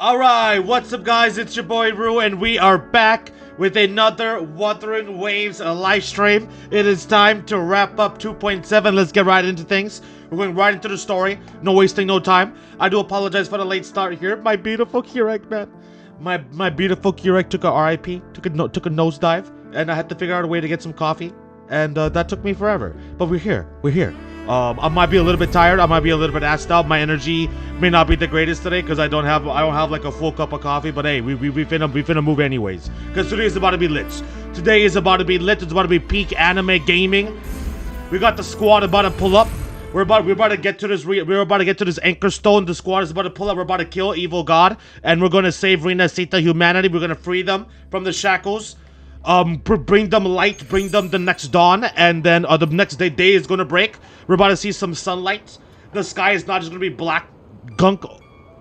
Alright, what's up guys, it's your boy Ru, and we are back with another Wuthering Waves live stream. It is time to wrap up 2.7, let's get right into things. We're going right into the story, no wasting no time. I do apologize for the late start here. My beautiful Keurig, man. My beautiful Keurig took a RIP, took a nosedive, and I had to figure out a way to get some coffee. And that took me forever, but we're here. I might be a little bit tired. I might be a little bit assed out. My energy may not be the greatest today because I don't have like a full cup of coffee. But hey, we finna move anyways. Because today is about to be lit. Today is about to be lit. It's about to be peak anime gaming. We got the squad about to pull up. We're about to get to this. We're about to get to this anchor stone. The squad is about to pull up. We're about to kill evil god, and we're gonna save Rinascita humanity. We're gonna free them from the shackles. Bring them light, bring them the next dawn, and then the next day is gonna break. We're about to see some sunlight. The sky is not just gonna be black gunk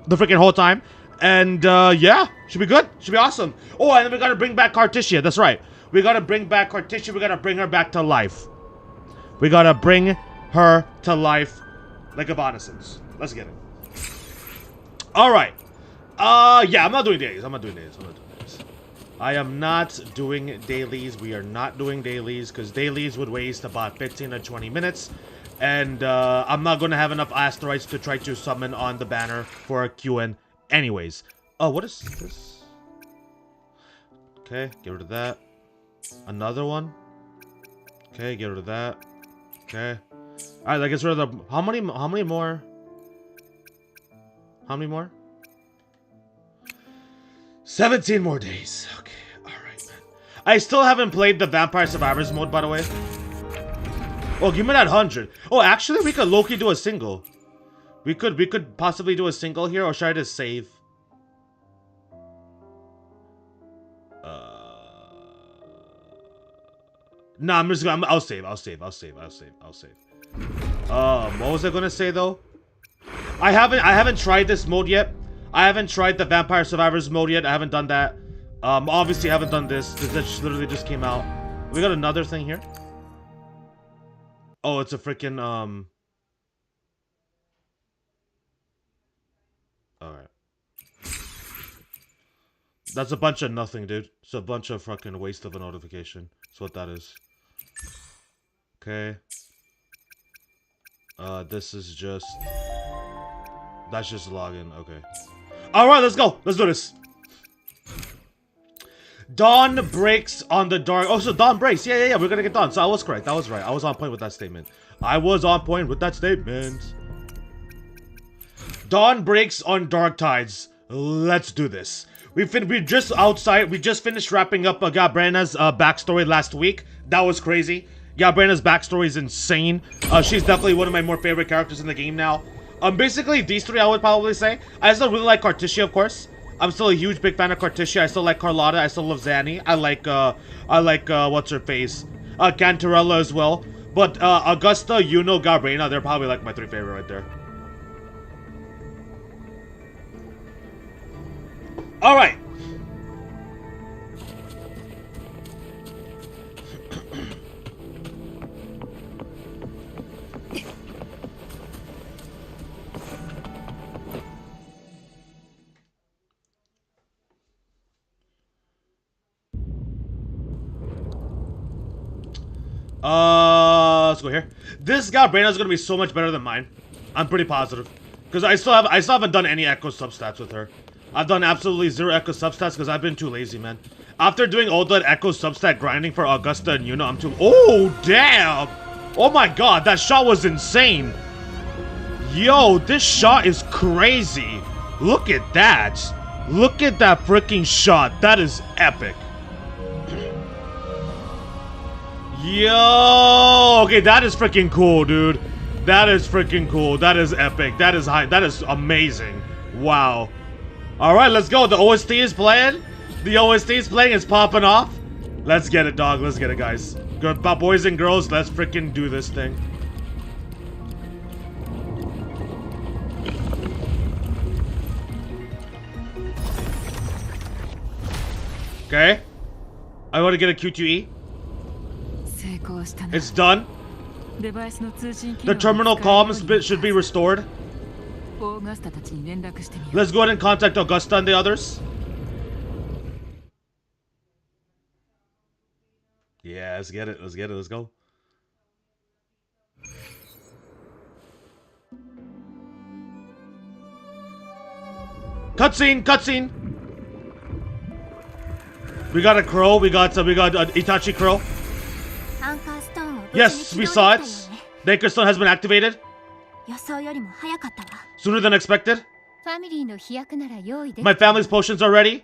the freaking whole time. And yeah, should be good, should be awesome. Oh, and then we gotta bring back Carticia. That's right, we gotta bring back Carticia. We gotta bring her back to life. We gotta bring her to life like a Evanescence. Let's get it. All right. Yeah, I'm not doing dailies. I am not doing dailies. We are not doing dailies because dailies would waste about 15 or 20 minutes. And I'm not going to have enough asteroids to try to summon on the banner for a QN anyways. Oh, what is this? Okay, get rid of that. Another one. Okay, get rid of that. Okay. Alright, I guess rid of the... How many more? How many more? 17 more days. Okay, alright, man. I still haven't played the Vampire Survivors mode, by the way. Oh, give me that 100. Oh, actually, we could low-key do a single. We could possibly do a single here, or should I just save? Nah, I'm just gonna... I'll save. What was I gonna say, though? I haven't tried this mode yet. I haven't tried the Vampire Survivors mode yet. I haven't done that. Obviously I haven't done this. This literally just came out. We got another thing here. Oh, it's a freaking, Alright. That's a bunch of nothing, dude. It's a bunch of fucking waste of a notification. That's what that is. Okay. This is just... That's just login. Okay. Alright, let's go. Let's do this. Dawn breaks on the dark. Oh, so dawn breaks. Yeah. We're gonna get dawn. So I was correct. I was right. I was on point with that statement. Dawn breaks on dark tides. Let's do this. We just outside. We just finished wrapping up Gabrena's backstory last week. That was crazy. Gabrena's backstory is insane. She's definitely one of my more favorite characters in the game now. Basically these three I would probably say. I still really like Carticia, of course. I'm still a huge big fan of Carticia. I still like Carlotta. I still love Zanny. I like what's her face? Cantarella as well. But Augusta, Yuno, Gabrena, they're probably like my three favorite right there. Alright. Let's go here. This Gabrena is gonna be so much better than mine. I'm pretty positive, because I still haven't done any echo substats with her. I've done absolutely zero echo substats because I've been too lazy, man. After doing all that echo substat grinding for Augusta and Yuna, I'm too... Oh, damn! Oh my god, that shot was insane. Yo, this shot is crazy. Look at that. Look at that freaking shot. That is epic. Yo, okay, that is freaking cool, dude. That is freaking cool. That is epic. That is high. That is amazing. Wow. All right, let's go. The OST is playing. The OST is playing. It's popping off. Let's get it, dog. Let's get it, guys. Good, boys and girls. Let's freaking do this thing. Okay. I want to get a Q2E. It's done. The terminal comms bit should be restored. Let's go ahead and contact Augusta and the others. Yeah, let's get it. Let's get it. Let's go. Cutscene, cutscene. We got a crow. We got Itachi crow. Yes, we saw it. The anchor stone has been activated. Sooner than expected. My family's potions are ready.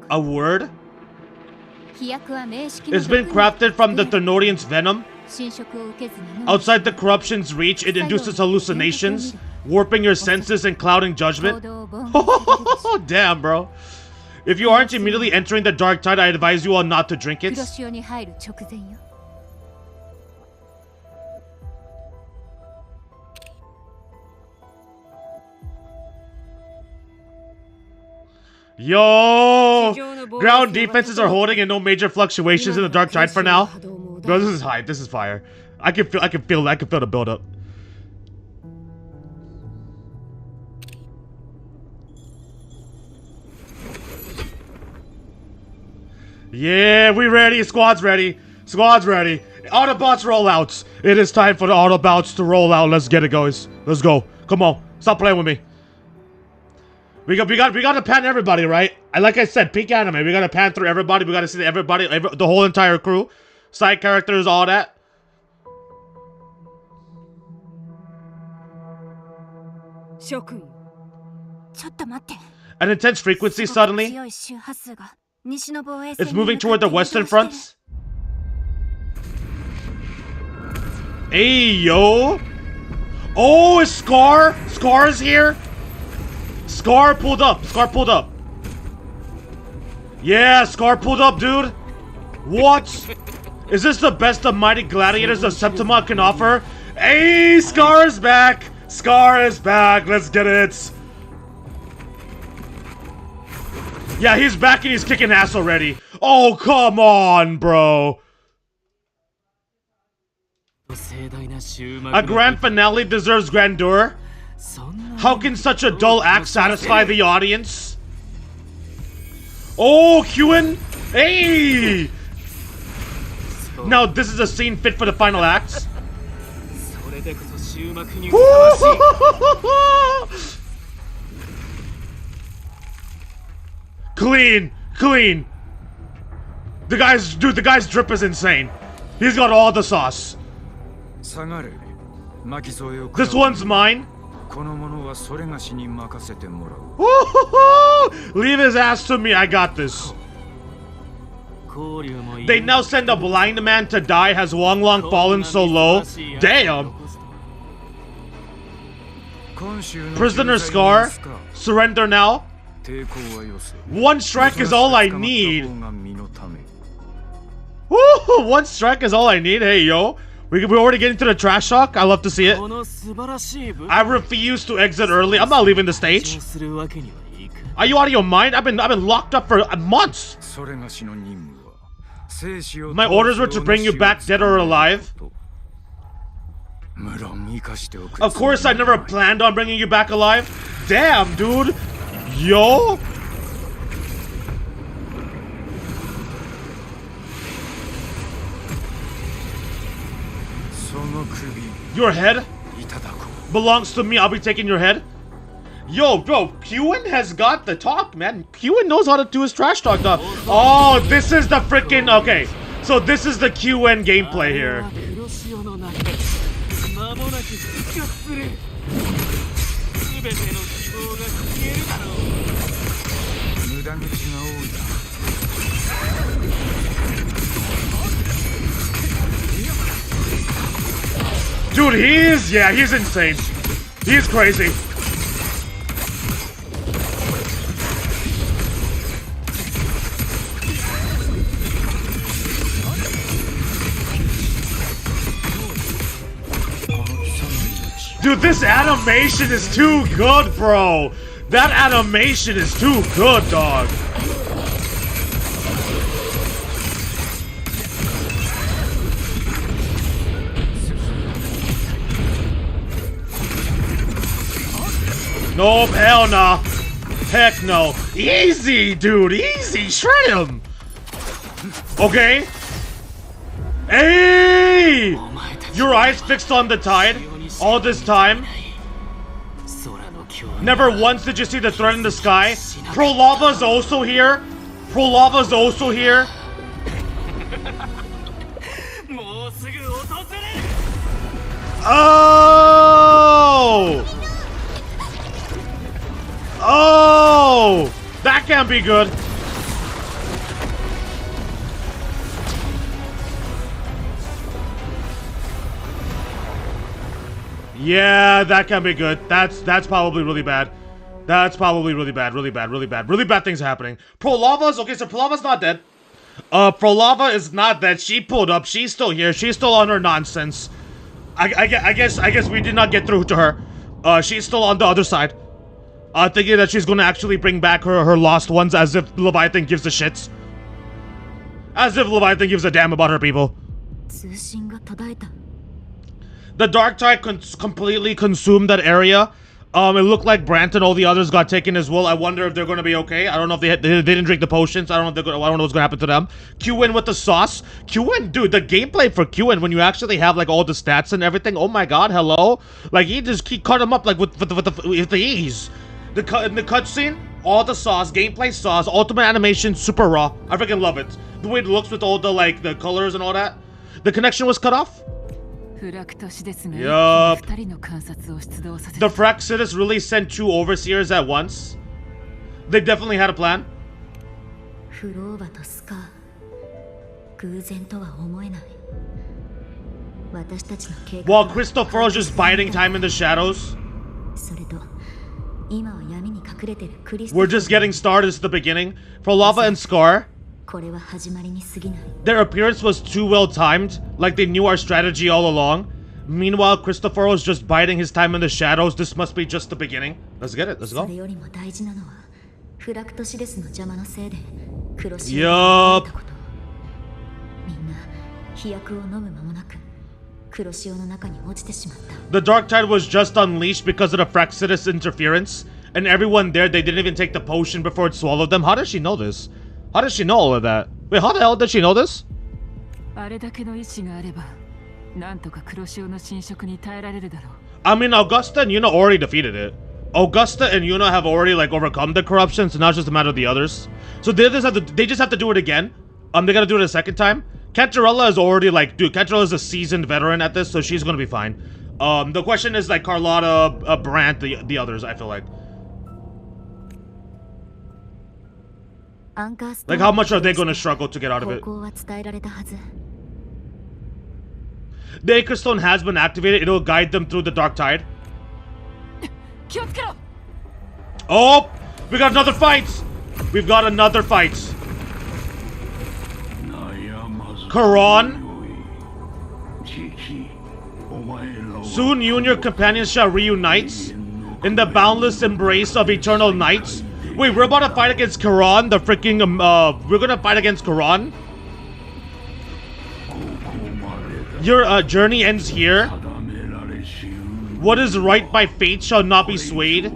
A word? It's been crafted from the Thenorian's venom. Outside the corruption's reach, it induces hallucinations, warping your senses and clouding judgment. Damn, bro. If you aren't immediately entering the dark tide, I advise you all not to drink it. Yo! Ground defenses are holding and no major fluctuations in the dark tide for now. Bro, this is hype. This is fire. I can feel the build up. Yeah, we ready. Squad's ready. Squad's ready. Autobots rollouts. It is time for the Autobots to roll out. Let's get it, guys. Let's go. Come on. Stop playing with me. We got to pan everybody, right? Like I said, peak anime. We got to pan through everybody. We got to see everybody, the whole entire crew, side characters, all that. An intense frequency suddenly. It's moving toward the western fronts. Hey, yo. Oh, is Scar? Scar is here? Scar pulled up. Scar pulled up. Yeah, Scar pulled up, dude. What? Is this the best of mighty gladiators that Septima can offer? Hey, Scar is back. Scar is back. Let's get it. Yeah, he's back and he's kicking ass already. Oh, come on, bro. A grand finale deserves grandeur. How can such a dull act satisfy the audience? Oh, Qin! Hey! Now, this is a scene fit for the final act. Clean! Clean! The guy's drip is insane. He's got all the sauce. This one's mine. Leave his ass to me, I got this. They now send a blind man to die. Has Wang Long fallen so low? Damn! Prisoner Scar, surrender now. One strike is all I need. Woo! One strike is all I need. Hey, yo. We're already getting to the trash talk. I love to see it. I refuse to exit early. I'm not leaving the stage. Are you out of your mind? I've been locked up for months. My orders were to bring you back dead or alive. Of course, I never planned on bringing you back alive. Damn, dude. Yo. Your head belongs to me. I'll be taking your head. Yo, bro, Qin has got the talk, man. Qin knows how to do his trash talk, dog. Oh, this is the freaking... Okay, so this is the Qin gameplay here. Dude, he's insane. He's crazy. Dude, this animation is too good, bro. That animation is too good, dog. Nope, hell nah. Heck no. Easy, dude, easy. Shred him. Okay. Hey! Your eyes fixed on the tide all this time? Never once did you see the threat in the sky? Pro Lava's also here? Pro Lava's also here? Oh! Oh! That can't be good. Yeah, that can be good. That's probably really bad. That's probably really bad, really bad, really bad. Really bad things happening. Pro Lava's okay, so Pro Lava's not dead. Pro Lava is not dead. She pulled up. She's still here. She's still on her nonsense. I guess we did not get through to her. She's still on the other side. Thinking that she's gonna actually bring back her lost ones, as if Leviathan gives a shit. As if Leviathan gives a damn about her people. The dark tide completely consumed that area. It looked like Brant and all the others got taken as well. I wonder if they're gonna be okay. I don't know if they didn't drink the potions. I don't know if I don't know what's gonna happen to them. QN with the sauce. QN, dude, the gameplay for QN when you actually have like all the stats and everything. Oh my god, hello. Like he cut him up like with the ease. In the cutscene, all the sauce, gameplay sauce, ultimate animation, super raw. I freaking love it. The way it looks with all the like the colors and all that. The connection was cut off. Yup. The Fraxitus really sent 2 overseers at once. They definitely had a plan. While Christophero's just biding time in the shadows. We're just getting started. It's the beginning. For Lava and Scar, their appearance was too well timed, like they knew our strategy all along. Meanwhile, Christophero's just biding his time in the shadows. This must be just the beginning. Let's get it. Let's go. Yup. The Dark Tide was just unleashed because of the Fraxitus interference, and everyone there, they didn't even take the potion before it swallowed them. How does she know this? How does she know all of that? Wait, how the hell did she know this? I mean, Augusta and Yuna already defeated it. Augusta and Yuna have already like overcome the corruption, so now it's just a matter of the others. So they just have to do it again. They gotta do it a second time. Cantarella is already like, dude, Cantarella is a seasoned veteran at this, so she's gonna be fine. The question is like Carlotta, Brant, the others, I feel like. Like, how much are they gonna struggle to get out of it? The Acre Stone has been activated. It'll guide them through the Dark Tide. Oh! We got another fight! We've got another fight. Quran. Soon you and your companions shall reunite in the boundless embrace of eternal night. Wait, we're about to fight against Quran, the freaking, we're gonna fight against Quran? Your journey ends here. What is right by fate shall not be swayed.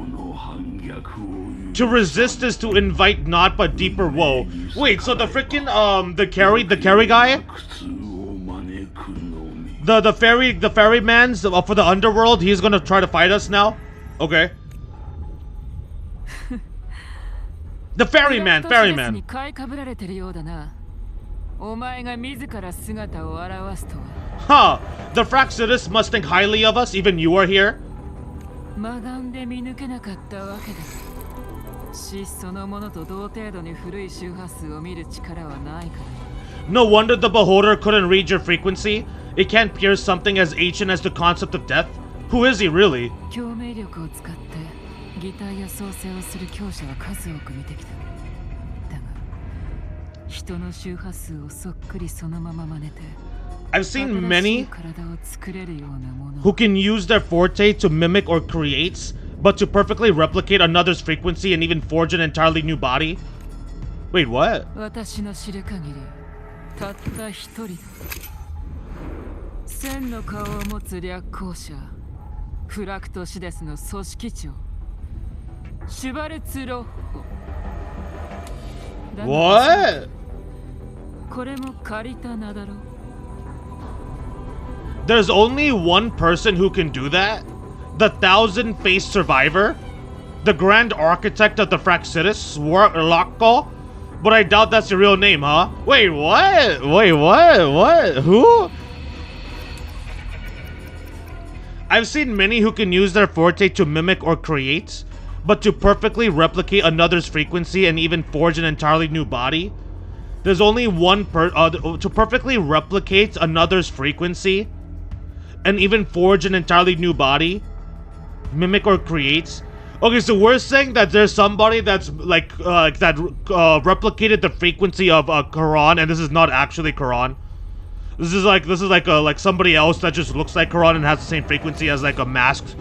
To resist is to invite not but deeper woe. Wait, so the freaking the carry guy? The ferryman's for the underworld, he's gonna try to fight us now? Okay. The ferryman. Huh, the Fraxitus must think highly of us, even you are here? No wonder the Beholder couldn't read your frequency. It can't pierce something as ancient as the concept of death. Who is he really? I've seen many who can use their forte to mimic or create, but to perfectly replicate another's frequency and even forge an entirely new body. Wait, what? What? There's only one person who can do that? The thousand-faced survivor? The Grand Architect of the Fraxitus, Locko? But I doubt that's your real name, huh? Wait, what? Wait, what? What? Who? I've seen many who can use their forte to mimic or create, but to perfectly replicate another's frequency and even forge an entirely new body. There's only one to perfectly replicate another's frequency and even forge an entirely new body, mimic or create. Okay, so we're saying that there's somebody that's like that replicated the frequency of Quran, and this is not actually Quran. This is like somebody else that just looks like Quran and has the same frequency as like a masked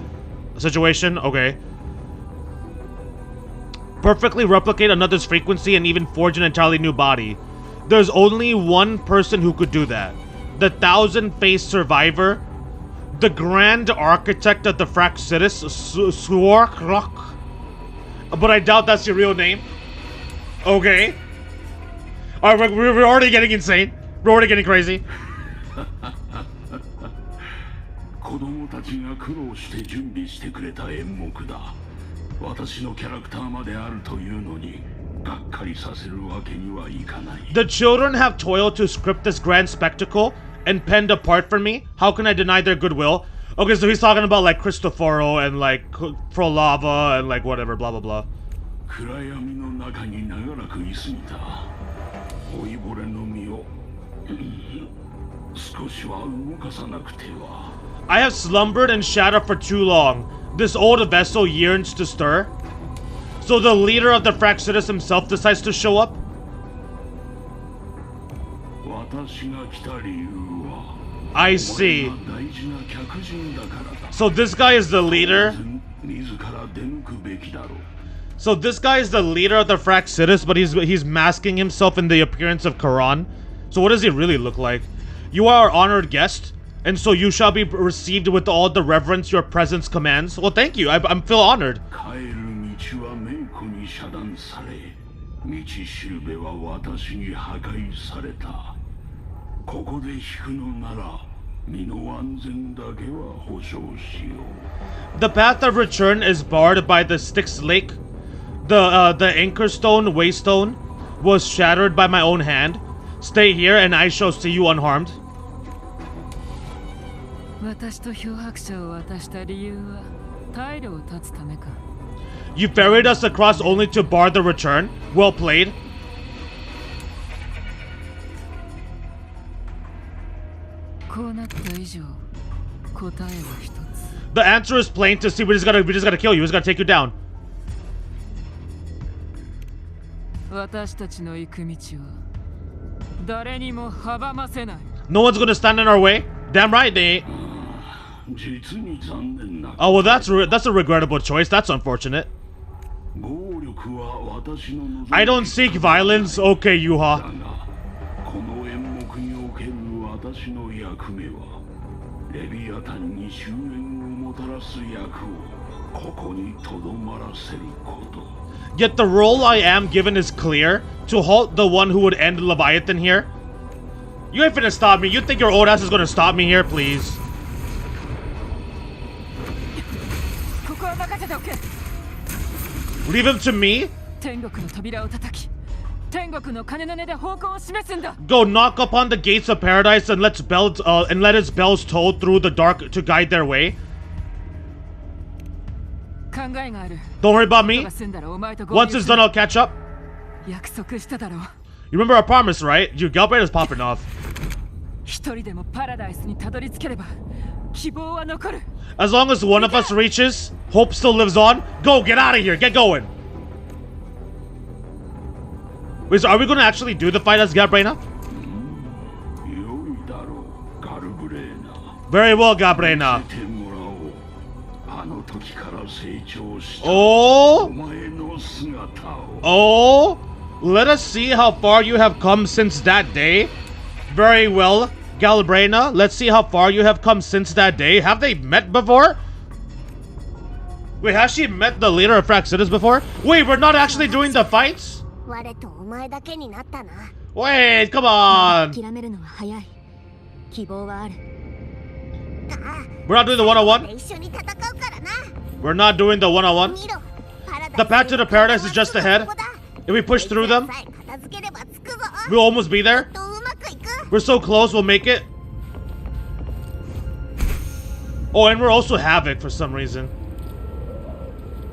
situation. Okay. Perfectly replicate another's frequency and even forge an entirely new body. There's only one person who could do that. The thousand-faced survivor, the Grand Architect of the Fraxitus, Suorkrok. But I doubt that's your real name. Okay. Alright, we're already getting insane. We're already getting crazy. The children have toiled to script this grand spectacle and penned a part for me. How can I deny their goodwill? Okay, so he's talking about like Cristoforo and like Prolava and like whatever, blah blah blah. I have slumbered in shadow for too long. This old vessel yearns to stir. So the leader of the Fraxitus himself decides to show up? I see. So this guy is the leader? So this guy is the leader of the Fraxitus, but he's masking himself in the appearance of Quran. So what does he really look like? You are our honored guest, and so you shall be received with all the reverence your presence commands. Well, thank you. I feel honored. The path of return is barred by the Styx Lake. The anchor stone, waystone, was shattered by my own hand. Stay here and I shall see you unharmed. You ferried us across only to bar the return. Well played. The answer is plain to see. We just gotta kill you. We just gotta take you down. No one's gonna stand in our way. Damn right they ain't. Oh well, that's a regrettable choice. That's unfortunate. I don't seek violence. Okay, Yuha. Yet the role I am given is clear: to halt the one who would end Leviathan here. You ain't finna stop me. You think your old ass is gonna stop me here, please? Leave him to me? Go knock upon the gates of paradise and let its bells toll through the dark to guide their way. Don't worry about me. Once it's done, I'll catch up. You remember our promise, right? Your Galbraith is popping off. As long as one of us reaches, hope still lives on. Go, get out of here, get going. Wait, so are we gonna actually do the fight as Gabrena? Very well, Gabrena. Oh! Oh! Let us see how far you have come since that day. Very well, Galbrena. Let's see how far you have come since that day. Have they met before? Wait, has she met the leader of Fraxitas before? Wait, we're not actually doing the fights? Wait, come on. We're not doing the one-on-one? We're not doing the one-on-one? The path to the paradise is just ahead. If we push through them, we'll almost be there. We're so close, we'll make it. Oh, and we're also Havoc for some reason.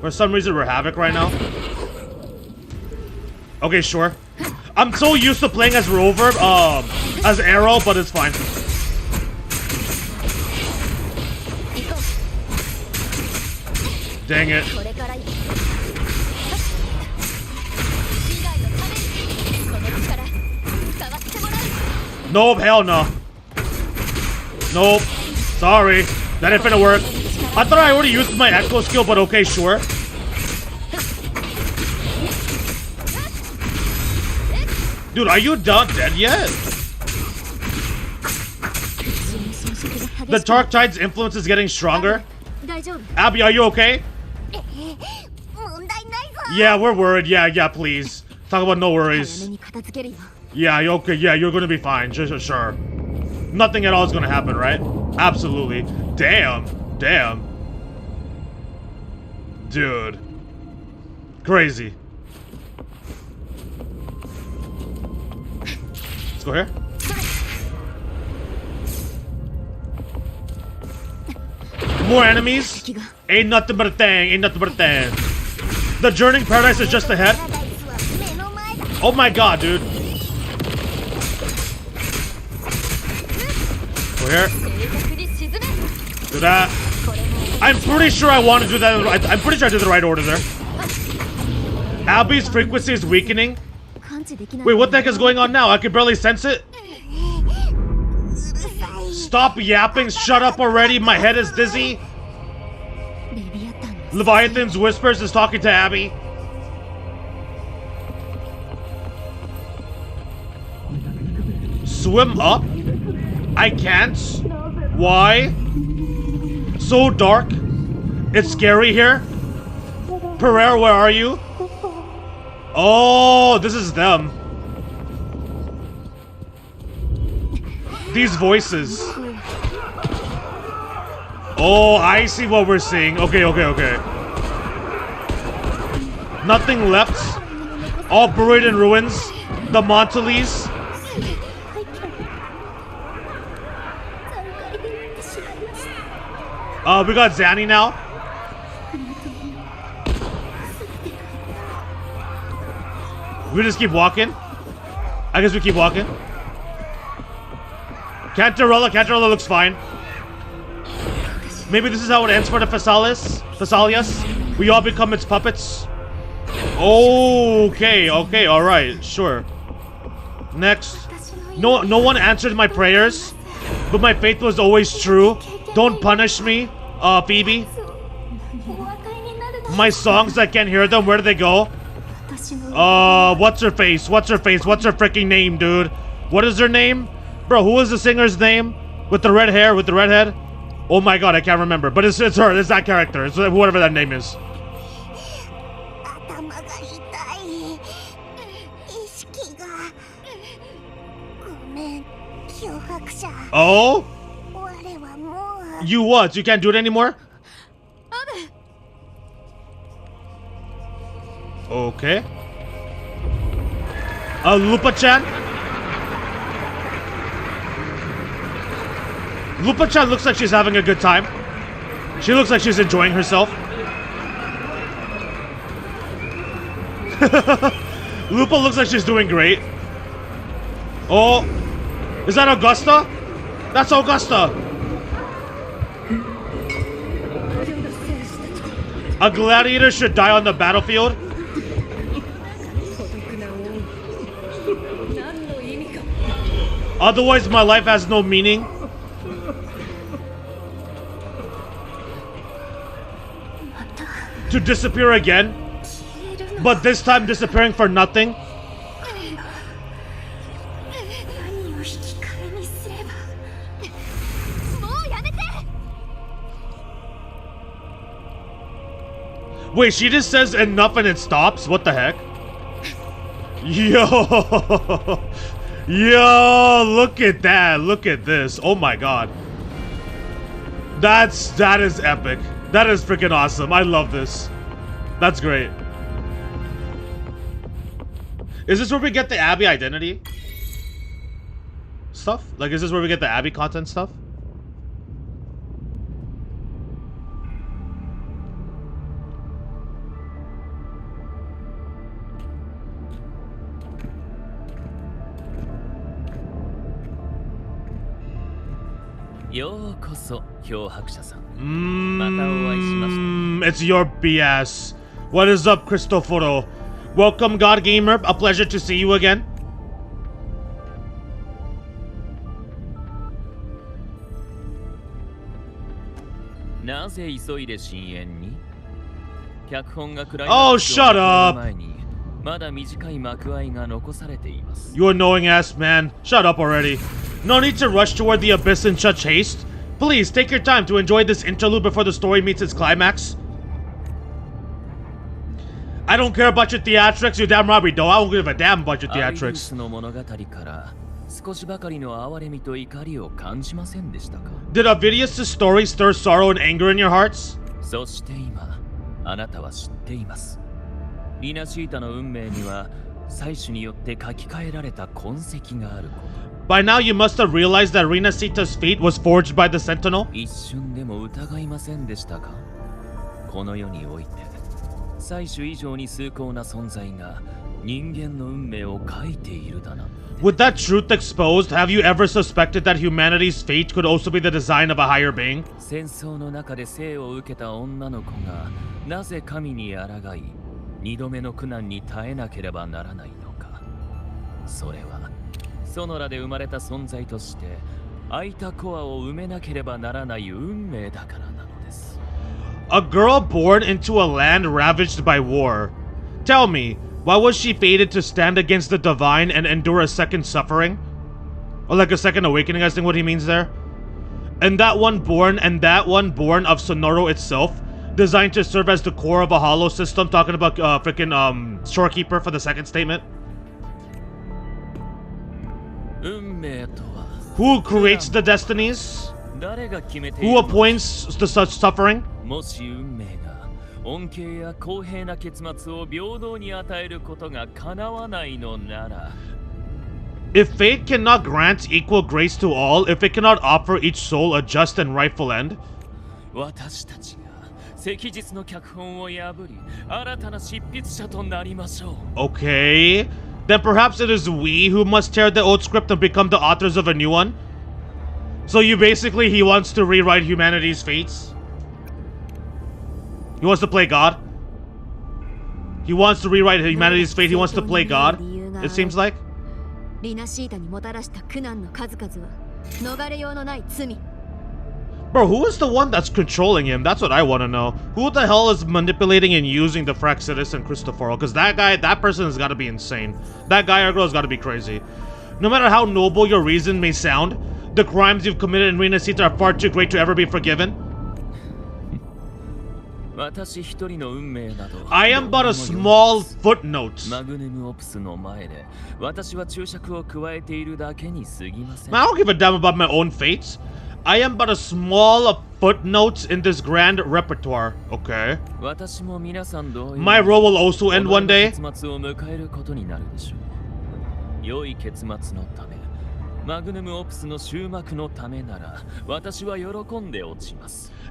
For some reason, we're Havoc right now. Okay, sure. I'm so used to playing as Rover, as Arrow, but it's fine. Dang it. Nope, hell no. Nope. Sorry. That ain't finna work. I thought I already used my Echo skill, but okay, sure. Dude, are you done dead yet? The Dark Tide's influence is getting stronger. Abby, are you okay? Yeah, we're worried. Yeah, please. Talk about no worries. Yeah, you okay? Yeah, you're gonna be fine. Sure. Nothing at all is gonna happen, right? Absolutely. Damn. Dude. Crazy. Let's go here. More enemies? Ain't nothing but a thing. The journey paradise is just ahead. Oh my god, dude. Go here. Do that. I'm pretty sure I want to do that. I'm pretty sure I did the right order there. Abby's frequency is weakening. Wait, what the heck is going on now? I can barely sense it. Stop yapping. Shut up already. My head is dizzy. Leviathan's whispers is talking to Abby. Swim up? I can't. Why? So dark. It's scary here. Pereira, where are you? Oh, this is them. These voices. Oh, I see what we're seeing. Okay. Nothing left. All buried in ruins. The Montelese. We got Zanny now. We just keep walking. I guess we keep walking. Cantarella looks fine. Maybe this is how it ends for the Thessalias. We all become its puppets. Okay, alright, sure. Next. No one answered my prayers, but my faith was always true. Don't punish me, Phoebe. My songs, I can't hear them. Where do they go? What's her face? What's her freaking name, dude? What is her name? Bro, who is the singer's name? With the red hair, with the red head? Oh my god, I can't remember. But it's her, it's that character. It's whatever that name is. Oh? You what? You can't do it anymore? Okay. Lupa-chan? Lupa-chan looks like she's having a good time. She looks like she's enjoying herself. Lupa looks like she's doing great. Oh. Is that Augusta? That's Augusta. A gladiator should die on the battlefield. Otherwise, my life has no meaning. To disappear again, but this time disappearing for nothing. Wait, she just says enough and it stops? What the heck? Yo! Yo, look at that. Look at this. Oh my god. That is epic. That is freaking awesome. I love this. That's great. Is this where we get the Abby identity stuff? Like, is this where we get the Abby content stuff? It's your BS. What is up, Cristoforo? Welcome, God Gamer. A pleasure to see you again. Oh, shut up! You annoying ass man. Shut up already. No need to rush toward the abyss in such haste. Please, take your time to enjoy this interlude before the story meets its climax. I don't care about your theatrics, you're damn right we don't. I don't give a damn about your theatrics. Did Avidius' story stir sorrow and anger in your hearts? By now you must have realized that Rinascita's fate was forged by the Sentinel? With that truth exposed, have you ever suspected that humanity's fate could also be the design of a higher being? A girl born into a land ravaged by war. Tell me, why was she fated to stand against the divine and endure a second suffering? Or like a second awakening, I think what he means there. And that one born of Sonoro itself, designed to serve as the core of a hollow system, talking about freaking Shorekeeper for the second statement. Who creates the destinies? Who appoints the such suffering? If fate cannot grant equal grace to all, if it cannot offer each soul a just and rightful end, okay, then perhaps it is we who must tear the old script and become the authors of a new one? So he wants to rewrite humanity's fates? He wants to play God? He wants to rewrite humanity's fate, he wants to play God, it seems like? Bro, who is the one that's controlling him? That's what I want to know. Who the hell is manipulating and using the frack citizen Cristoforo? Because that person has got to be insane. That guy or girl has got to be crazy. No matter how noble your reason may sound, the crimes you've committed in Rinascita are far too great to ever be forgiven. I am but a small footnote. Man, I don't give a damn about my own fates. I am but a small footnote in this grand repertoire, okay? My role will also end one day.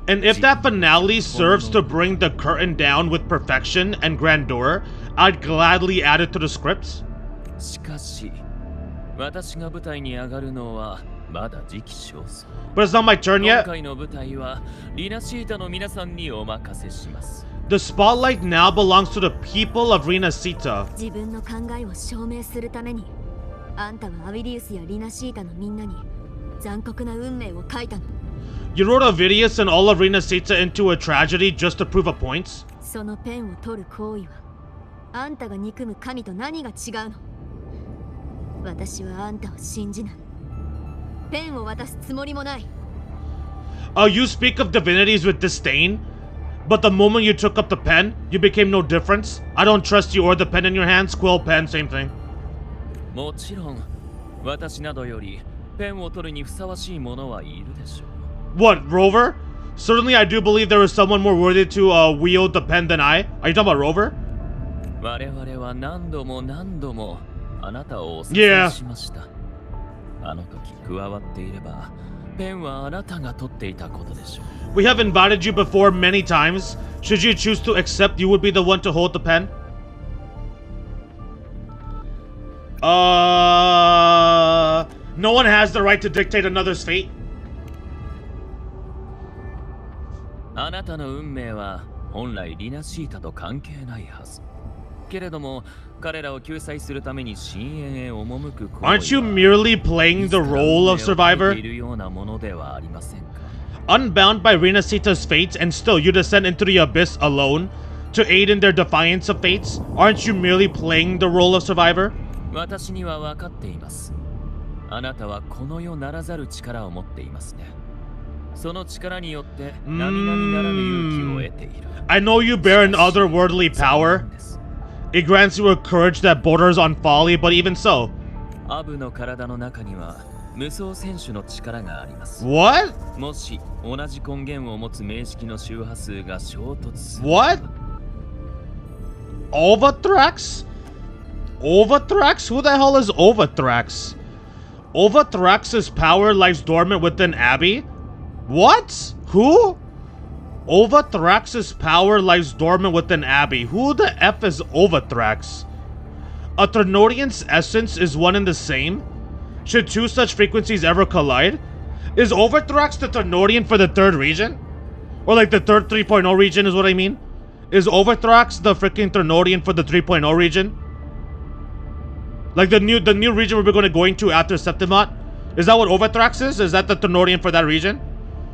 And if that finale serves to bring the curtain down with perfection and grandeur, I'd gladly add it to the scripts. But it's not my turn yet. The spotlight now belongs to the people of Rinascita. You wrote Avidius and all of Rinascita into a tragedy just to prove a point? Oh, you speak of divinities with disdain? But the moment you took up the pen, you became no difference. I don't trust you or the pen in your hands. Quill, pen, same thing. もちろん、私などよりペンを取るにふさわしい者はいるでしょう。What, Rover? Certainly, I do believe there is someone more worthy to wield the pen than I. Are you talking about Rover? 我々は何度も何度もあなたをお勧めしました。あの時加わっていれば、ペンはあなたが取っていたことでしょう。We have invited you before many times. Should you choose to accept, you would be the one to hold the pen. No one has the right to dictate another's fate. あなたの運命は本来リナシータと関係ないはず。けれども彼らを救済するために深淵へ赴く行為は Aren't you merely playing the role of survivor? いるようなものではありませんか。Unbound by Rinascita's fates, and still you descend into the abyss alone to aid in their defiance of fates? Aren't you merely playing the role of survivor? 私には分かっています。あなたはこの世ならざる力を持っていますね。その力によって並々ならぬ勇気を得ている。I know you bear an otherworldly power. It grants you a courage that borders on folly, but even so. アブの体の中には無双選手の力があります。What? もし同じ根源を持つ名式の周波数が衝突する。What? Ovathrax? Ovathrax? Who the hell is Ovathrax? Ovathrax's power lies dormant within Abby? What? Who? Ovathrax's power lies dormant within Abby. Who the F is Ovathrax? A Trinodian's essence is one and the same? Should two such frequencies ever collide? Is Ovathrax the Trinodian for the third region? Or like the third 3.0 region is what I mean? Is Ovathrax the freaking Trinodian for the 3.0 region? Like the new region we're going to after Septimat? Is that what Ovathrax is? Is that the Trinodian for that region?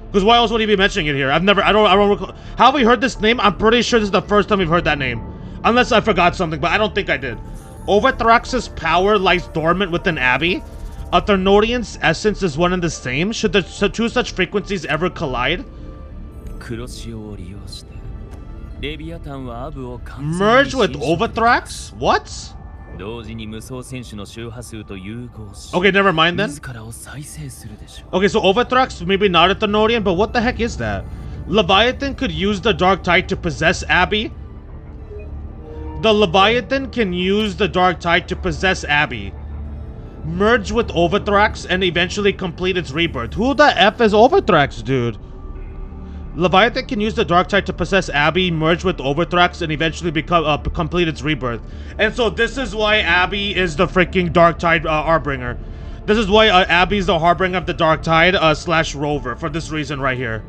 Because why else would he be mentioning it here? I don't recall. How have we heard this name? I'm pretty sure this is the first time we've heard that name. Unless I forgot something, but I don't think I did. Ovathrax's power lies dormant within Abby. A Trinodian's essence is one and the same. Should the two such frequencies ever collide? Merge with Ovathrax? What? Okay, never mind then. Okay, so Ovathrax maybe not a Trinodian, but what the heck is that? Leviathan could use the Dark Tide to possess Abby. The Leviathan can use the Dark Tide to possess Abby. Merge with Ovathrax and eventually complete its rebirth. Who the F is Ovathrax, dude? Leviathan can use the Dark Tide to possess Abby, merge with Ovathrax, and eventually complete its rebirth. And so this is why Abby is the freaking Dark Tide Harbinger. This is why Abby is the Harbinger of the Dark Tide slash Rover, for this reason right here.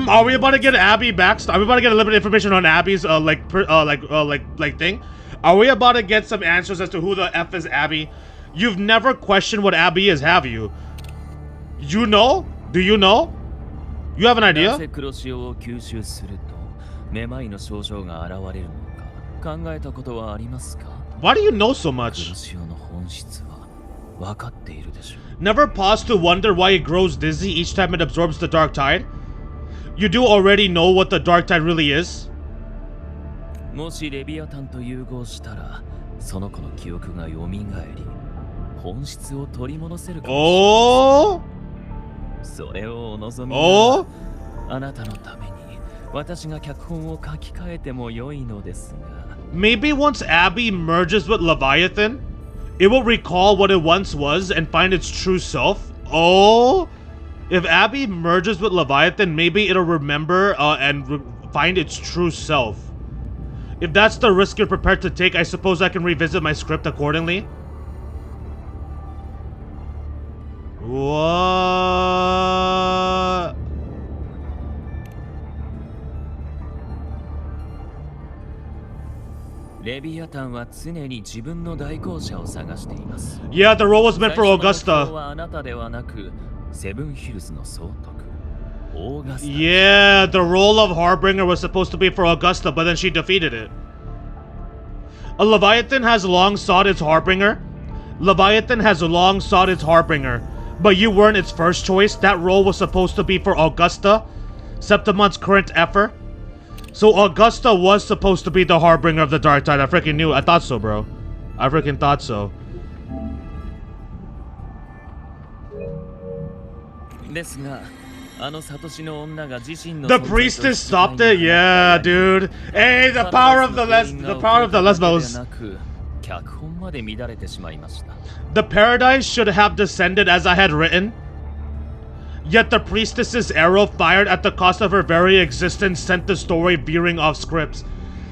Are we about to get Abby back? Are we about to get a little bit of information on Abby's thing? Are we about to get some answers as to who the F is Abby? You've never questioned what Abby is, have you? You know? Do you know? You have an idea? Why do you know so much? Never pause to wonder why it grows dizzy each time it absorbs the Dark Tide? You do already know what the Dark Tide really is? Oh? Oh? Maybe once Abby merges with Leviathan, it will recall what it once was and find its true self. Oh? If Abby merges with Leviathan, maybe it'll remember and find its true self. If that's the risk you're prepared to take, I suppose I can revisit my script accordingly. What? Yeah, the role was meant for Augusta. Yeah, the role of Harbinger was supposed to be for Augusta, but then she defeated it. A Leviathan has long sought its Harbinger. Leviathan has long sought its Harbinger, but you weren't its first choice. That role was supposed to be for Augusta, Septimon's current effort. So Augusta was supposed to be the Harbinger of the Dark Tide. I freaking knew. I thought so, bro. I freaking thought so. The priestess stopped it? Yeah, dude. Hey, the power of the lesbos. The paradise should have descended as I had written. Yet the priestess's arrow fired at the cost of her very existence sent the story veering off script.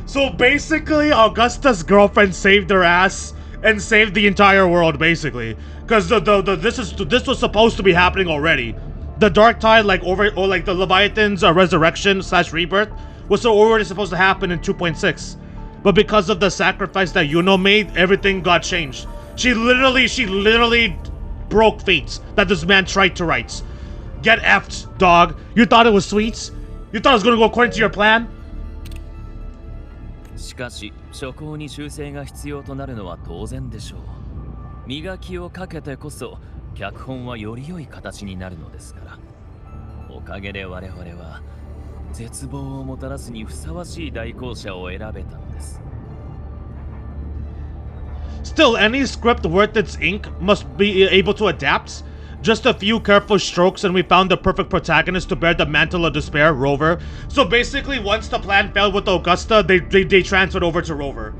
So basically, Augusta's girlfriend saved her ass and saved the entire world, basically. Because this was supposed to be happening already. The Dark Tide, like the Leviathan's resurrection / rebirth, was already supposed to happen in 2.6. But because of the sacrifice that Yuno made, everything got changed. She literally broke fate that this man tried to write. Get effed, dog. You thought it was sweet? You thought it was gonna go according to your plan? しかし、初行に修正が必要となるのは当然でしょう。磨きをかけてこそ、脚本はより良い形になるのですから。おかげで我々は絶望をもたらすにふさわしい代行者を選べたのです。Still, any script worth its ink must be able to adapt. Just a few careful strokes and we found the perfect protagonist to bear the mantle of despair, Rover. So basically, once the plan failed with Augusta, they transferred over to Rover.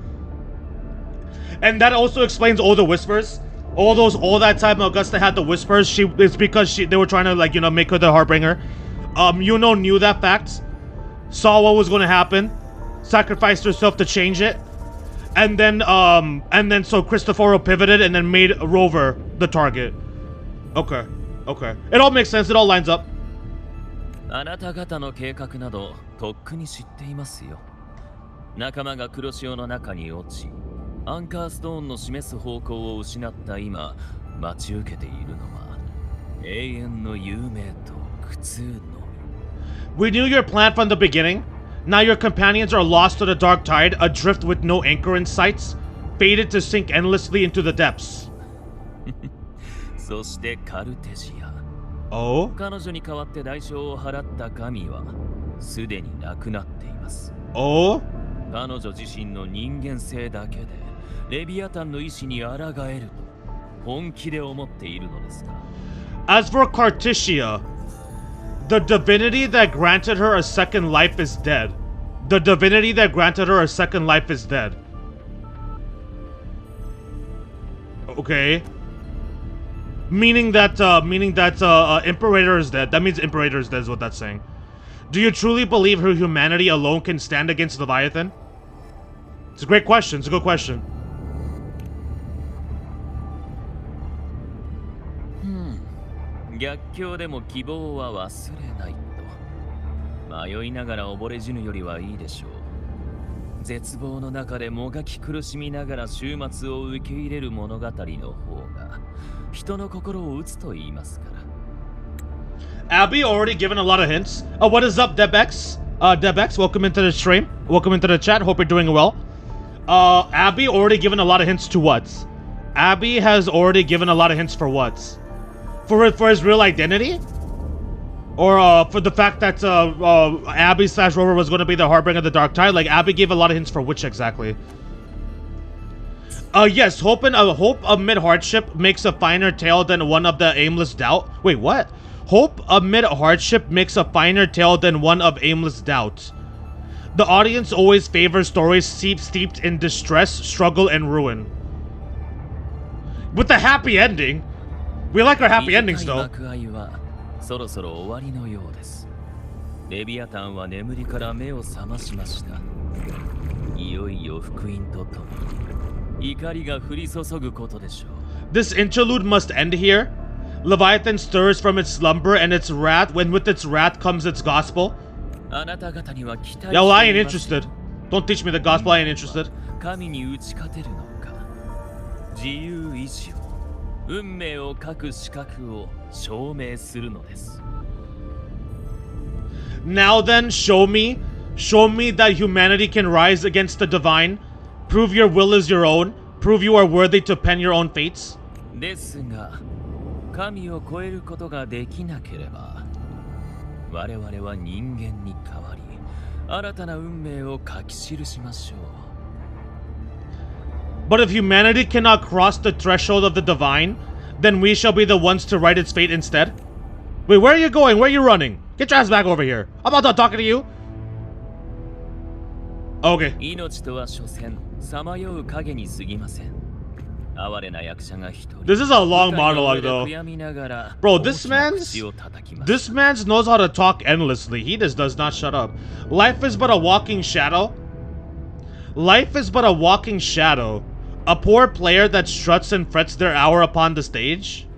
And that also explains all the whispers. All that time Augusta had the whispers, it's because they were trying to, like, you know, make her the Harbinger. Yuno knew that fact, saw what was going to happen, sacrificed herself to change it. And then so Cristoforo pivoted and then made Rover the target. Okay. It all makes sense. It all lines up. あなた方の計画などとっくに知っていますよ。仲間が黒潮の中に落ち、アンカーストーンの示す方向を失った今、待ち受けているのは永遠の有名と苦痛のみ。We knew your plan from the beginning. Now your companions are lost to the dark tide, adrift with no anchor in sights, fated to sink endlessly into the depths. そしてカルテシア。Oh? 彼女に代わって代償を払った神はすでに亡くなっています。Oh? 彼女自身の人間性だけでレビアタンの意志に抗えると本気で思っているのですか。As for Carticia, the divinity that granted her a second life is dead. The divinity that granted her a second life is dead. Okay. Meaning that Imperator is dead. That means Imperator is dead is what that's saying. Do you truly believe her humanity alone can stand against Leviathan? It's a great question. It's a good question. Hmm. 逆境でも希望は忘れないと。迷いながら溺れ死ぬよりはいいでしょう。絶望の中でもがき苦しみながら終末を受け入れる物語の方が人の心を打つと言いますから。Abby already given a lot of hints. What is up, Debex? Debex, welcome into the stream. Welcome into the chat. Hope you're doing well. Abby already given a lot of hints to what? Abby has already given a lot of hints for what? For his real identity? Or for the fact that Abby / Rover was going to be the Harbinger of the Dark Tide? Like, Abby gave a lot of hints for which exactly? Yes, hope amid hardship makes a finer tale than one of the aimless doubt. Wait, what? Hope amid hardship makes a finer tale than one of aimless doubt. The audience always favors stories steeped in distress, struggle, and ruin. With a happy ending. We like our happy endings, though. そろそろ終わりのようです。レビアタンは眠りから目を覚ましました。いよいよ福音とともに怒りが降り注ぐことでしょう。This interlude must end here. Leviathan stirs from its slumber and its wrath, when with its wrath comes its gospel. あなた方には期待 Yeah, well, I ain't interested. Don't teach me the gospel, I ain't interested. 神に打ち勝てるのか。自由意志を、運命を書く資格を証明するのです。Now then, show me that humanity can rise against the divine. Prove your will is your own. Prove you are worthy to pen your own fates. ですが、神を超えることができなければ、我々は人間に代わり、新たな運命を書き記しましょう。But if humanity cannot cross the threshold of the divine, then we shall be the ones to write its fate instead. Wait, where are you going? Where are you running? Get your ass back over here. I'm not done talking to you. Okay. 命とは所詮、さまよう影に過ぎません。哀れな役者が一人。This is a long monologue though. Bro, this man's knows how to talk endlessly. He just does not shut up. Life is but a walking shadow. Life is but a walking shadow. A poor player that struts and frets their hour upon the stage.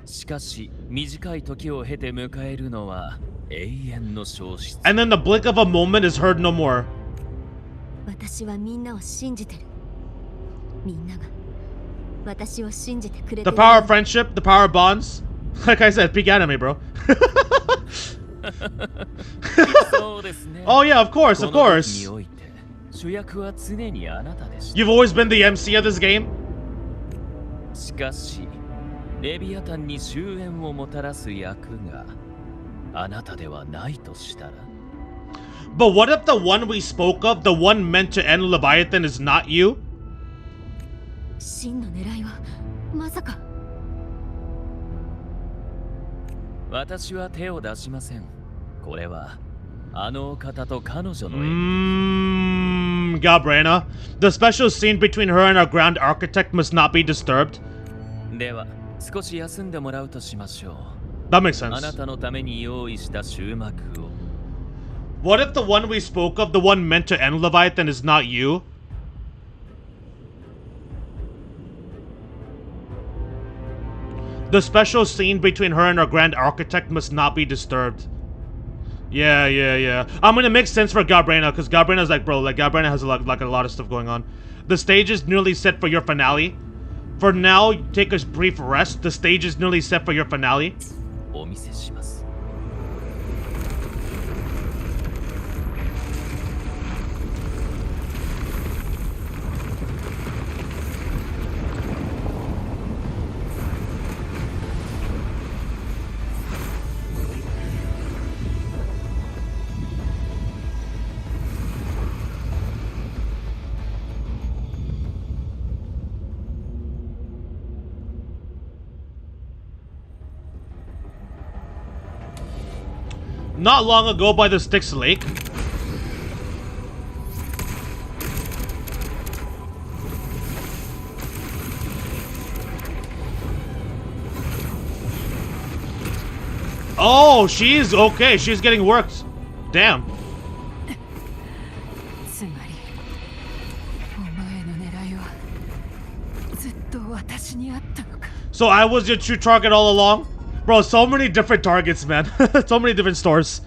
しかし、短い時を経て迎えるのは永遠の消失。And then the blink of a moment is heard no more. 私はみんなを信じてる。みんなが私を信じてくれてる。 The power of friendship, the power of bonds. Like I said, peak anime, bro. Oh yeah, of course, of course. You've always been the MC of this game. しかし、レビアタンに終焉をもたらす役があなたではないとしたら。But what if the one we spoke of, the one meant to end Leviathan, is not you? 真の狙いはまさか。私は手を出しません。これはあの方と彼女のGabrena. The special scene between her and our grand architect must not be disturbed. では少し休んでもらうとしましょう。 That makes sense. あなたのために用意した終幕を。What if the one we spoke of, the one meant to end Leviathan, is not you? The special scene between her and our grand architect must not be disturbed. Yeah. I'm gonna make sense for Gabrena, because Gabrena's like, bro, like Gabrena has a lot of stuff going on. The stage is nearly set for your finale. For now, take a brief rest. The stage is nearly set for your finale. お見せします。Not long ago by the Styx Lake. Oh, she's okay. She's getting worked. Damn. So I was your true target all along? Bro, so many different targets, man. So many different stores.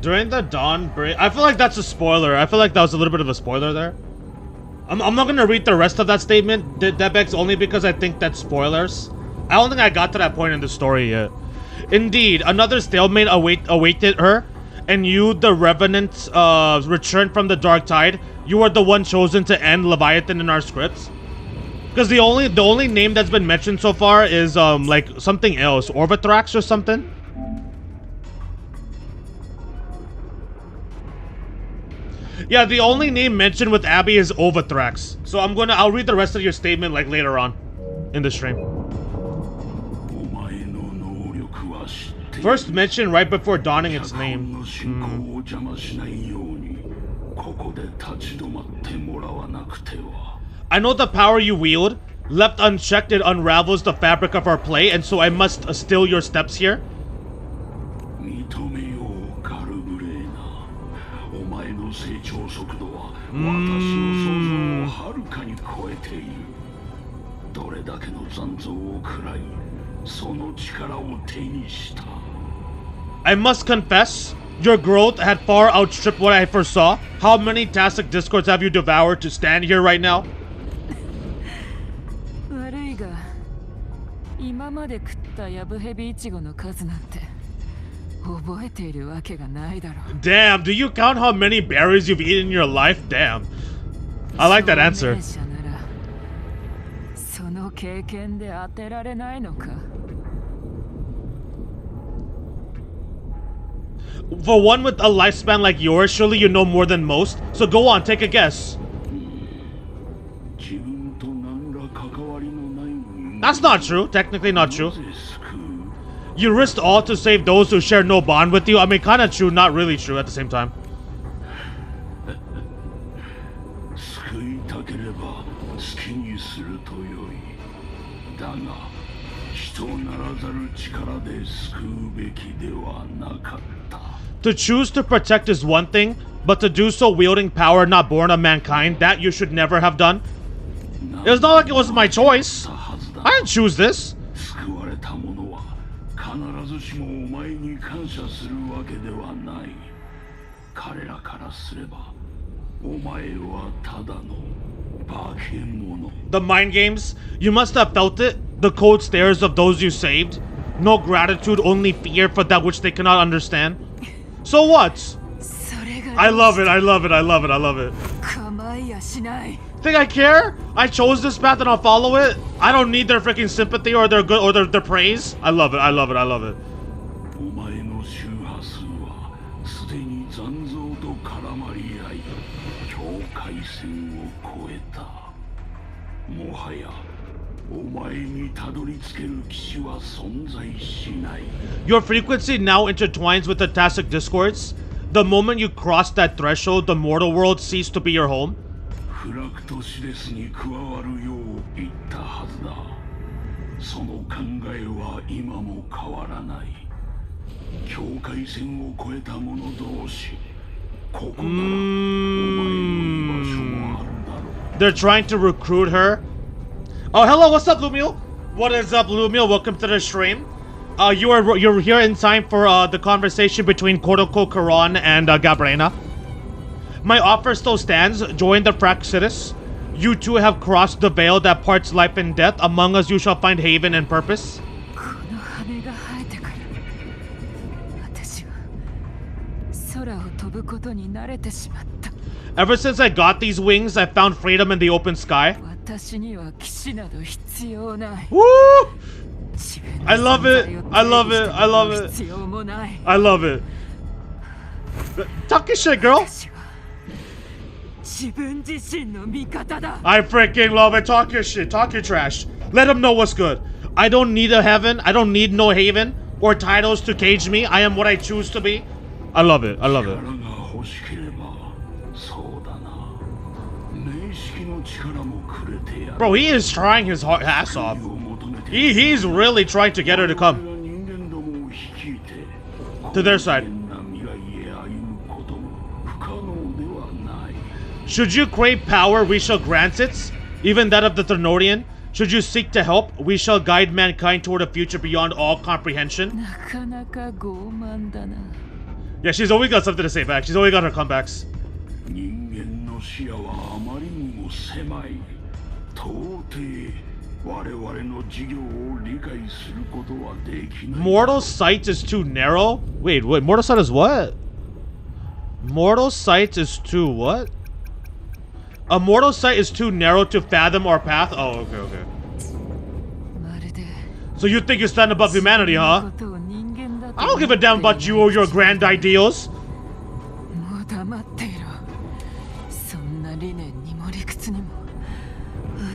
During the dawn break, I feel like that's a spoiler. I feel like that was a little bit of a spoiler there. I'm not gonna read the rest of that statement, Debex, only because I think that's spoilers. I don't think I got to that point in the story yet. Indeed, another stalemate awaited her, and you, the Revenant, returned from the Dark Tide. You are the one chosen to end Leviathan in our scripts. Because the only name that's been mentioned so far is like something else, Orvithrax or something. Yeah, the only name mentioned with Abby is Orvithrax. So I'll read the rest of your statement like later on in the stream. First mentioned right before donning its name. I know the power you wield. Left unchecked, it unravels the fabric of our play, and so I must still your steps here. どれだけの残像を食らいその力を手にした。 I must confess, your growth had far outstripped what I foresaw. How many Tastic Discords have you devoured to stand here right now? 悪いが今まで食ったヤブヘビイチゴの数なんて覚えているわけがないだろう。 Damn, do you count how many berries you've eaten in your life? Damn. I like that answer. 証明者ならその経験で当てられないのか。 For one with a lifespan like yours, surely you know more than most. So go on, take a guess. 自分と何ら関わりのない人間 That's not true. Technically not を true. なぜ救う。 You risked all to save those who share no bond with you. I mean, kinda true, not really true at the same time. 救いたければ好きにするとよい。だが人ならざる力で救うべきではなかった。 To choose to protect is one thing, but to do so wielding power not born of mankind, that you should never have done. It was not like it was my choice. I didn't choose this. 救われた者は必ずしもお前に感謝するわけではない。彼らからすればお前はただの化け物。 The mind games, you must have felt it. The cold stares of those you saved. No gratitude, only fear for that which they cannot understand. So what? それが I love it, I love it, I love it, I love it. 構いやしない。 Think I care? I chose this path and I'll follow it? I don't need their freaking sympathy or their good or their praise. I love it, I love it, I love it. お前の周波数はすでに残像と絡まり合い境界線を越えた。もはやお前にたどり着ける騎士は存在しない。 Your frequency now intertwines with the Tastic Discords. The moment you cross that threshold, the mortal world ceased to be your home. フラクトシレスに加わるよう言ったはずだ。その考えは今も変わらない。境界線を越えた者同士、ここならお前の居場所もあるだろう。 They're trying to recruit her. Oh, hello, what's up, Lumio? What is up, Lumio? Welcome to the stream. You're here in time for the conversation between Kodoko Karan and Gabrena. My offer still stands. Join the Fraxitus. You two have crossed the veil that parts life and death. Among us you shall find haven and purpose. この羽が生えてから私は空を飛ぶことに慣れてしまった。 Ever since I got these wings, I found freedom in the open sky. 私には騎士など必要ない。 Woo! 自分の I love it. 存在を I love it. 定義して I love it. 必要もない。 I love it. Talk your shit, girl. 私は自分自身の味方だ。 I freaking love it. Talk your shit. Talk your trash. Let them know what's good. I don't need a heaven. I don't need no haven or titles to cage me. I am what I choose to be. I love it. I love it. 力が欲しければそうだな。名式の力もくれてやる。 Bro, he is trying his ass off. を求めて He's really trying to get her to 俺 come が人間どもを率いて to their side. 危険な未来へ歩むことも不可能ではない。 Should you crave power, we shall grant it. Even that of the Thenorian. Should you seek to help, we shall guide mankind toward a future beyond all comprehension. なかなか傲慢だな。 Yeah, she's always got something to say back. She's always got her comebacks. 人間の視野はあまりにも狭い。到底我々の事業を理解することはできない。 Mortal sight is too narrow? Wait, mortal sight is what? Mortal sight is too what? A mortal sight is too narrow to fathom our path? Oh, okay, okay. まるで So you think you stand above humanity, こ huh? とを人間だと I don't give a damn about you or your grand ideals. もう黙っていろ。そんな理念にも理屈にも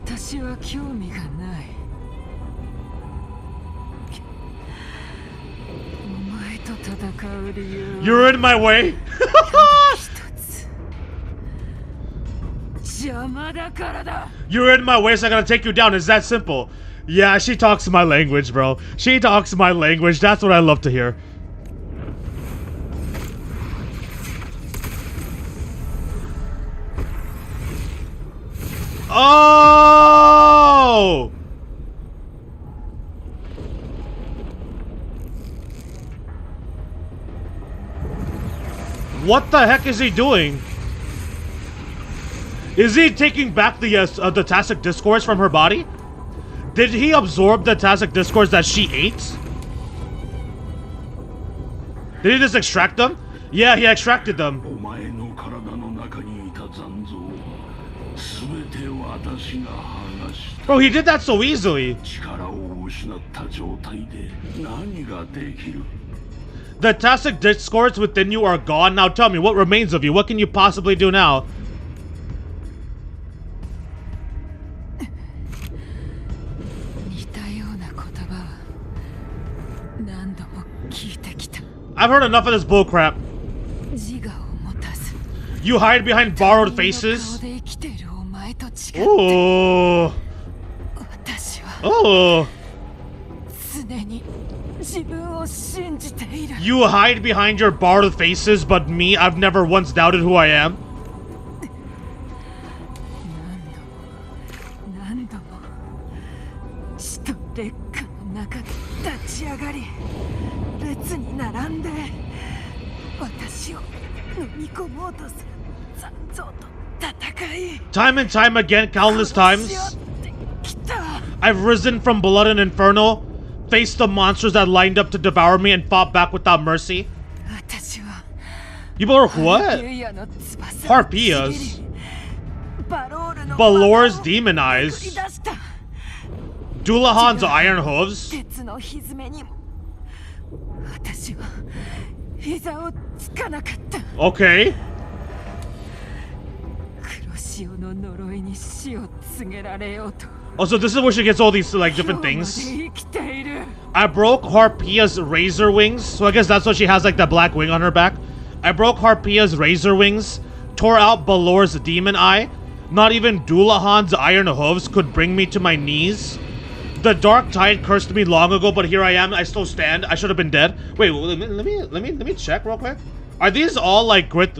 私は興味がない。お前と戦う理由は You're in my way. 一つ。邪魔だからだ。 You're in my way, so I gotta take you down. It's that simple. Yeah, she talks my language, bro. She talks my language. That's what I love to hear. Oh! What the heck is he doing? Is he taking back the Tacit Discourse from her body? Did he absorb the Tacit Discourse that she ate? Did he just extract them? Yeah, he extracted them. Bro, he did that so easily. The Tacit Discords within you are gone. Now tell me, what remains of you? What can you possibly do now? I've heard enough of this bullcrap. You hide behind borrowed faces? Ooh. Oh. You hide behind your borrowed faces, but me, I've never once doubted who I am. Time and time again, countless times, I've risen from blood and inferno, faced the monsters that lined up to devour me, and fought back without mercy. You are what? Harpias. Balor's demon eyes. Dullahan's iron hooves. Okay. Oh, so this is where she gets all these like different things. I broke Harpia's razor wings, so I guess that's why she has like that black wing on her back. I broke Harpia's razor wings, tore out Balor's demon eye. Not even Dullahan's iron hooves could bring me to my knees. The dark tide cursed me long ago, but here I am. I still stand. I should have been dead. Wait, let me check real quick. Are these all like Greek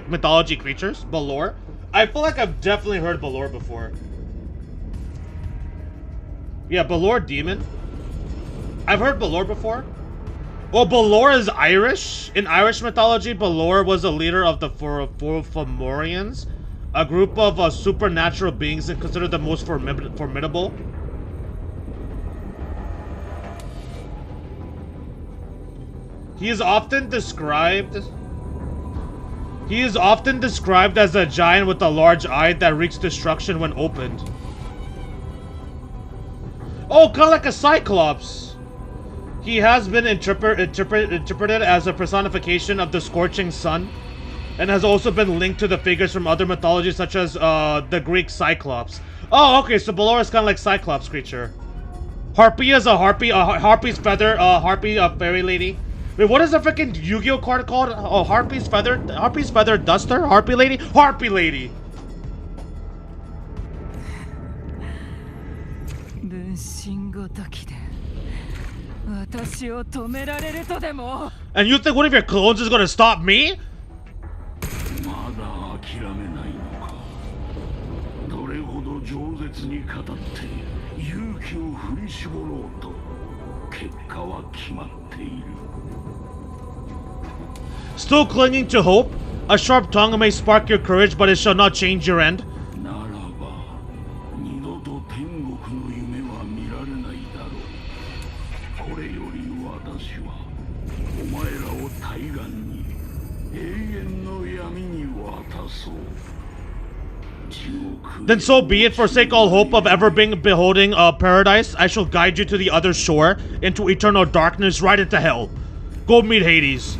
mythology creatures? Balor? I feel like I've definitely heard Balor before. Yeah, Balor demon. I've heard Balor before. Well, Balor is Irish. In Irish mythology, Balor was a leader of the Fomorians, a group of supernatural beings and considered the most formidable. He is often described as a giant with a large eye that wreaks destruction when opened. Oh, kind of like a Cyclops. He has been interpreted as a personification of the scorching sun, and has also been linked to the figures from other mythologies such as the Greek Cyclops. Oh, okay, so Balor is kind of like Cyclops creature. Harpy is a harpy, harpy's feather, harpy, a fairy lady. Wait, what is the freaking Yu-Gi-Oh card called? Oh, Harpy's feather duster? Harpy lady? Harpy lady! And you think one of your clones is gonna stop me? Still clinging to hope? A sharp tongue may spark your courage, but it shall not change your end. Then so be it. Forsake all hope of ever beholding paradise. I shall guide you to the other shore, into eternal darkness, right into hell. Go meet Hades.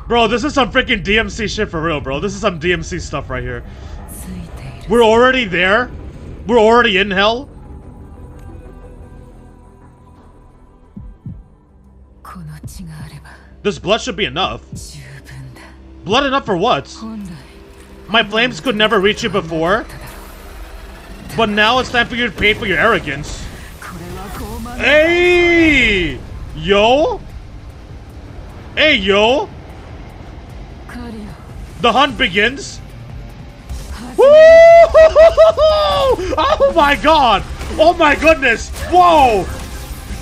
Bro, this is some freaking DMC shit for real, bro. This is some DMC stuff right here. We're already there. We're already in hell. This blood should be enough. Blood enough for what? My flames could never reach you before, but now it's time for you to pay for your arrogance. Hey! Yo! Hey, yo! The hunt begins. Woo! Oh my god! Oh my goodness! Whoa!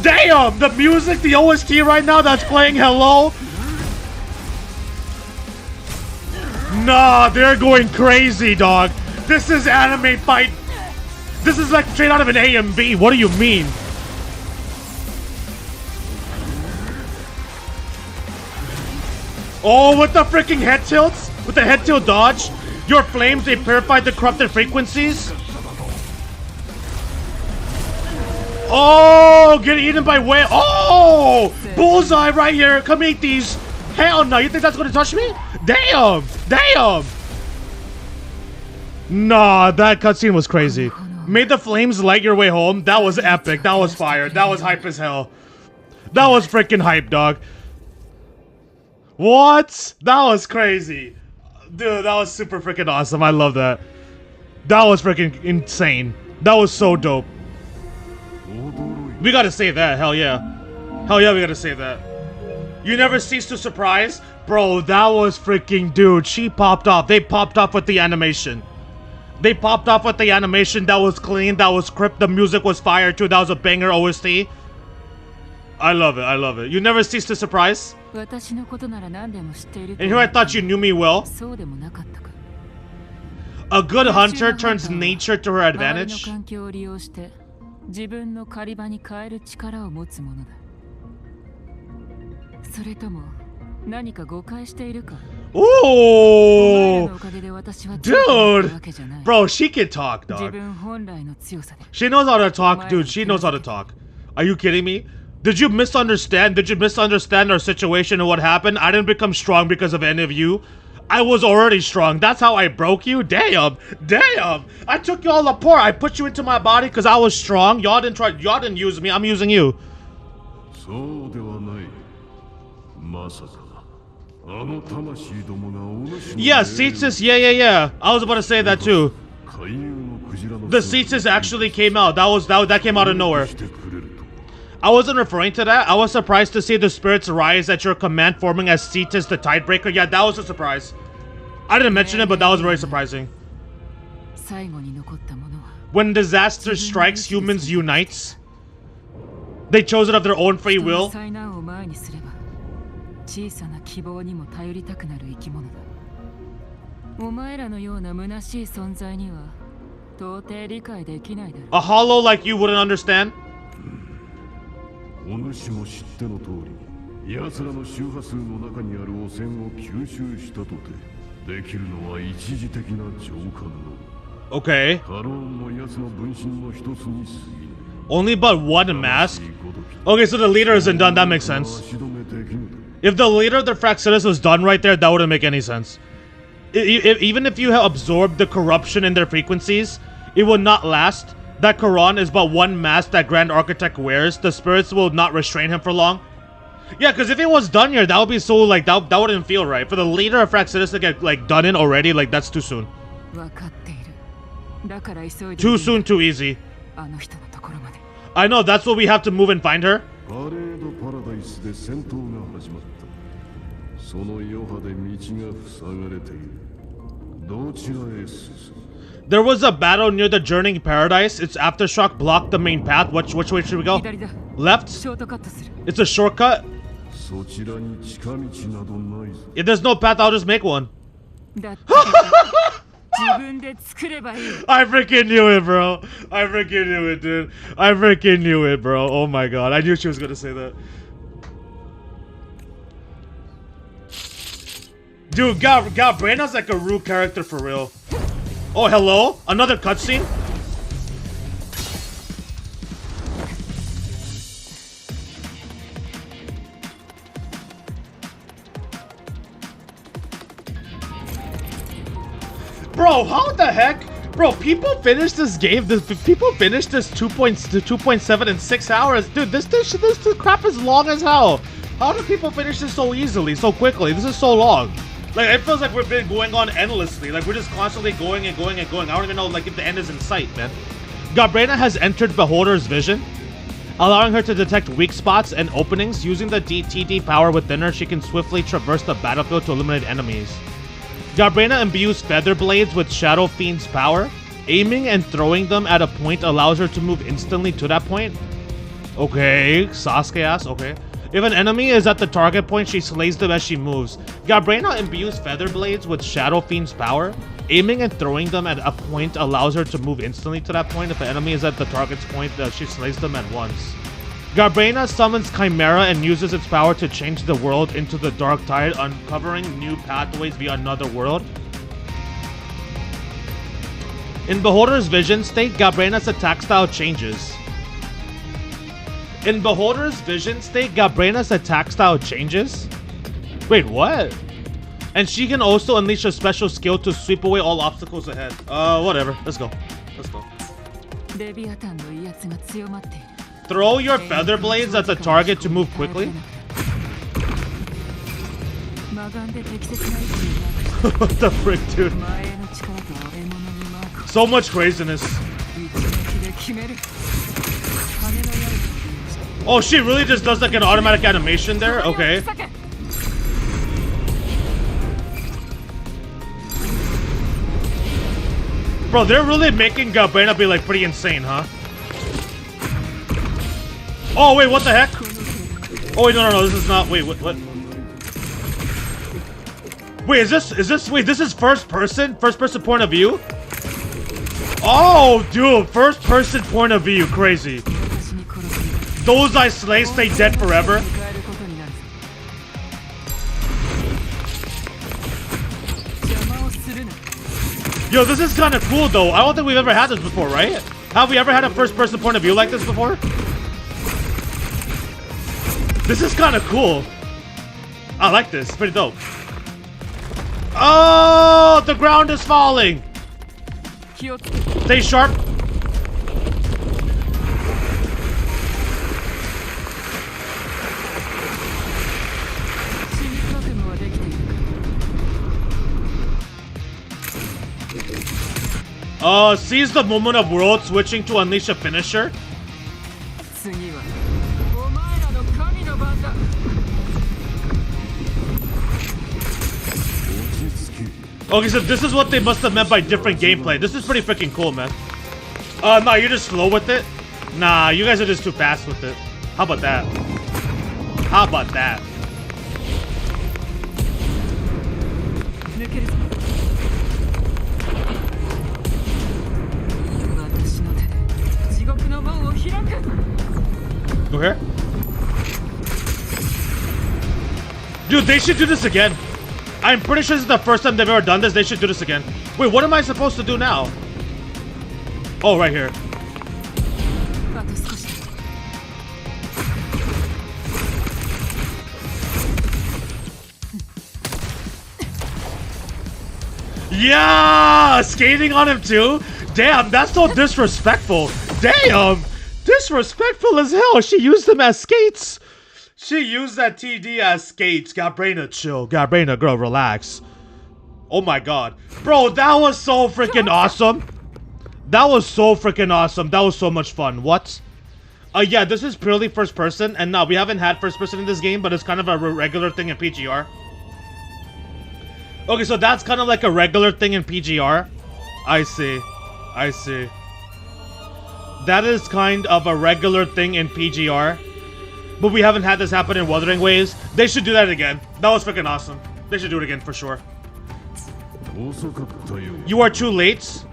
Damn! The music, the OST right now that's playing, hello? Nah, they're going crazy, dog. This is anime fight. This is like straight out of an AMV. What do you mean? Oh, with the freaking head tilts? With the head tilt dodge? Your flames, they purified the corrupted frequencies? Oh, get eaten by whale. Oh, bullseye right here. Come eat these. Hell no, you think that's gonna touch me? Damn, damn. Nah, that cutscene was crazy. Made the flames light your way home. That was epic. That was fire. That was hype as hell. That was freaking hype, dog. What? That was crazy. Dude, that was super freaking awesome. I love that. That was freaking insane. That was so dope. We gotta save that. Hell yeah. Hell yeah, we gotta save that. You never cease to surprise? Bro, that was freaking... Dude, she popped off. They popped off with the animation. They popped off with the animation. That was clean. That was crisp. The music was fire too. That was a banger OST. I love it. I love it. You never cease to surprise? And here I thought you knew me well. A good hunter turns nature to her advantage. Ooh! Dude! Bro, she can talk, dog. She knows how to talk, dude. She knows how to talk. Are you kidding me? Did you misunderstand? Did you misunderstand our situation and what happened? I didn't become strong because of any of you. I was already strong. That's how I broke you? Damn. Damn. I took y'all apart. I put you into my body because I was strong. Y'all didn't use me. I'm using you. Yeah, Cetus. Yeah. I was about to say that too. The Cetus actually came out. That came out of nowhere. I wasn't referring to that. I was surprised to see the spirits rise at your command, forming as Cetus the Tidebreaker. Yeah, that was a surprise. I didn't mention it, but that was very surprising. When disaster strikes, humans unites. They chose it of their own free will. A hollow like you wouldn't understand? Okay. Only but one mask? Okay, so the leader isn't done. That makes sense. If the leader of the Fraxilis was done right there, that wouldn't make any sense. Even if you have absorbed the corruption in their frequencies, it will not last. That Quran is but one mask that Grand Architect wears. The spirits will not restrain him for long. Yeah, because if it was done here, that would be so, like, that wouldn't feel right. For the leader of Fraxilis to get, like, done in already, like, that's too soon. Too soon, too easy. I know, that's what we have to move and find her. There was a battle near the Journeying Paradise. Its aftershock blocked the main path. Which way should we go? Left? It's a shortcut? If there's no path, I'll just make one. I freaking knew it, bro. I freaking knew it, dude. I freaking knew it, bro. Oh my god. I knew she was gonna say that. Dude, God, Brenna's like a rude character for real. Oh, hello? Another cutscene? Bro, how the heck? Bro, people finished this game. People finished this 2.7 in 6 hours. Dude, this crap is long as hell. How do people finish this so easily, so quickly? This is so long. Like, it feels like we've been going on endlessly. Like, we're just constantly going and going and going. I don't even know, like, if the end is in sight, man. Gabrena has entered Beholder's vision, allowing her to detect weak spots and openings. Using the TD power within her, she can swiftly traverse the battlefield to eliminate enemies. Gabrena imbues Feather Blades with Shadow Fiend's power, Aiming and throwing them at a point allows her to move instantly to that point. Okay, Sasuke ass, okay. If an enemy is at the target point, she slays them as she moves. Gabrena imbues Feather Blades with Shadow Fiend's power. Aiming and throwing them at a point allows her to move instantly to that point. If an enemy is at the target's point, she slays them at once. Gabrena summons Chimera and uses its power to change the world into the Dark Tide, uncovering new pathways via another world. In Beholder's vision state, Gabrena's attack style changes. In Beholder's vision state, Gabrena's attack style changes? Wait, what? And she can also unleash a special skill to sweep away all obstacles ahead. Whatever. Let's go. Let's go. Throw your Feather Blades at the target to move quickly? What the frick, dude? So much craziness. Oh, she really just does like an automatic animation there? Okay. Bro, they're really making Gabrena be like pretty insane, huh? Oh, wait, what the heck? Oh, wait, no, this is not, wait, what? Wait, wait, this is first person? First person point of view? Oh, dude, first person point of view, crazy. Those I slay stay dead forever. Yo, this is kind of cool though. I don't think we've ever had this before, right? Have we ever had a first person point of view like this before? This is kind of cool. I like this. Pretty dope. Oh, the ground is falling. Stay sharp. Seize the moment of world switching to unleash a finisher. Okay, so this is what they must have meant by different gameplay. This is pretty freaking cool, man. No, you're just slow with it? Nah, you guys are just too fast with it. How about that? How about that? Go here. Dude, they should do this again. I'm pretty sure this is the first time they've ever done this. They should do this again. Wait, what am I supposed to do now? Oh, right here. Yeah! Skating on him too? Damn, that's so disrespectful. Damn! Disrespectful as hell. She used them as skates. She used that TD as skates. Gabrena, chill. Gabrena, girl, relax. Oh my god. Bro, that was so freaking awesome. That was so freaking awesome. That was so much fun. What? Yeah, this is purely first person. And no, we haven't had first person in this game, but it's kind of a regular thing in PGR. Okay, so that's kind of like a regular thing in PGR. I see. I see. That is kind of a regular thing in PGR. But we haven't had this happen in Wuthering Waves. They should do that again. That was freaking awesome. They should do it again for sure. You are too late.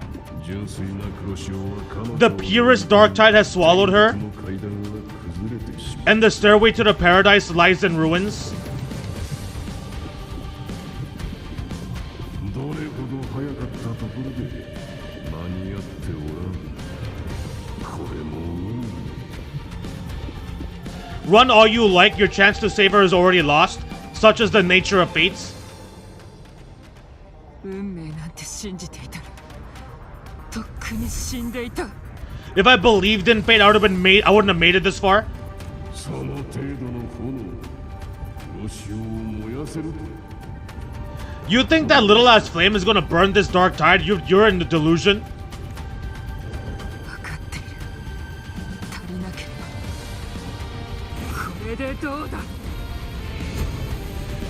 The purest dark tide has swallowed her. And the stairway to the paradise lies in ruins. Run all you like, your chance to save her is already lost. Such is the nature of fates. If I believed in fate, I wouldn't have made it this far. You think that little ass flame is gonna burn this dark tide? You're in the delusion.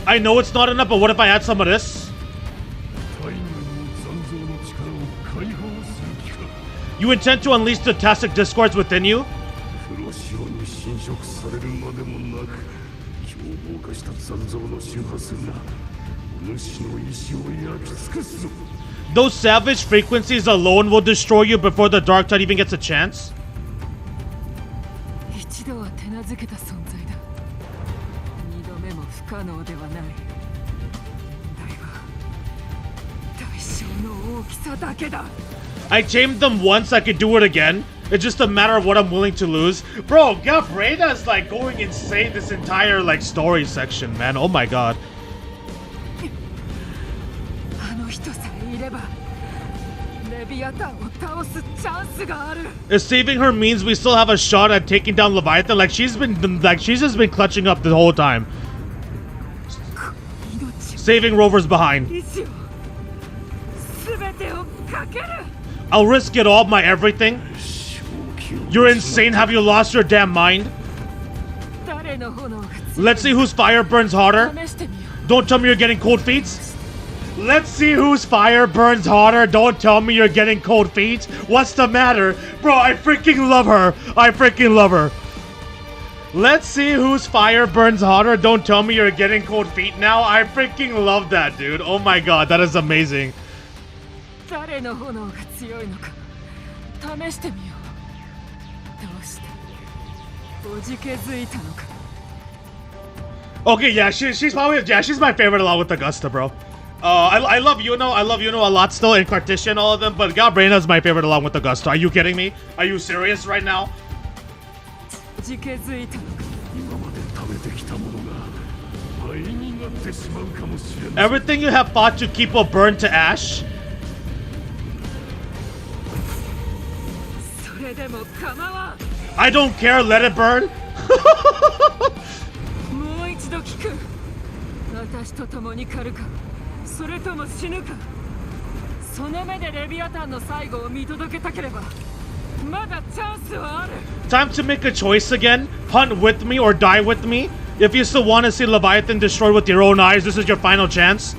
I know it's not enough, but what if I add some of this? You intend to unleash the Tastic discords within you? 黒潮に侵食されるまでもなく凶暴化した残像の周波数が主の意志を焼き尽くすぞ。 Those savage frequencies alone will destroy you before the Dark Tide even gets a chance? 一度は手なずけた存在だ。二度目も不可能ではない。だが対象の大きさだけだ。 I tamed them once, I could do it again. It's just a matter of what I'm willing to lose. Bro, Gabreda is like going insane this entire like story section, man. Oh my god. あの人さえいればレビアタンを倒すチャンスがある。 If saving her means we still have a shot at taking down Leviathan, like she's just been clutching up the whole time. Saving Rover's behind. 意志を全てをかける。 I'll risk it all, my everything. You're insane, have you lost your damn mind? 誰の炎が強い。 Let's see whose fire burns harder. 試してみよ Don't tell me you're getting cold feet. Let's see whose fire burns harder. Don't tell me you're getting cold feet. What's the matter? Bro, I freaking love her. I freaking love her. Let's see whose fire burns harder. Don't tell me you're getting cold feet now. I freaking love that, dude. Oh my god, that is amazing. う。誰の炎が強いのか試してみよう。どうしておじけづいたのか。 Okay, yeah, she's probably, yeah, she's my favorite along with Augusta, bro. I love Yuno, a lot still, and Cartesian, all of them, but Gabrina's my favorite along with Augusta. Are you kidding me? Are you serious right now? おじけづいたのか。今まで食べてきたものが灰になってしまうかもしれない。 Everything you have fought to keep will burn to ash. それでも構わん。 I don't care, let it burn. もう一度聞く。私と共に狩るか、それとも死ぬか。その目でレビアタンの最後を見届けたければ、まだチャンスはある。 Time to make a choice again. Hunt with me or die with me. If you still want to see Leviathan destroyed with your own eyes, this is your final chance.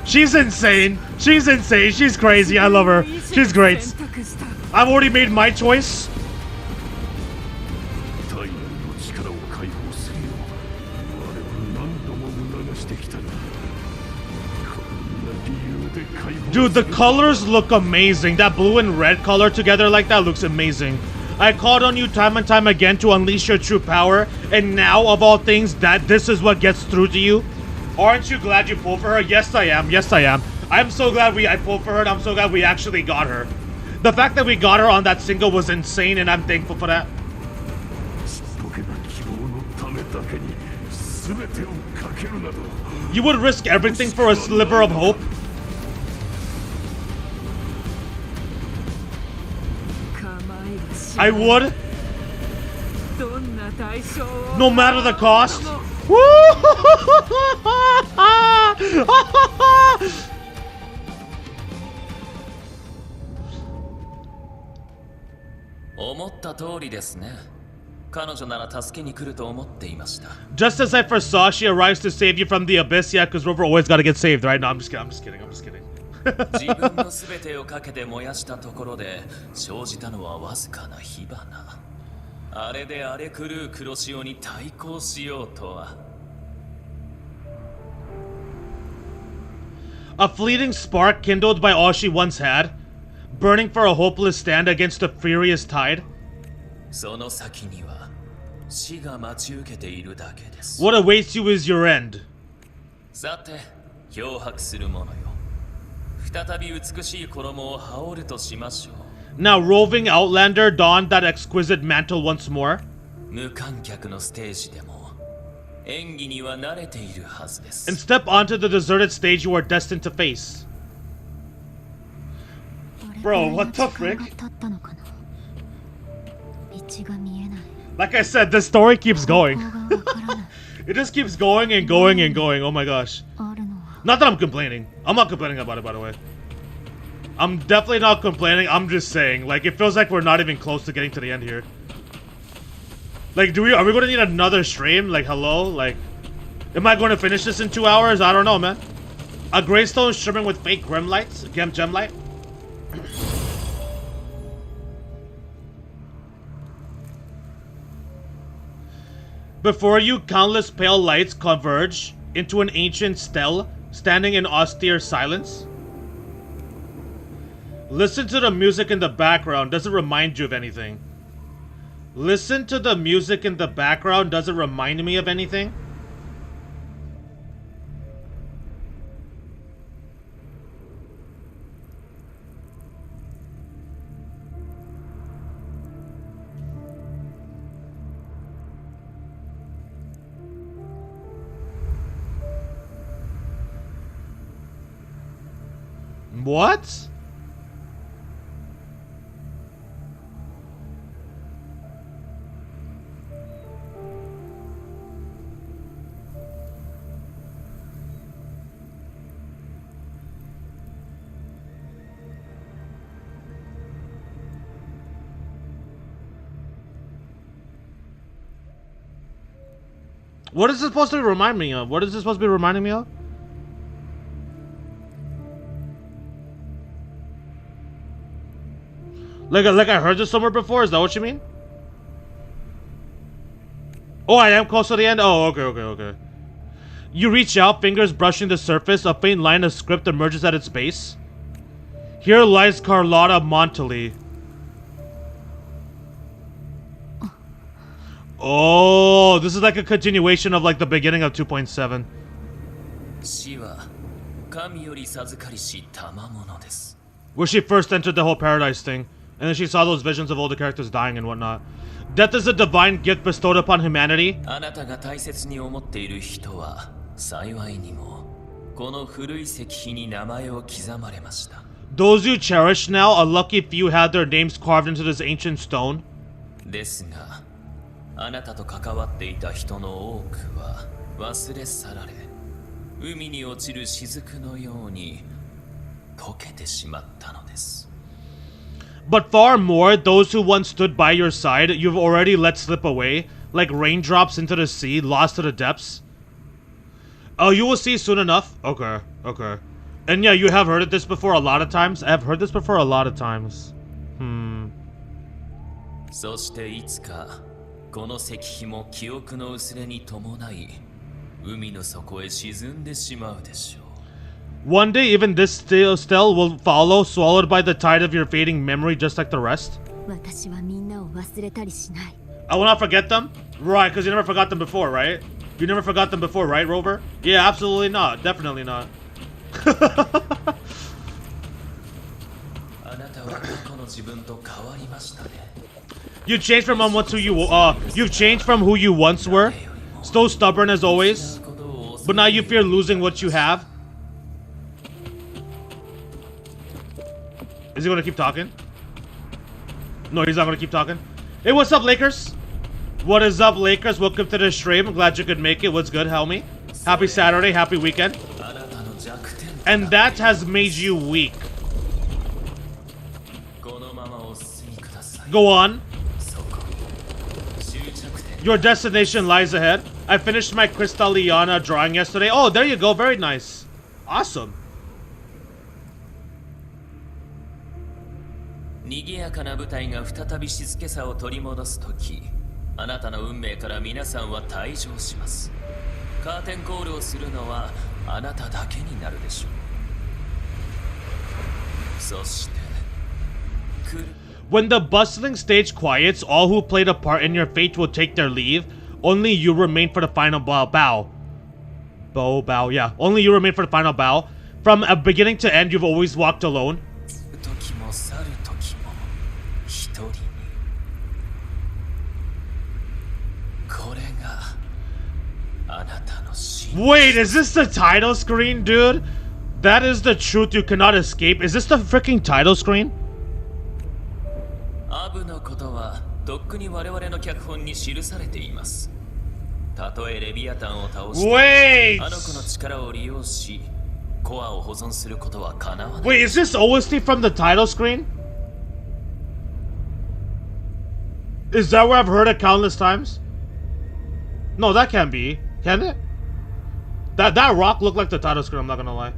She's insane. She's insane. She's crazy. I love her. She's great. I've already made my choice. 体内の力を解放するよう我は何度も促してきたがこんな理由で解放 Dude, the colors look amazing. That blue and red color together like that looks amazing. I called on you time and time again to unleash your true power, and now, of all things, this is what gets through to you? Aren't you glad you pulled for her? Yes, I am. Yes, I am. I'm so glad I pulled for her, and I'm so glad we actually got her. The fact that we got her on that single was insane, and I'm thankful for that. ちっぽけな希望のためだけに全てをかけるなど You would risk everything for a sliver of hope? 構いはし I would, どんな代償を no matter the cost. Woo! 思った通りですね。彼女なら助けに来ると思っていました。 Just as I foresaw, she arrives to save you from the abyss. Yeah, because Rover always gotta get saved, right? No, I'm just kidding. I'm just kidding. I'm just kidding. 自分の全てをかけて燃やしたところで生じたのはわずかな火花。あれで荒れ狂う黒潮に対抗しようとは。A fleeting spark kindled by all she once had, burning for a hopeless stand against the furious tide. その先には死が待ち受けているだけです。 What awaits you is your end. さて、漂白する者よ。再び美しい衣を羽織るとしましょう。 Now roving outlander donned that exquisite mantle once more. 無観客のステージでも演技には慣れているはずです。 And step onto the deserted stage you are destined to face. Bro, what the frick? Like I said, the story keeps going. It just keeps going and going and going. Oh my gosh. Not that I'm complaining. I'm not complaining about it, by the way. I'm definitely not complaining. I'm just saying, like, it feels like we're not even close to getting to the end here. Like, are we going to need another stream? Like, hello? Like, am I going to finish this in 2 hours? I don't know, man. A greystone shimmering with fake gem light? Before you, countless pale lights converge into an ancient stele, standing in austere silence. Listen to the music in the background. Does it remind you of anything? Listen to the music in the background. Does it remind me of anything? What? What is this supposed to remind me of? What is this supposed to be reminding me of? Like I heard this somewhere before? Is that what you mean? Oh, I am close to the end? Oh, okay. You reach out, fingers brushing the surface. A faint line of script emerges at its base. Here lies Carlotta Montali. Oh, this is like a continuation of like the beginning of 2.7. Where she first entered the whole paradise thing. And then she saw those visions of all the characters dying and whatnot. Death is a divine gift bestowed upon humanity. Those you cherish now, a lucky few had their names carved into this ancient stone. But far more, those who once stood by your side, you've already let slip away, like raindrops into the sea, lost to the depths. Oh, you will see soon enough? Okay. And yeah, you have heard of this before a lot of times? I have heard this before a lot of times. One day, even this stele will follow, swallowed by the tide of your fading memory, just like the rest. I will not forget them? Right, because you never forgot them before, right? You never forgot them before, right, Rover? Yeah, absolutely not. Definitely not. You changed from you've changed from who you once were. Still stubborn as always. But now you fear losing what you have. Is he gonna keep talking? No, he's not gonna keep talking. Hey, what's up, Lakers? What is up, Lakers? Welcome to the stream. I'm glad you could make it. What's good, Helmy? Happy Saturday, happy weekend. And that has made you weak. Go on. Your destination lies ahead. I finished my Crystalliana drawing yesterday. Oh, there you go. Very nice. Awesome. 賑やかな舞台が再び静けさを取り戻すとき、あなたの運命から皆さんは退場します。カーテンコールをするのはあなただけになるでしょう。そして、When the bustling stage quiets, all who played a part in your fate will take their leave. Only you remain for the final bow. Yeah. Only you remain for the final bow. From a beginning to end, you've always walked alone. Wait, is this the title screen, dude? That is the truth you cannot escape. Is this the freaking title screen? Wait! Wait, is this OST from the title screen? Is that where I've heard it countless times? No, that can't be. Can it? That rock looked like the title screen, I'm not gonna lie.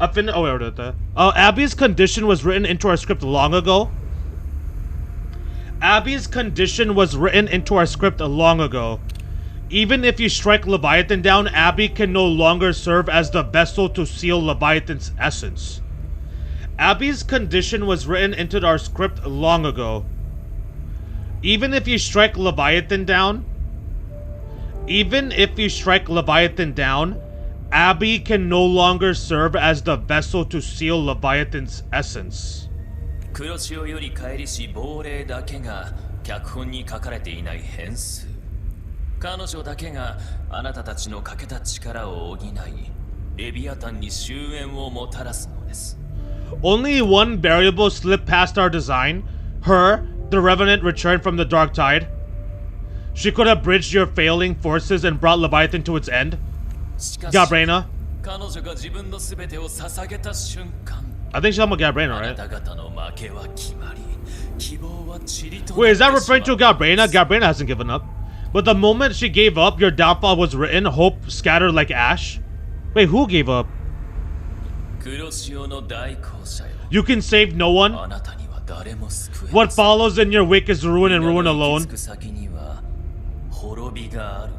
Oh, wait, wait, wait. Abby's condition was written into our script long ago. Abby's condition was written into our script long ago. Even if you strike Leviathan down, Abby can no longer serve as the vessel to seal Leviathan's essence. Abby's condition was written into our script long ago. Even if you strike Leviathan down, Abby can no longer serve as the vessel to seal Leviathan's essence. 黒潮より帰りし亡霊だけが脚本に書かれていない変数。彼女だけがあなたたちの欠けた力を補い、レビアタンに終焉をもたらすのです。Only one variable slipped past our design. Her, the Revenant, returned from the Dark Tide. She could have bridged your failing forces and brought Leviathan to its end. Gabrena. 彼女が自分のすべてを捧げた瞬間。I think she's talking about Gabrena, あな right? た方の負けは決まり、希望は塵となってしまう。 Wait, is that referring to Gabrena? Gabrena hasn't given up. But the moment she gave up, your downfall was written. Hope scattered like ash. Wait, who gave up? 黒潮の大航者よ。 You can save no one. あなたには誰も救えません。 What follows in your wake is ruin and ruin みんなの alone. 行き着く先には滅びがあるの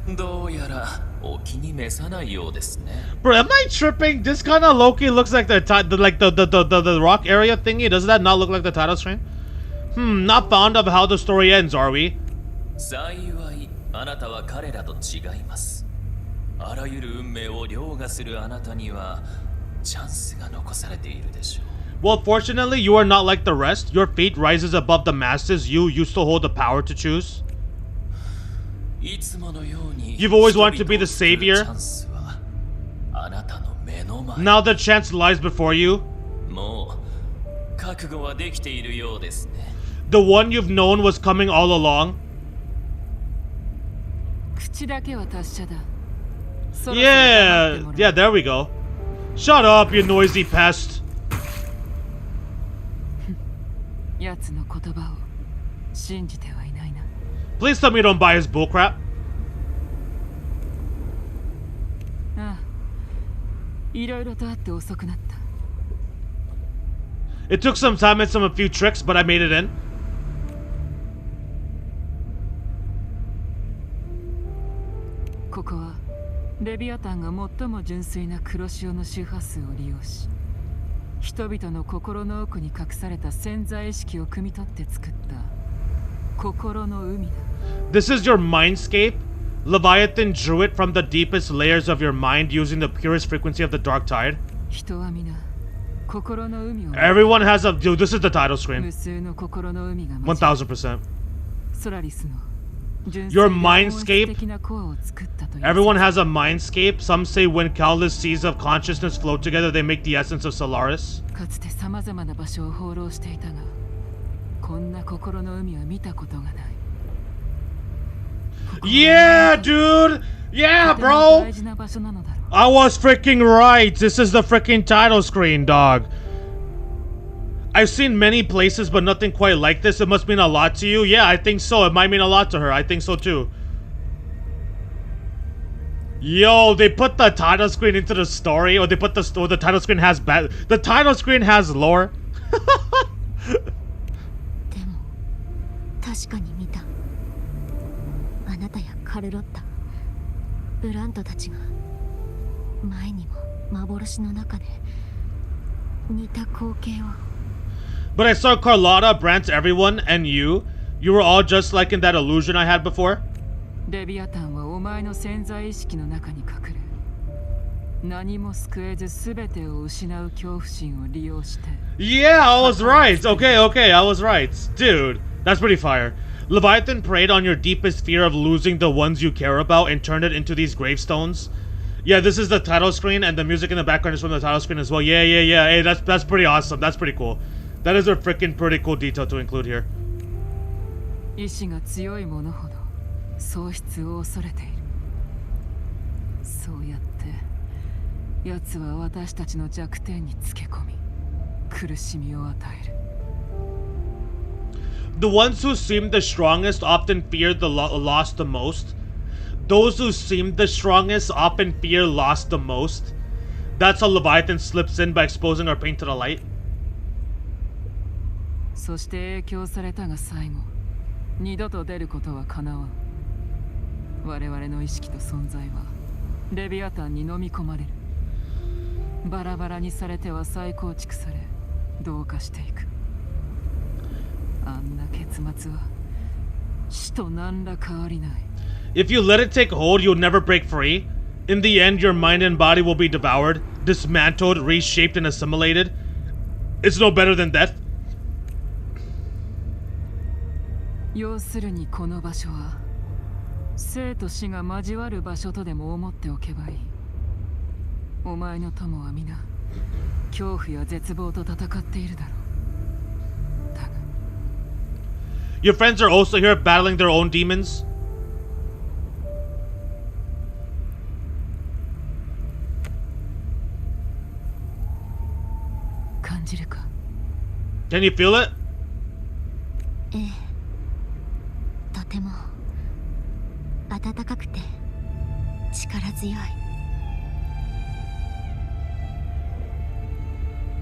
み。どうやらお気に召さないようですね。 Bro, am I tripping? This kind of Loki looks like the rock area thingy. Does that not look like the title screen? Not fond of how the story ends, are we? 幸いあなたは彼らと違います。あらゆる運命を凌駕するあなたにはチャンスが残されているでしょう。 Well, fortunately, you are not like the rest. Your fate rises above the masses. You still hold the power to choose. いつものように You've always wanted to be the savior. チャンスはあなたの目の前。 Now the chance lies before you. もう覚悟はできているようですね。 The one you've known was coming all along. 口だけは達者だ。そろそろ Yeah, 黙ってもら yeah, う there we go. Shut up, you noisy pest. 奴の言葉を信じてはいないな。 Please tell me you don't buy his bullcrap. ああ、いろいろとあって遅くなった。 It took some time and a few tricks, but I made it in. ここはレビアタンが最も純粋な黒潮の周波数を利用し、人々の心の奥に隠された潜在意識を汲み取って作った心の海だ。 This is your mindscape. Leviathan drew it from the deepest layers of your mind using the purest frequency of the dark tide. 人は皆心の海を Everyone has a... Dude, this is the title 無 screen. 数の心の海が交わり 1000%. ソラリスの純 Your 粋で mindscape? 本質的なコアを作ったという Everyone has a mindscape. Some say when countless seas of consciousness flow together, they make the essence of Solaris. かつて様々な場所を放浪していたが、こんな心の海は見たことがない。 Yeah, dude! Yeah, とても bro! 大事な場所なのだろう。 I was freaking right. This is the freaking title screen, dog. I've seen many places, but nothing quite like this. It must mean a lot to you. Yeah, I think so. It might mean a lot to her. I think so too. Yo, they put the title screen into the story, or they put the title screen has the title screen has lore. でも確かに見た。あなたやカルロッタ、ブラントたちが前にも幻の中で似た光景を。 But I saw Carlotta, Brant, everyone, and you. You were all just like in that illusion I had before. レビアタンはお前の潜在意識の中に隠れ、何も救えず全てを失う恐怖心を利用して。 Yeah, I was right. Okay, I was right. Dude, that's pretty fire. Leviathan preyed on your deepest fear of losing the ones you care about and turned it into these gravestones. Yeah, this is the title screen, and the music in the background is from the title screen as well. Yeah. Hey, that's pretty awesome. That's pretty cool. That is a freaking pretty cool detail to include here. 意志が強い者ほど喪失を恐れている。そうやって奴は私たちの弱点につけ込み、苦しみを与える。The ones who seem the strongest often fear the loss the most. Those who seem the strongest often fear loss the most. That's how Leviathan slips in by exposing our pain to the light. そして影響されたが最後、二度と出ることはかなわん。我々の意識と存在はレビアタンに飲み込まれる。バラバラにされては再構築され、同化していく。あんな結末は死と何ら変わりない。If you let it take hold, you'll never break free. In the end, your mind and body will be devoured, dismantled, reshaped, and assimilated. It's no better than death. 要するにこの場所は生と死が交わる場所とでも思っておけばいい。お前の友は皆恐怖や絶望と戦っているだろう。だが Your friends are also here battling their own demons. 感じるか？ Can you feel it? ええ、とても暖かくて力強い。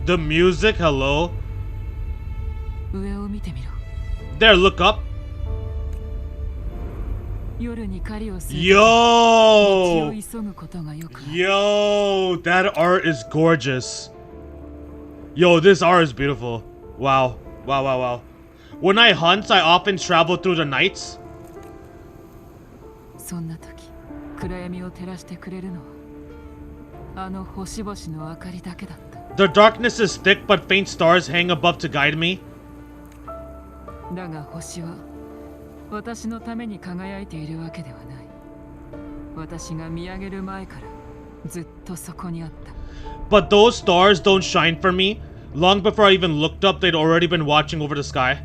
The music, hello. 上を見てみろ。 There, look up. 夜に狩りをする Yo! 道を急ぐことがよくある。 Yo, that art is gorgeous. Yo, this art is beautiful. Wow. Wow, wow, wow. When I hunt, I often travel through the nights. そんな時、暗闇を照らしてくれるのはあの星々の明かりだけだった。 The darkness is thick, but faint stars hang above to guide me. だが星は私のために輝いているわけではない。私が見上げる前からずっとそこにあった。 But those stars don't shine for me. Long before I even looked up, they'd already been watching over the sky.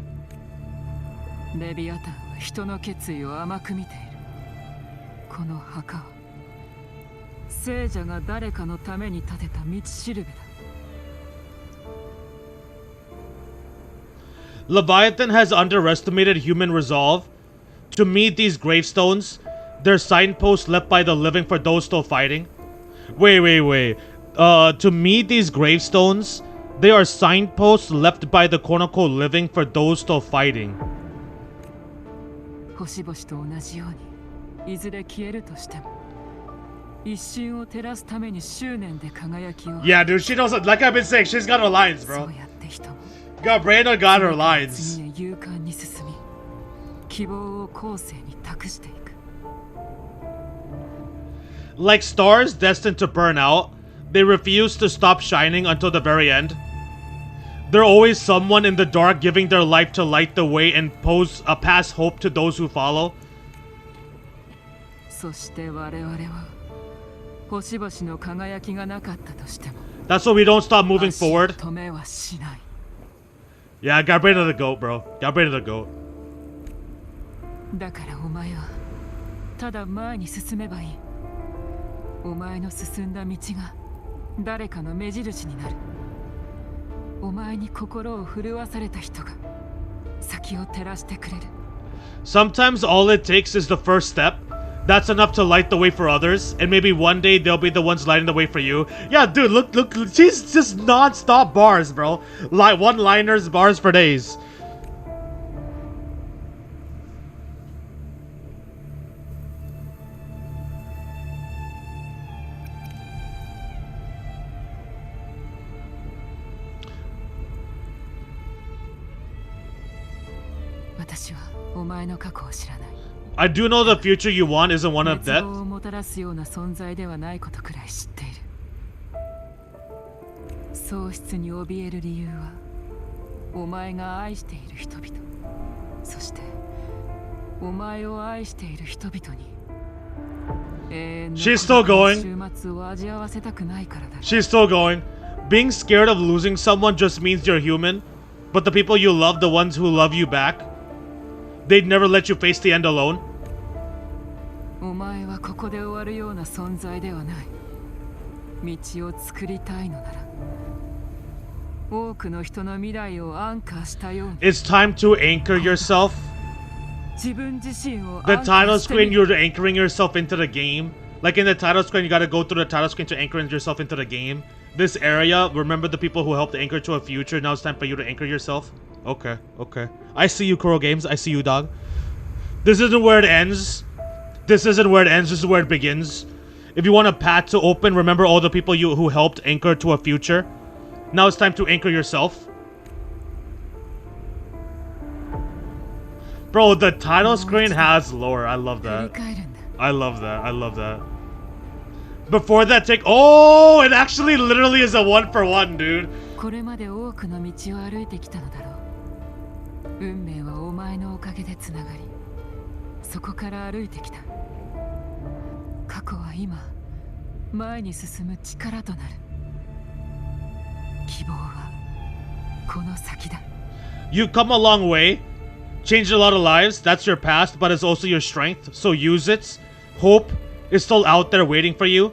レビアタンは人の決意を甘く見ている。この墓は聖者が誰かのために建てた道しるべだ。 Leviathan has underestimated human resolve. To me, these gravestones, they're signposts left by the living for those still fighting. Wait. To me, these gravestones, they are signposts left by the quote-unquote living for those still fighting. 星々と同じようにいずれ消えるとしても一瞬を照らすために執念で輝きを。 Yeah, dude, she knows, like I've been saying, she's got her lines, そ bro. うやって人も Gabriela got her lines. 次へ勇敢に進み希望を後世に託していく。 Like stars destined to burn out, they refuse to stop shining until the very end. There's always someone in the dark giving their life to light the way and pass hope to those who follow. そして我々は星々の輝きがなかったとしても That's why we don't stop moving 足を forward. 止めはしない。 Yeah, Gabriela the goat, bro. Gabriela the goat. だからお前はただ前に進めばいい。お前の進んだ道が誰かの目印になる。お前に心を震わされた人が先を照らしてくれる。 Sometimes all it takes is the first step. That's enough to light the way for others, and maybe one day they'll be the ones lighting the way for you. Yeah, dude, look, she's just non-stop bars, bro. Like one-liners, bars for days. I do know the future you want isn't one of death. をもたらすような存在ではないことくらい知っている。喪失に怯える理由はお前が愛している人々、そしてお前を愛している人々に永遠の She's still going. 終末を味わわせたくないからだ。 She's still going. Being scared of losing someone just means you're human. But the people you love, the ones who love you back, they'd never let you face the end alone. お前はここで終わるような存在ではない。道を作りたいのなら多くの人の未来をアンカーしたように It's time to anchor yourself. 自分自身を The アンカ title ーしてみ screen, you're anchoring yourself into the game. Like in the title screen, you gotta go through the title screen to anchor yourself into the game. This area, remember the people who helped anchor to a future. Now it's time for you to anchor yourself. Okay, okay. I see you, Kuro Games. I see you, dog. This isn't where it ends. This isn't where it ends. This is where it begins. If you want a path to open, remember all the people who helped anchor to a future. Now it's time to anchor yourself. Bro, the title screen has lore. I love 振り that. 返るんだ I love that. I love that. Before that, take. Oh, it actually literally is a 1-for-1, dude. これまで多くの道を歩いてきたのだろう運命はお前のおかげでつながりそこから歩いてきた過去は今前に進む力となる希望はこの先だ You've come a long way. Changed a lot of lives. That's your past, but it's also your strength. So use it. Hope is still out there waiting for you.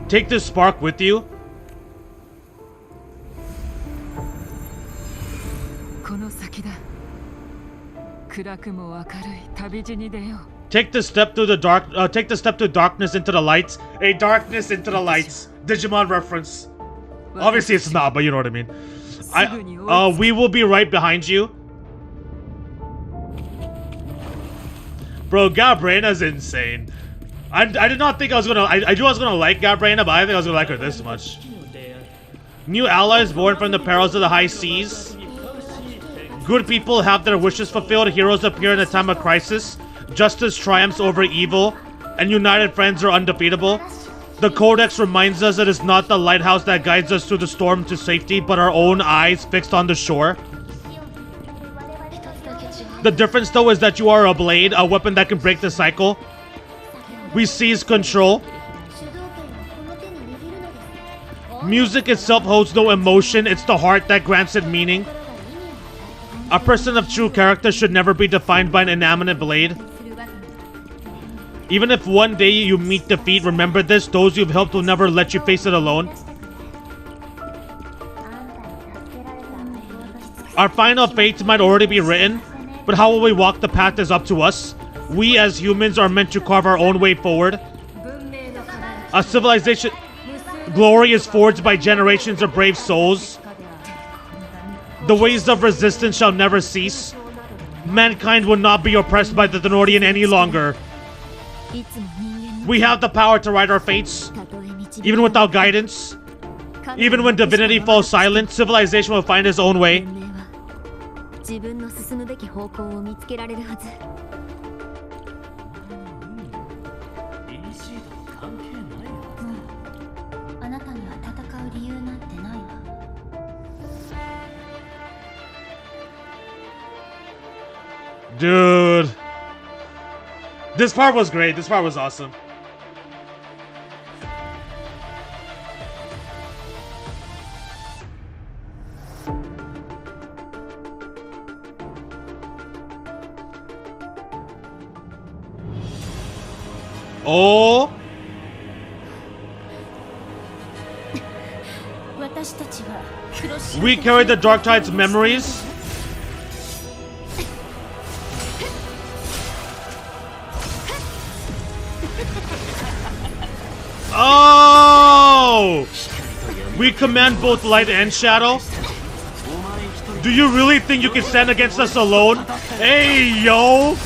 Take this spark with you. この先だ暗くも明るい旅路に出よう Take the step through the dark. Take the step to darkness into the lights. A darkness into the lights. Digimon reference. Obviously, it's not, but you know what I mean. We will be right behind you. Bro, Gabrina's insane. I did not think I was gonna. I knew I was gonna like Gabrina, but I didn't think I was gonna like her this much. New allies born from the perils of the high seas. Good people have their wishes fulfilled. Heroes appear in a time of crisis. Justice triumphs over evil, and united friends are undefeatable. The Codex reminds us it is not the lighthouse that guides us through the storm to safety, but our own eyes fixed on the shore. The difference, though, is that you are a blade, a weapon that can break the cycle. We seize control. Music itself holds no emotion, it's the heart that grants it meaning. A person of true character should never be defined by an inanimate blade. Even if one day you meet defeat, remember this, those you've helped will never let you face it alone. Our final fates might already be written, but how will we walk the path is up to us. We as humans are meant to carve our own way forward. A civilization glory is forged by generations of brave souls. The ways of resistance shall never cease. Mankind will not be oppressed by the Denorian any longer. We have the power to write our fates, even without guidance. Even when divinity falls silent, civilization will find its own way. Dude. This part was great. This part was awesome. Oh. We carry the Dark Tide's memories. Oh! We command both light and shadow. Do you really think you can stand against us alone? Hey, yo!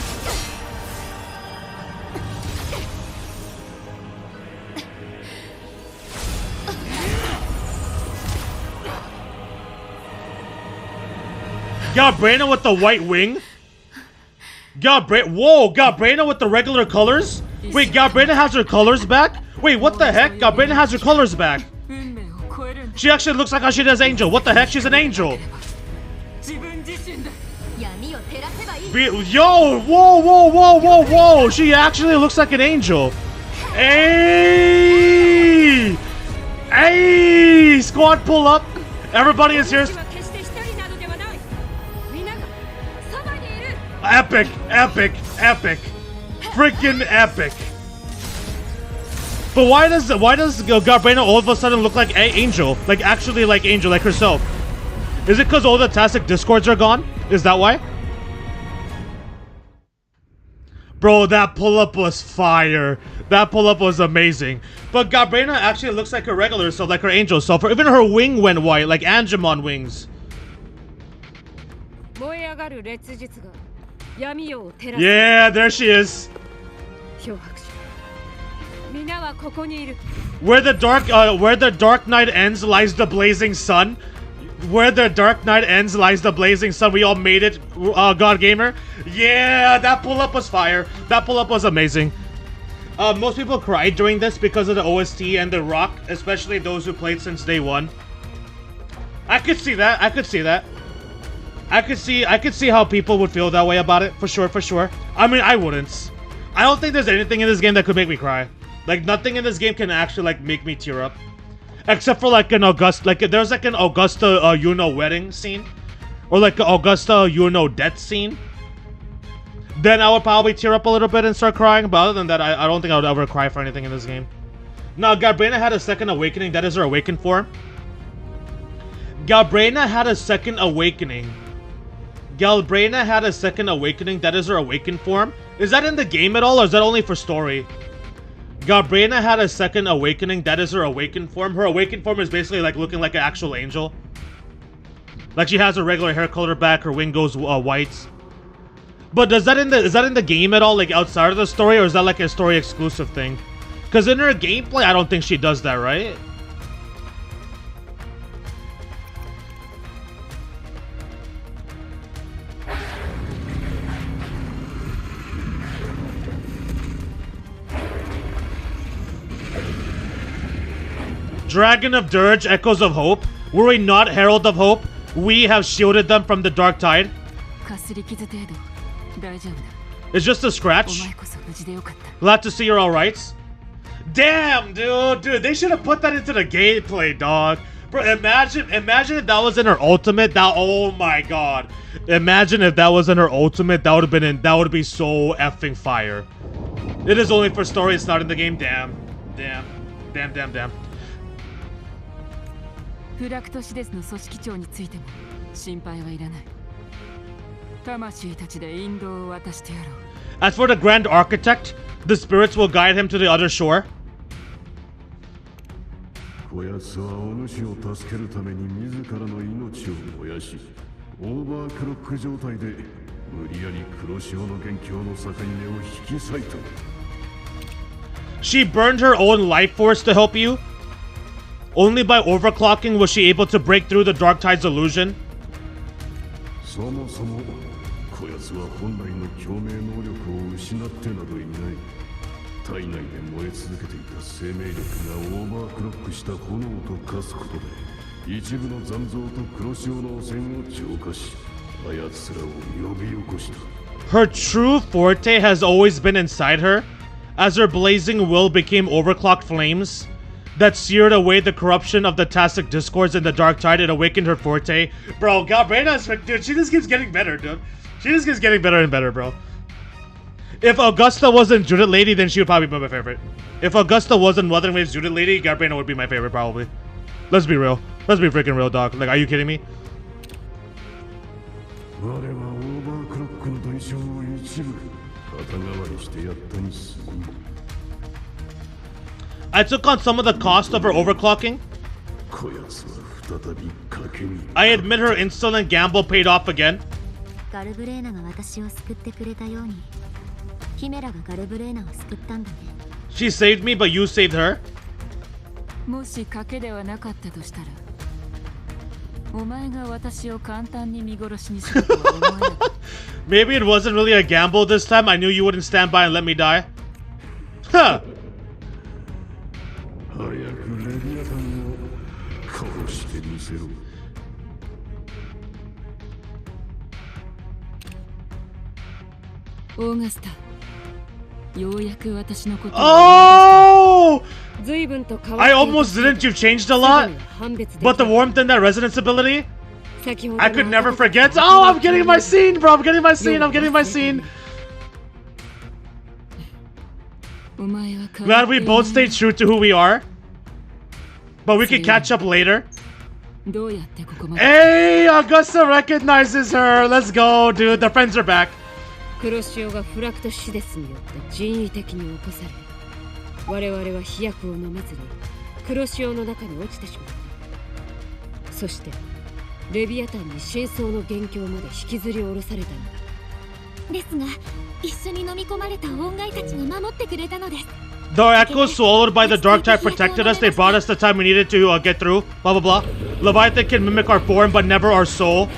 Gabrina with the white wing? Whoa, Gabrina with the regular colors? Wait, Gabrina has her colors back? Wait, what the heck? Gabrina has her colors back. She actually looks like how she does Angel. What the heck? She's an angel. Yo, whoa. She actually looks like an angel. Hey! Hey! Squad pull up. Everybody is here. Epic, epic, epic. Freaking epic. But why does Garbrena all of a sudden look like Angel? Like actually like Angel, like herself? Is it because all the Tastic Discords are gone? Is that why? Bro, that pull-up was fire. That pull-up was amazing. But Garbrena actually looks like her regular self, like her Angel self. Or even her wing went white, like Angemon wings. Yeah, there she is. Where the dark night ends lies the blazing sun. Where the dark night ends lies the blazing sun. We all made it, God Gamer. Yeah, that pull-up was fire. That pull-up was amazing. Most people cried during this because of the OST and the rock, especially those who played since day one. I could see that. I could see that. I could see how people would feel that way about it, for sure, for sure. I mean, I wouldn't. I don't think there's anything in this game that could make me cry. Like, nothing in this game can actually, like, make me tear up. Except for, like, an there's, like, an Augusta, Yuno wedding scene. Or, like, an Augusta, Yuno death scene. Then I would probably tear up a little bit and start crying. But other than that, I don't think I would ever cry for anything in this game. Now, Garbrena had a second awakening. That is her awakened form. Galbrena had a second awakening. Galbrena had a second awakening. That is her awakened form. Is that in the game at all, or is that only for story? Galbrena had a second awakening. That is her awakened form. Her awakened form is basically like looking like an actual angel. Like she has her regular hair color back. Her wing goes white. But is that in the game at all, like outside of the story, or is that like a story exclusive thing? Because in her gameplay, I don't think she does that, right? Dragon of Dirge, Echoes of Hope. Were we not Herald of Hope? We have shielded them from the Dark Tide. It's just a scratch. Glad to see you're alright. Damn, dude, they should have put that into the gameplay, dog. Bro, imagine if that was in her ultimate. Oh my god. Imagine if that was in her ultimate. That would be so effing fire. It is only for story, it's not in the game. Damn. フラクトシデスの組織長についても心配はいらない。魂たちで引導を渡してやろう。As for the Grand Architect, the spirits will guide him to the other shore. こやつはお主を助けるために自らの命を燃やし、オーバークロック状態で無理やり黒潮の元凶の境目を引き裂いた。She burned her own life force to help you. Only by overclocking was she able to break through the Dark Tide's illusion. そもそもこやつは本来の共鳴能力を失ってなどいない。体内で燃え続けていた生命力がオーバークロックした炎と化すことで、一部の残像と黒潮の汚染を浄化し、あやつらを呼び起こした。Her true forte has always been inside her, as her blazing will became overclocked flames that seared away the corruption of the Tastic Discords in the Dark Tide. It awakened her forte. Bro, Galbrena's, dude, she just keeps getting better, dude. She just keeps getting better and better, bro. If Augusta wasn't Judith Lady, then she would probably be my favorite. If Augusta wasn't Wuthering Waves Judith Lady, Galbrena would be my favorite, probably. Let's be real. Let's be freaking real, dog. Like, are you kidding me? I took on some of the cost of her overclocking. I admit her insolent gamble paid off again. She saved me, but you saved her. Maybe it wasn't really a gamble this time. I knew you wouldn't stand by and let me die. Huh. Oh! I almost didn't. You've changed a lot. But the warmth and that resonance ability? I could never forget. Oh, I'm getting my scene, bro. I'm getting my scene. I'm getting my scene. Glad we both stayed true to who we are. But we can catch up later. Hey, Augusta recognizes her. Let's go, dude. The friends are back. 黒潮がフラクトシデスによって人為的に起こされ、我々は飛躍を飲めずに黒潮の中に落ちてしまった。そしてレビアタンに真相の元凶まで引きずり下ろされたのだ。ですが、一緒に飲み込まれた恩骸たちが守ってくれたのです。 The echoes swallowed by the dark tide protected us. They brought us the time we needed to get through. Blah blah blah. Leviathan can mimic our form, but never our soul.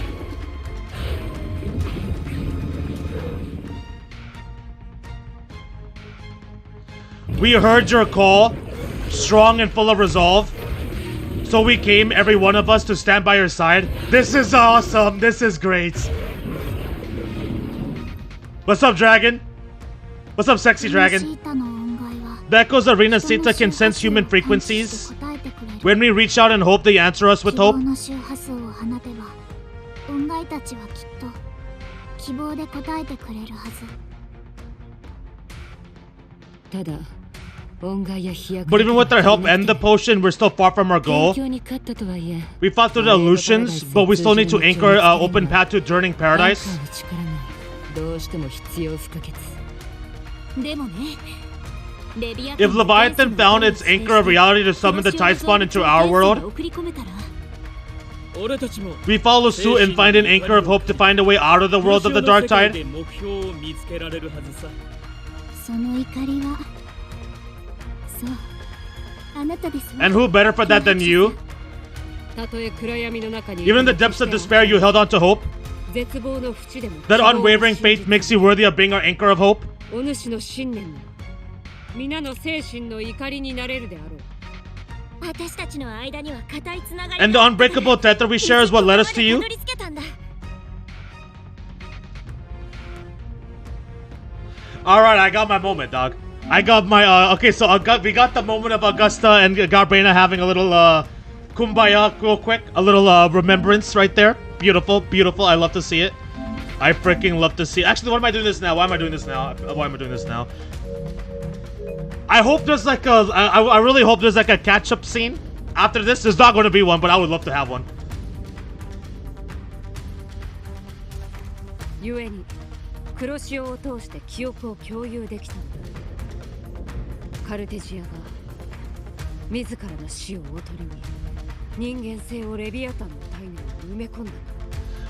We heard your call, strong and full of resolve. So we came, every one of us, to stand by your side. This is awesome. This is great. What's up, dragon? What's up, sexy dragon? The echoes of Rinascita can sense human frequencies. When we reach out and hope, they answer us with hope. But even with our help and the potion, we're still far from our goal. We fought through the illusions, but we still need to anchor open path to Journeying Paradise. If Leviathan found its anchor of reality to summon the tide spawn into our world, we follow suit and find an anchor of hope to find a way out of the world of the dark tide. And who better for that than you? Even in the depths of despair, you held on to hope. That unwavering faith makes you worthy of being our anchor of hope. And the unbreakable thread that we share is what led us to you. Alright, I got my moment, dog. I got my, okay, so we got the moment of Augusta and Garbrena having a little, kumbaya real quick. A little, remembrance right there. Beautiful, beautiful. I love to see it. I freaking love to see it. Actually, why am I doing this now? Why am I doing this now? Why am I doing this now? I hope there's like a, I really hope there's like a catch-up scene after this. There's not going to be one, but I would love to have one. 黒潮を通して記憶を共有できたのだ。カルテジアが自らの死をおとりに人間性をレビアタンの体内に埋め込んだの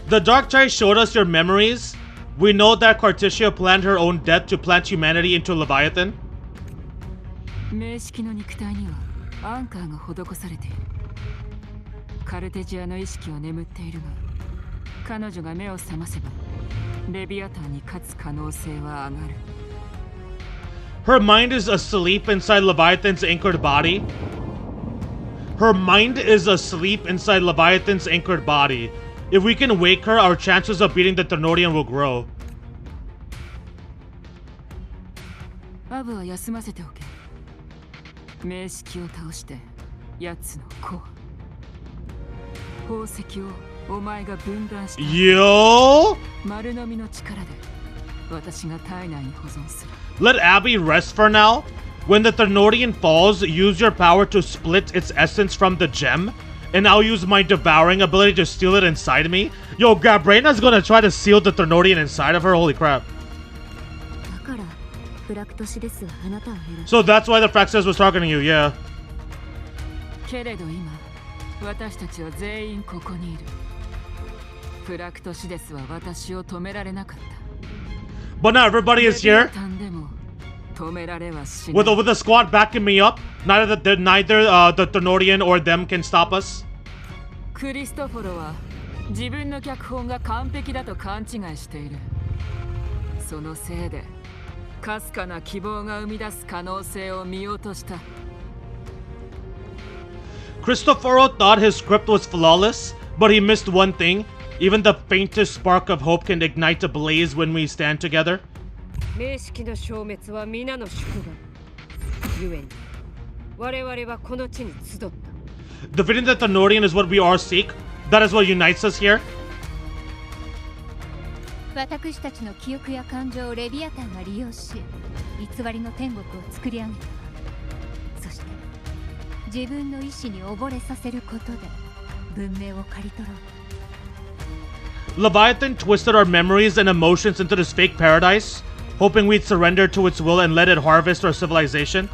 だ。The Dark Tide showed us your memories. We know that Cartesia planned her own death to plant humanity into Leviathan. 名式の肉体にはアンカーが施されている。カルテジアの意識は眠っているが、彼女が目を覚ませば。 レビアタンに勝つ可能性は上がる。Her mind is asleep inside Leviathan's anchored body. Her mind is asleep inside Leviathan's anchored body. If we can wake her, our chances of beating the Thenodian will grow. アブは休ませておけ。名式を倒して奴のコア。宝石を Yo! Let Abby rest for now. When the Thenodian falls, use your power to split its essence from the gem. And I'll use my devouring ability to steal it inside me. Yo, Gabrena's gonna try to seal the Thenodian inside of her? Holy crap. So that's why the Fraxes was talking to you, yeah. 私たちは全員ここにいる。フラクトシデスは私を止められなかった。But now everybody is here. 止められはしない。With the squad backing me up, neither the Thenodian or them can stop us. クリストフォロは自分の脚本が完璧だと勘違いしている。そのせいでかすかな希望が生み出す可能性を見落とした。 Cristoforo thought his script was flawless, but he missed one thing. Even the faintest spark of hope can ignite a blaze when we stand together. Defeating the Thenodian is what we all seek, That is what unites us here. 私たちの記憶や感情をレビアタンが利用し、偽りの天国を作り上げた。そして自分の意志に溺れさせることで文明を刈り取ろう。 Leviathan twisted our memories and emotions into this fake paradise, hoping we'd surrender to its will and let it harvest our civilization.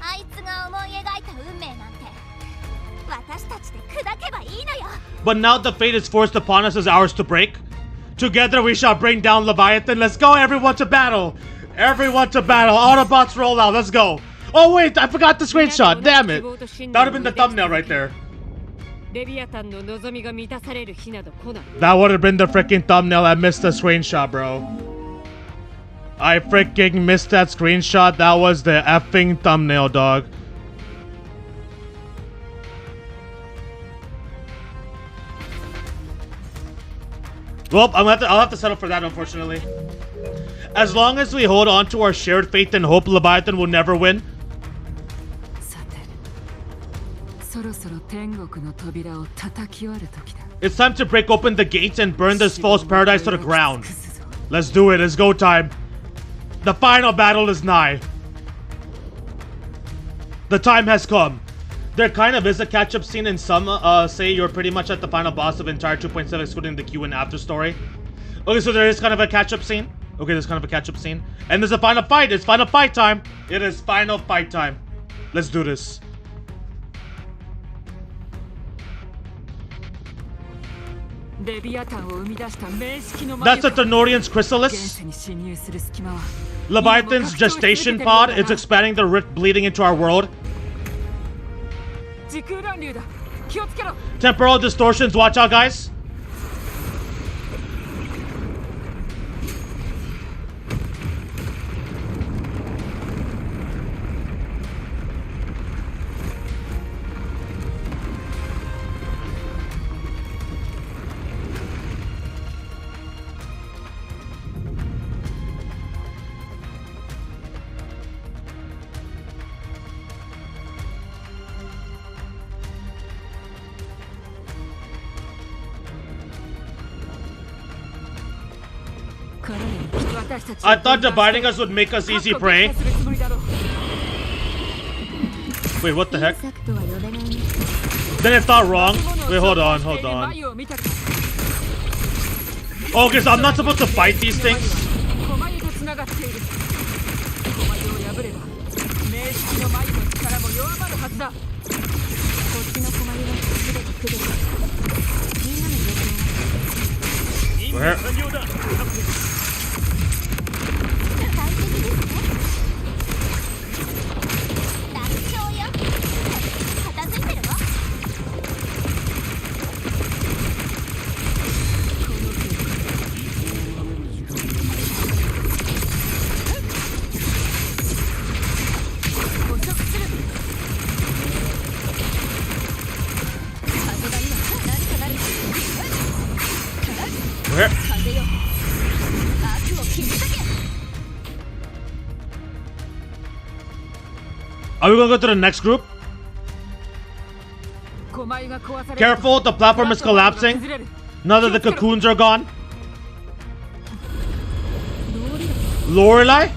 あいつが思い描いた運命なんて私たちで砕けばいいのよ。 But now the fate is forced upon us as ours to break. Together we shall bring down Leviathan. Let's go, everyone to battle! Everyone to battle! Autobots roll out, let's go! Oh wait, I forgot the screenshot, damn it! That would have been the thumbnail right there. That would have been the freaking thumbnail. I missed the screenshot, bro. I freaking missed that screenshot. That was the effing thumbnail, dog. Well, I'll have to settle for that, unfortunately. As long as we hold on to our shared faith and hope, Leviathan will never win. It's time to break open the gates and burn this false paradise to the ground. Let's do it. It's go time. The final battle is nigh. The time has come. There kind of is a catch-up scene in some, say you're pretty much at the final boss of entire 2.7, excluding the Q and after story. Okay, so there is kind of a catch-up scene. Okay, there's kind of a catch-up scene. And there's a final fight. It's final fight time. It is final fight time. Let's do this. That's a Thenorian's chrysalis. Leviathan's gestation pod is expanding the rift bleeding into our world. Temporal distortions, watch out, guys. I thought dividing us would make us easy prey. Wait, what the heck? Then it thought wrong. Wait, hold on. Okay, so I'm not supposed to fight these things? Where? Where? Are we gonna go to the next group? Careful, the platform is collapsing. Now that the cocoons are gone. Lorelei?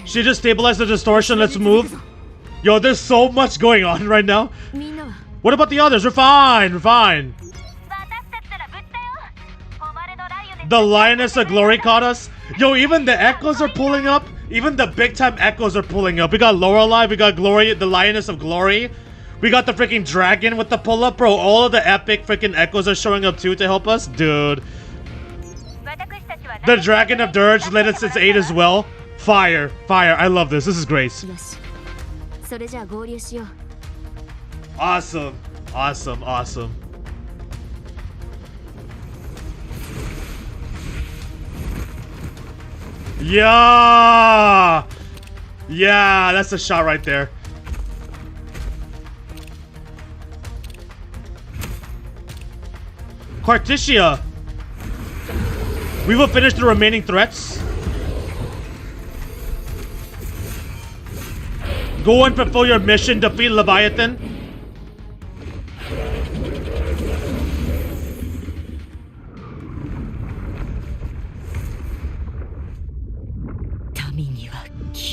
She just stabilized the distortion, let's move. Yo, there's so much going on right now. What about the others? We're fine, we're fine. The Lioness of Glory caught us. Yo, even the echoes are pulling up. Even the big time echoes are pulling up. We got Lorelei, we got Glory, the Lioness of Glory. We got the freaking dragon with the pull up, bro. All of the epic freaking echoes are showing up too to help us. Dude. The Dragon of Dirge let us its aid as well. Fire, fire. I love this. This is great. Awesome, awesome, awesome. Yeah! Yeah, that's a shot right there. Carticia! We will finish the remaining threats. Go and fulfill your mission, defeat Leviathan.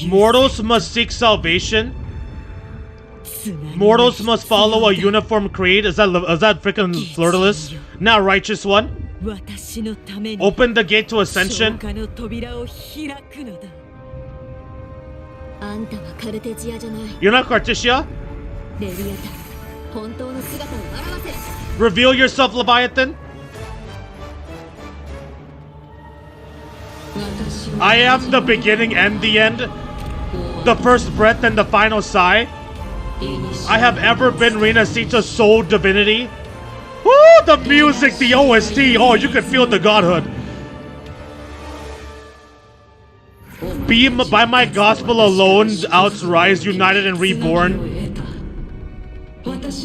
Mortals must seek salvation. Mortals must follow a uniform creed. Is that freaking Flirtless? Now righteous one. Open the gate to ascension. You're not Cartesia? Reveal yourself, Leviathan. I am the beginning and the end, the first breath and the final sigh. I have ever been Rinascita's sole divinity. Woo! The music, the OST. Oh, you can feel the godhood. Be by my gospel alone, outrise, united and reborn.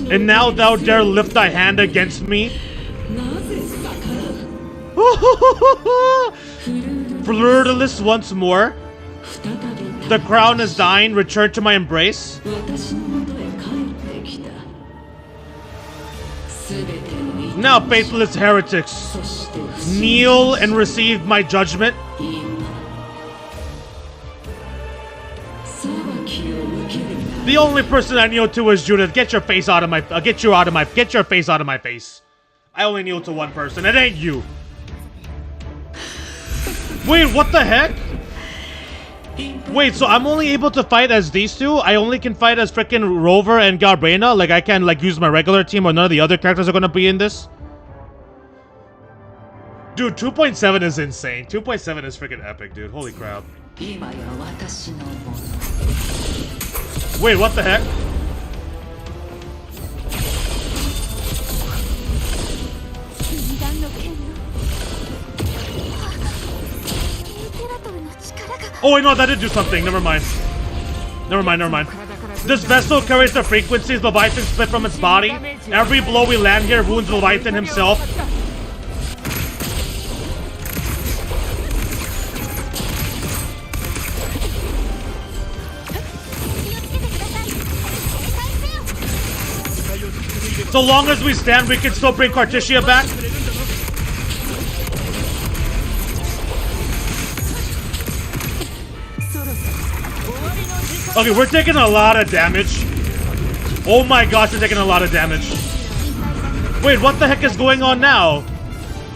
And now thou dare lift thy hand against me. Flirtless once more. The crown is thine, return to my embrace. Now, faithless heretics, kneel and receive my judgment. The only person I kneel to is Judith. Get your face out of my. Get your face out of my face. I only kneel to one person. It ain't you. Wait, what the heck? Wait, so I'm only able to fight as these two? I only can fight as frickin' Rover and Galbraina? Like, I can't, like, use my regular team or none of the other characters are gonna be in this? Dude, 2.7 is insane. 2.7 is freaking epic, dude. Holy crap. Wait, what the heck? Oh wait, no, that did do something. Never mind. Never mind, never mind. This vessel carries the frequencies Leviathan split from its body. Every blow we land here wounds Leviathan himself. So long as we stand, we can still bring Cartesia back. Okay, we're taking a lot of damage. Oh my gosh, we're taking a lot of damage. Wait, what the heck is going on now?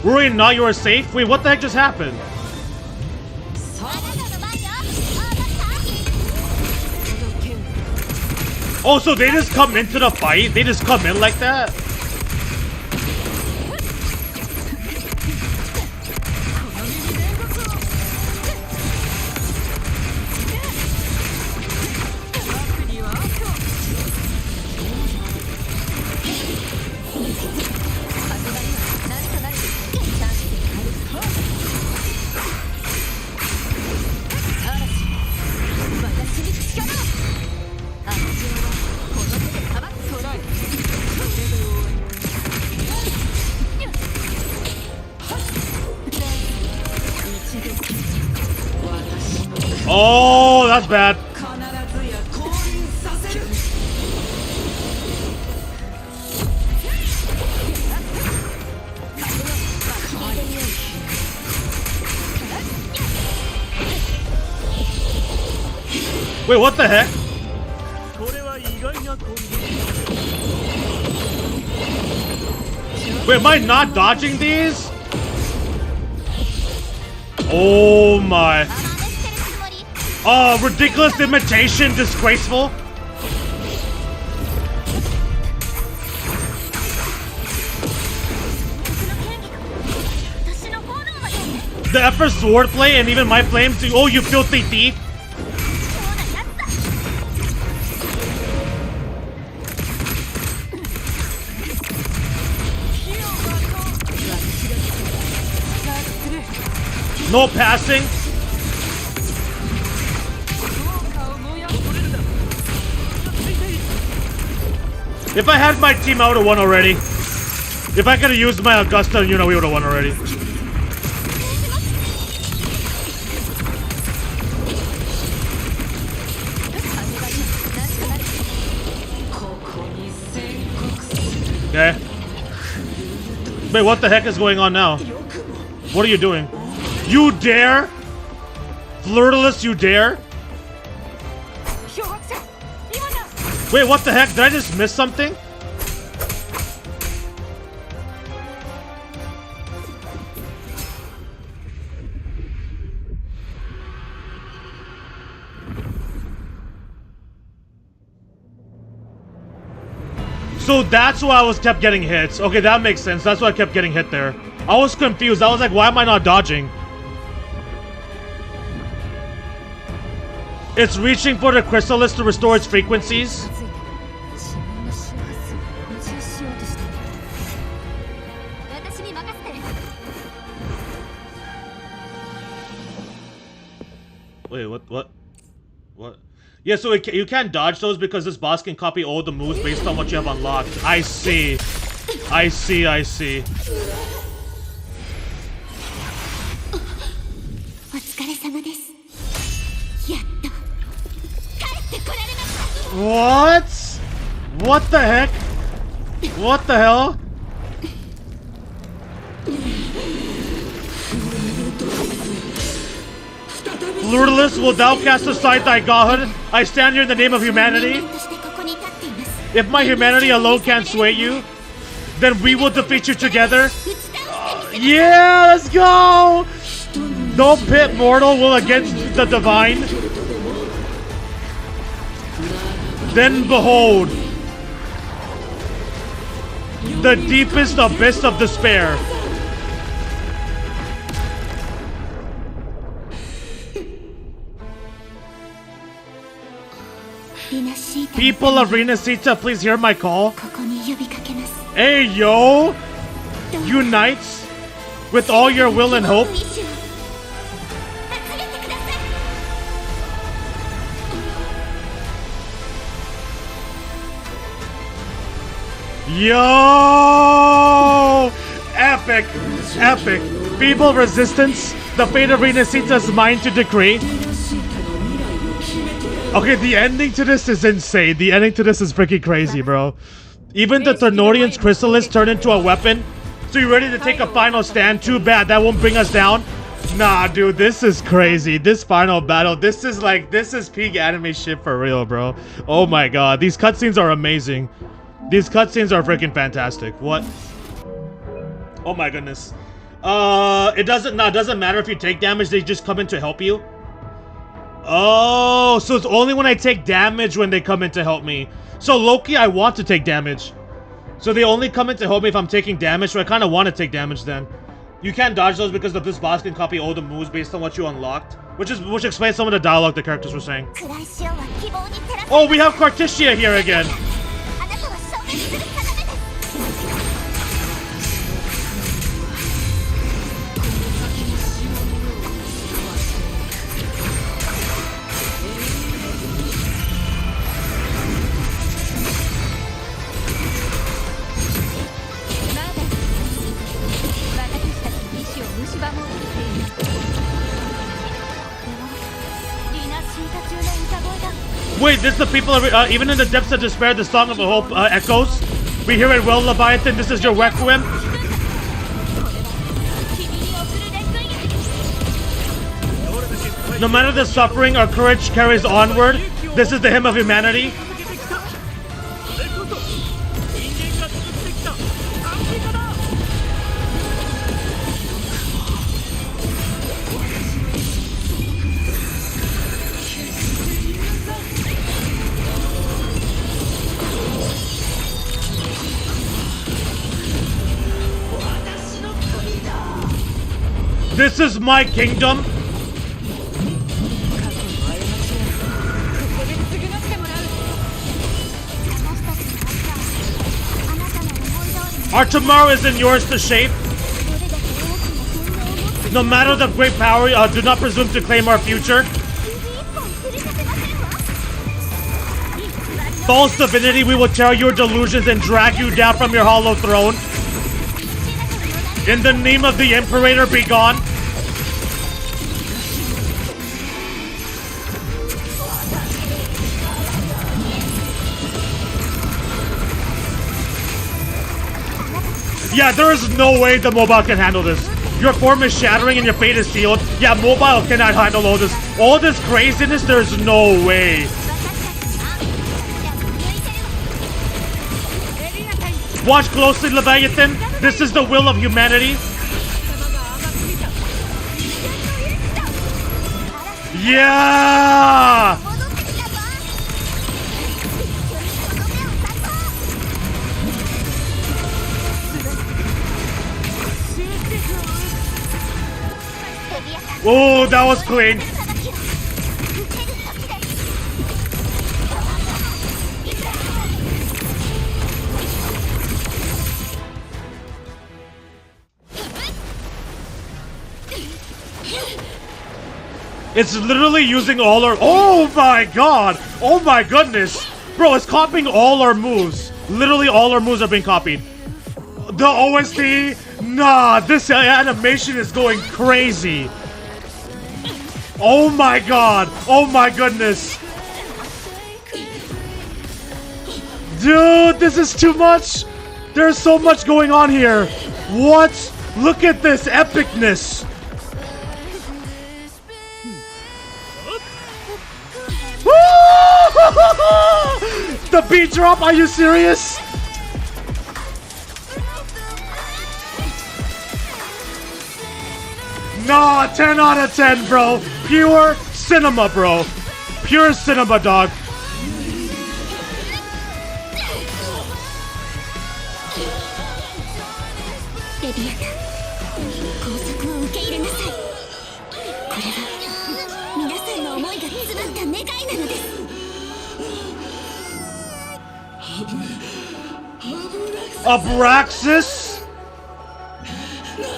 Rui, now you are safe? Wait, what the heck just happened? Oh, so they just come into the fight? They just come in like that? Oh, that's bad. Wait, what the heck? Wait, am I not dodging these? Oh my. Oh, ridiculous imitation, disgraceful. The effort swordplay and even my flames. Oh, you filthy thief. No passing. If I had my team, I would have won already. If I could have used my Augusta, we would have won already. Okay. Wait, what the heck is going on now? What are you doing? You dare? Flirtless, you dare? Wait, what the heck? Did I just miss something? So that's why I was kept getting hits. Okay, that makes sense. That's why I kept getting hit there. I was confused. I was like, why am I not dodging? It's reaching for the chrysalis to restore its frequencies. Wait, what? Yeah, so you can't dodge those because this boss can copy all the moves based on what you have unlocked. I see. I see. What? What the heck? What the hell? Lurless, will thou cast aside thy godhood? I stand here in the name of humanity. If my humanity alone can't sway you, then we will defeat you together. Yeah, let's go! No pit mortal will against the divine. Then behold, the deepest abyss of despair. People of Rinascita, please hear my call. Hey, yo! Unite with all your will and hope. Yo! Epic! Epic! Feeble resistance. The fate of Rinascita is mine to decree. Okay, the ending to this is insane. The ending to this is freaking crazy, bro. Even the Ternorian's chrysalis turned into a weapon. So you ready to take a final stand? Too bad, that won't bring us down. Nah, dude, this is crazy. This final battle, this is peak anime shit for real, bro. Oh my god, these cutscenes are amazing. These cutscenes are freaking fantastic. What? Oh my goodness. It doesn't matter if you take damage, they just come in to help you. Oh, so it's only when I take damage when they come in to help me. So Loki, I want to take damage. So they only come in to help me if I'm taking damage, so I kind of want to take damage then. You can't dodge those because this boss can copy all the moves based on what you unlocked. Which explains some of the dialogue the characters were saying. Oh, we have Carticia here again. Wait, this is the people of, even in the depths of despair, the song of hope echoes. We hear it well, Leviathan, this is your requiem. No matter the suffering, our courage carries onward. This is the hymn of humanity. This is my kingdom. Our tomorrow isn't yours to shape. No matter the great power, do not presume to claim our future. False divinity, we will tear your delusions and drag you down from your hollow throne. In the name of the Imperator, be gone. Yeah, there is no way the mobile can handle this. Your form is shattering and your fate is sealed. Yeah, mobile cannot handle all this. All this craziness, there's no way. Watch closely, Leviathan. This is the will of humanity. Yeah! Oh, that was clean. It's literally using all our— oh my god! Oh my goodness! Bro, it's copying all our moves. Literally all our moves are being copied. The OST? Nah, this animation is going crazy. Oh my god! Oh my goodness! Dude, this is too much! There's so much going on here! What? Look at this epicness! The beat drop, are you serious? Nah, 10 out of 10, bro. Pure cinema, bro. Pure cinema, dog. Abraxas?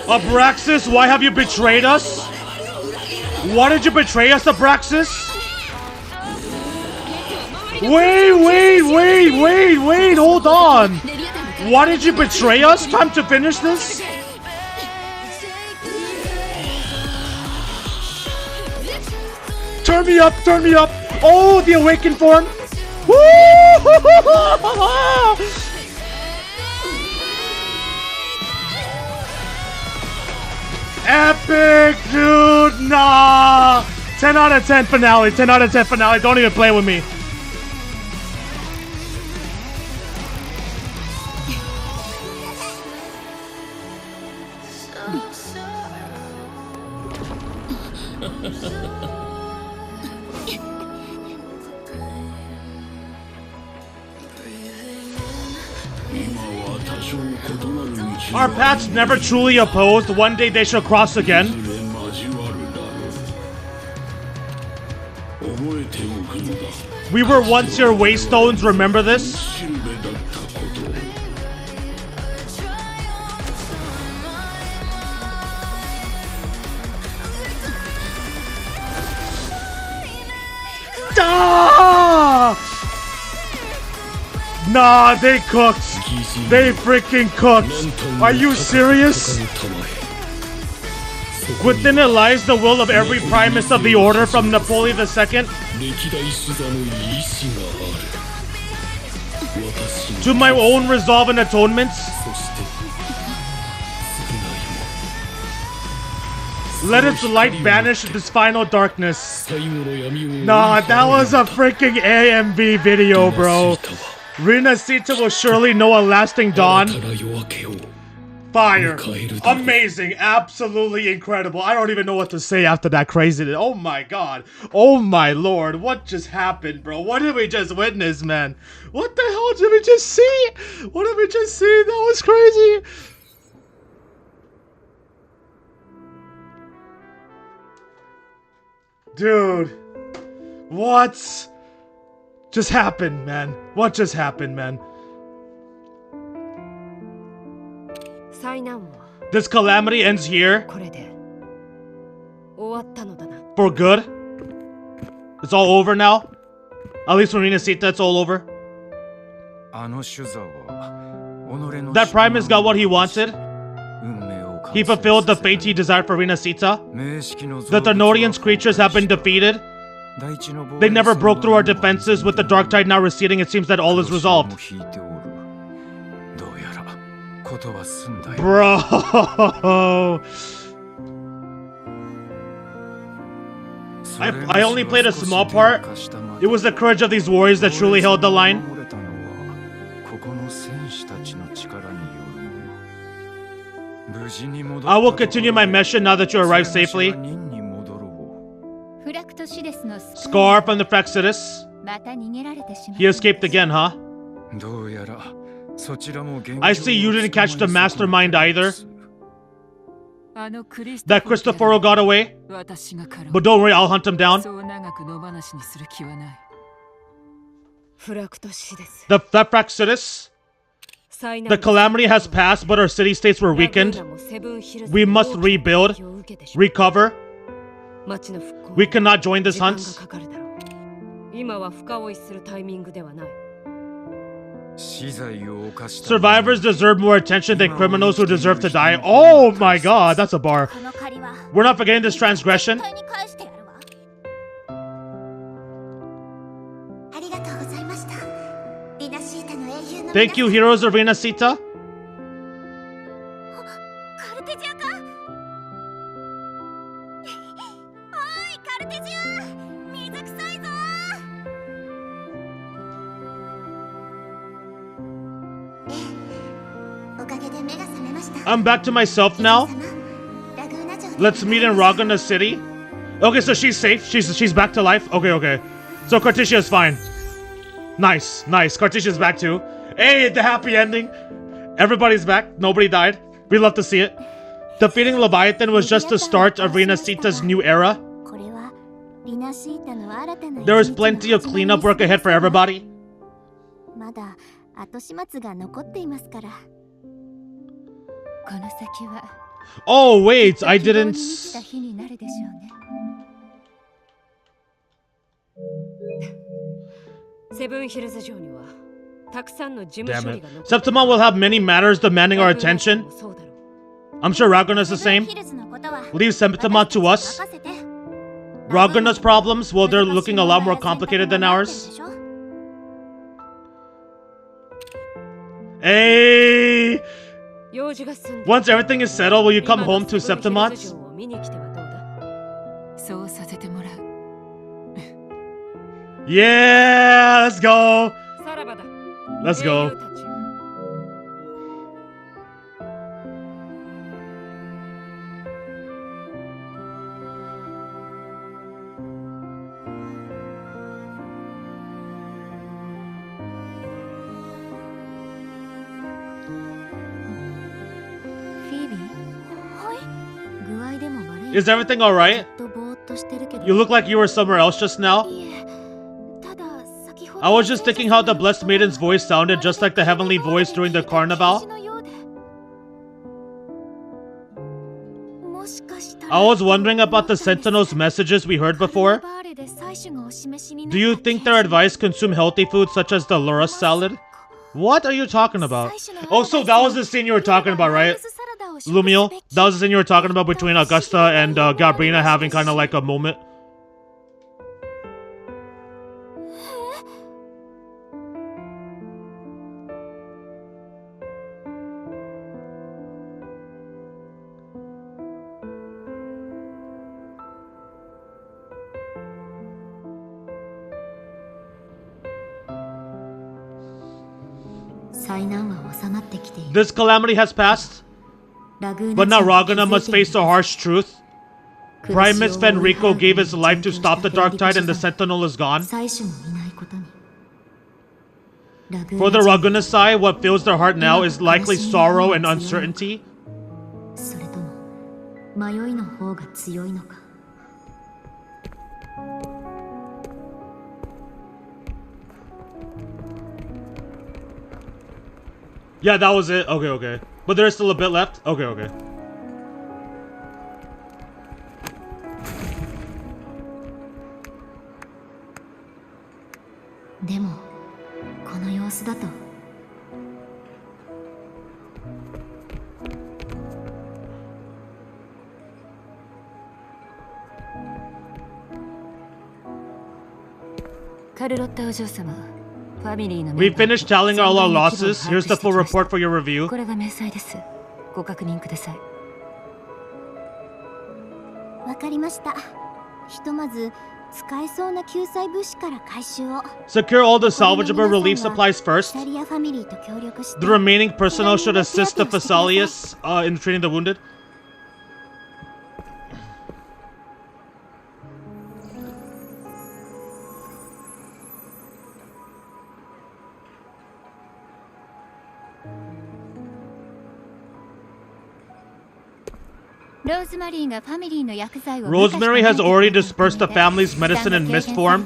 Abraxas, why have you betrayed us? Why did you betray us, Abraxas? Wait, hold on. Why did you betray us? Time to finish this? Turn me up, turn me up. Oh, the awakened form. Woo! Epic, dude, nah. 10 out of 10 finale, 10 out of 10 finale. Don't even play with me. Our paths never truly opposed. One day they shall cross again. We were once your waystones, remember this? Ah! Nah, they cooked. They freaking cooked. Are you serious? Within it lies the will of every primus of the order from Napoleon II to my own resolve and atonements. Let its light banish this final darkness. Nah, that was a freaking AMV video, bro. Rinascita will surely know a lasting dawn. Fire. Amazing. Absolutely incredible. I don't even know what to say after that craziness. Oh my god. Oh my lord. What just happened, bro? What did we just witness, man? What the hell did we just see? What did we just see? That was crazy. Dude. What just happened, man? What just happened, man? This calamity ends here. For good. It's all over now. At least for Rinascita, it's all over. That Primus got what he wanted. He fulfilled the fate he desired for Rinascita. The Thenorian's creatures have been defeated. They never broke through our defenses. With the dark tide now receding, it seems that all is resolved. Bro! I only played a small part. It was the courage of these warriors that truly held the line. I will continue my mission now that you arrived safely. Scar from the Fractitus. He escaped again, huh? I see you didn't catch the mastermind either. That Cristoforo got away. But don't worry, I'll hunt him down. That Fractitus. The calamity has passed, but our city-states were weakened. We must rebuild, recover. We cannot join this hunt. Survivors deserve more attention than criminals who deserve to die. Oh my god, that's a bar. We're not forgetting this transgression. Thank you, heroes of Rinascita. I'm back to myself now. Let's meet in Ragana City. Okay, so she's safe. She's back to life. Okay. So Cartesia's fine. Nice. Cartesia's back too. Hey, the happy ending. Everybody's back. Nobody died. We love to see it. Defeating Leviathan was just the start of Rinascita's new era. There is plenty of cleanup work ahead for everybody. Oh wait, I didn't... Damn it. Septima will have many matters demanding our attention. I'm sure Ragana's the same. Leave Septima to us. Ragana's problems, well, they're looking a lot more complicated than ours. Hey! Once everything is settled, will you come home to Septimat? Yeah! Let's go! Let's go. Is everything alright? You look like you were somewhere else just now. I was just thinking how the Blessed Maiden's voice sounded just like the heavenly voice during the carnival. I was wondering about the Sentinel's messages we heard before. Do you think their advice consume healthy foods such as the Lura salad? What are you talking about? Oh, so that was the scene you were talking about, right? Lumiel? That was the scene you were talking about between Augusta and Gabrina having kind of like a moment. This calamity has passed, but now Ragana must face the harsh truth. Primus Fenrico gave his life to stop the Dark Tide and the Sentinel is gone. For the Ragunasai, what fills their heart now is likely sorrow and uncertainty. Yeah, that was it. Okay. But there's still a bit left? Okay. We finished tallying all our losses. Here's the full report for your review. 使えそうな救済物資から回収を。 Secure all the salvageable relief supplies first. シャリアファミリーと協力して The remaining personnel should assist the Thessalius in treating the wounded. Rosemary has already dispersed the family's medicine in mist form.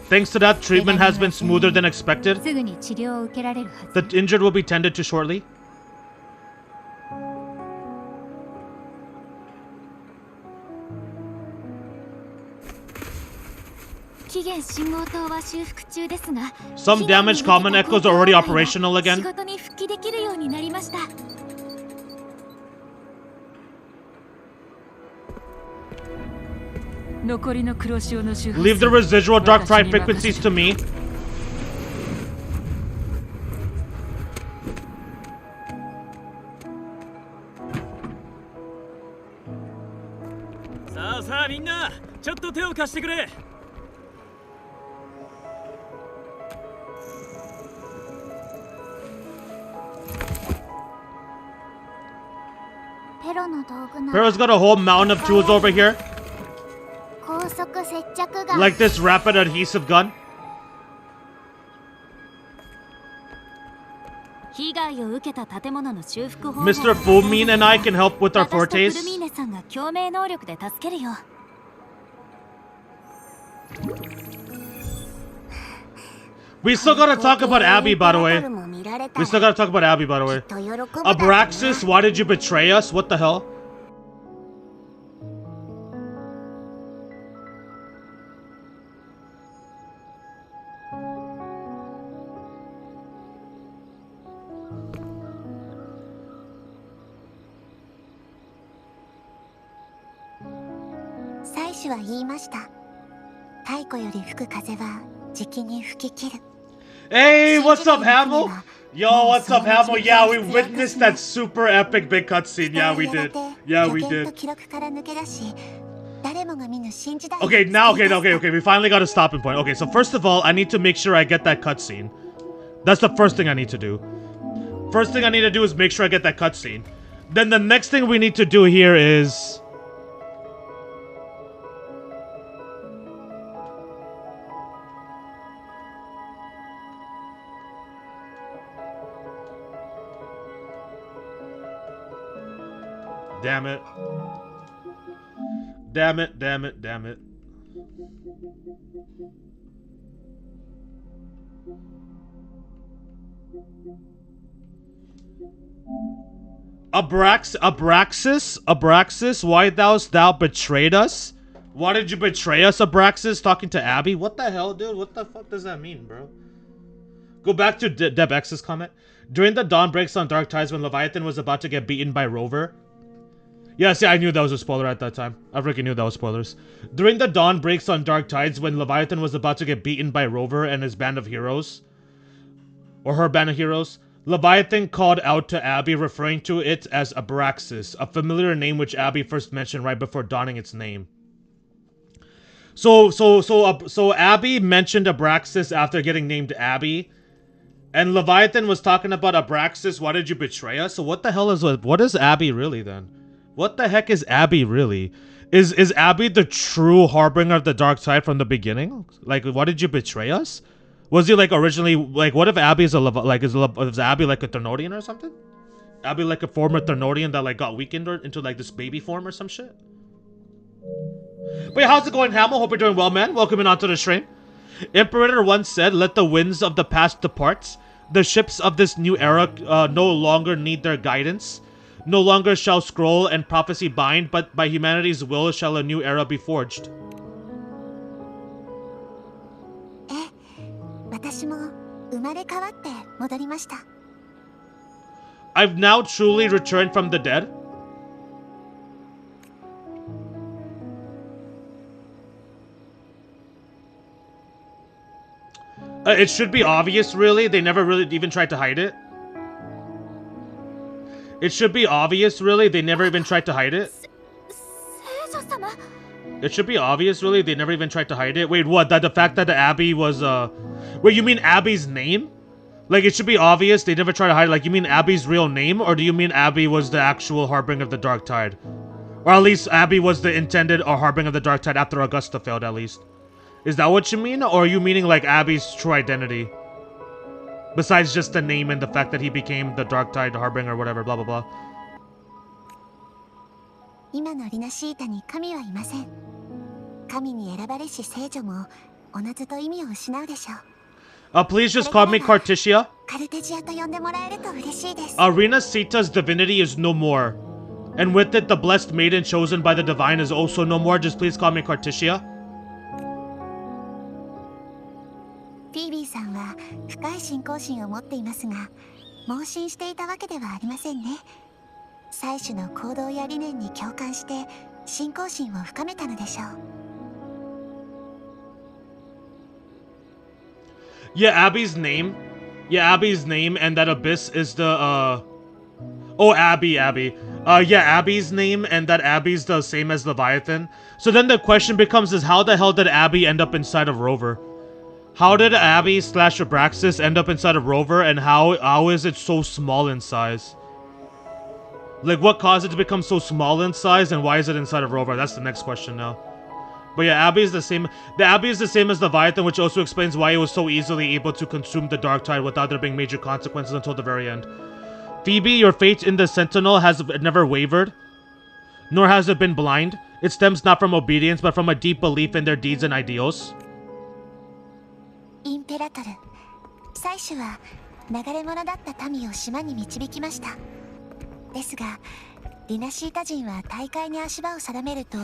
Thanks to that, treatment has been smoother than expected. The injured will be tended to shortly. Some damaged common echoes are already operational again. Leave the residual dark fry frequencies to me. Pero's got a whole mountain of tools over here. Like this rapid adhesive gun. Mr. Fumin and I can help with our fortes. We still gotta talk about Abby, by the way. Abraxas, why did you betray us? What the hell? Hey, what's up, Hamill? Yo, what's up, Hamill? Yeah, we witnessed that super epic big cutscene. Yeah, we did. Okay, now, okay. We finally got a stopping point. Okay, so first of all, I need to make sure I get that cutscene. That's the first thing I need to do. First thing I need to do is make sure I get that cutscene. Then the next thing we need to do here is... Damn it. Abraxas, why thou'st thou betrayed us? Why did you betray us, Abraxas? Talking to Abby? What the hell, dude? What the fuck does that mean, bro? Go back to Deb X's comment. During the dawn breaks on Dark Tides when Leviathan was about to get beaten by Rover. Yeah, see, I knew that was a spoiler at that time. I freaking knew that was spoilers. During the dawn breaks on Dark Tides when Leviathan was about to get beaten by Rover and his band of heroes. Or her band of heroes. Leviathan called out to Abby, referring to it as Abraxas, a familiar name which Abby first mentioned right before donning its name. So Abby mentioned Abraxas after getting named Abby. And Leviathan was talking about Abraxas, why did you betray us? So what the hell is... What is Abby really then? What the heck is Abby really? Is Abby the true harbinger of the dark side from the beginning? Like, why did you betray us? Was he like originally... Like, what if Abby is a... Like, is Abby like a Ternodian or something? Abby like a former Ternodian that like got weakened into like this baby form or some shit? But yeah, how's it going, Hamill? Hope you're doing well, man. Welcome in onto the stream. Imperator once said, let the winds of the past depart. The ships of this new era no longer need their guidance. No longer shall scroll and prophecy bind, but by humanity's will shall a new era be forged. I've now truly returned from the dead. It should be obvious, really. They never really even tried to hide it. It should be obvious, really. They never even tried to hide it. It should be obvious, really. They never even tried to hide it. Wait, what? That the fact that the Abbey was, Wait, you mean Abby's name? Like, it should be obvious. They never try to hide it. Like, you mean Abby's real name? Or do you mean Abby was the actual harbinger of the Dark Tide? Or at least Abby was the intended or harbinger of the Dark Tide after Augusta failed, at least. Is that what you mean? Or are you meaning, like, Abby's true identity? Besides just the name and the fact that he became the Dark Tide harbinger or whatever, blah, blah, blah. 今のリナシータに神はいません。神に選ばれし聖女もおのずと意味を失うでしょう。Please just call me Carticia. カルテジアと呼んでもらえると嬉しいです。Rinascita's divinity is no more. And with it, the blessed maiden chosen by the divine is also no more. Just please call me Carticia. フィービーさんは深い信仰心を持っていますが、盲信していたわけではありませんね。祭司の行動や理念に共感して信仰心を深めたのでしょう。Yeah, Abby's name. Yeah, Abby's name and that abyss is the, Oh, Abby. Yeah, Abby's name and that Abby's the same as Leviathan. So then the question becomes is how the hell did Abby end up inside of Rover? How did Abby / Abraxas end up inside of Rover and how is it so small in size? Like, what caused it to become so small in size and why is it inside of Rover? That's the next question now. But yeah, Abby is the same. The Abby is the same as Leviathan, which also explains why it was so easily able to consume the Dark Tide without there being major consequences until the very end. Phoebe, your faith in the Sentinel has never wavered, nor has it been blind. It stems not from obedience, but from a deep belief in their deeds and ideals. インペラトル、祭司は流れ者だった民を島に導きました。ですが、リナシータ人は大海に足場を定めると、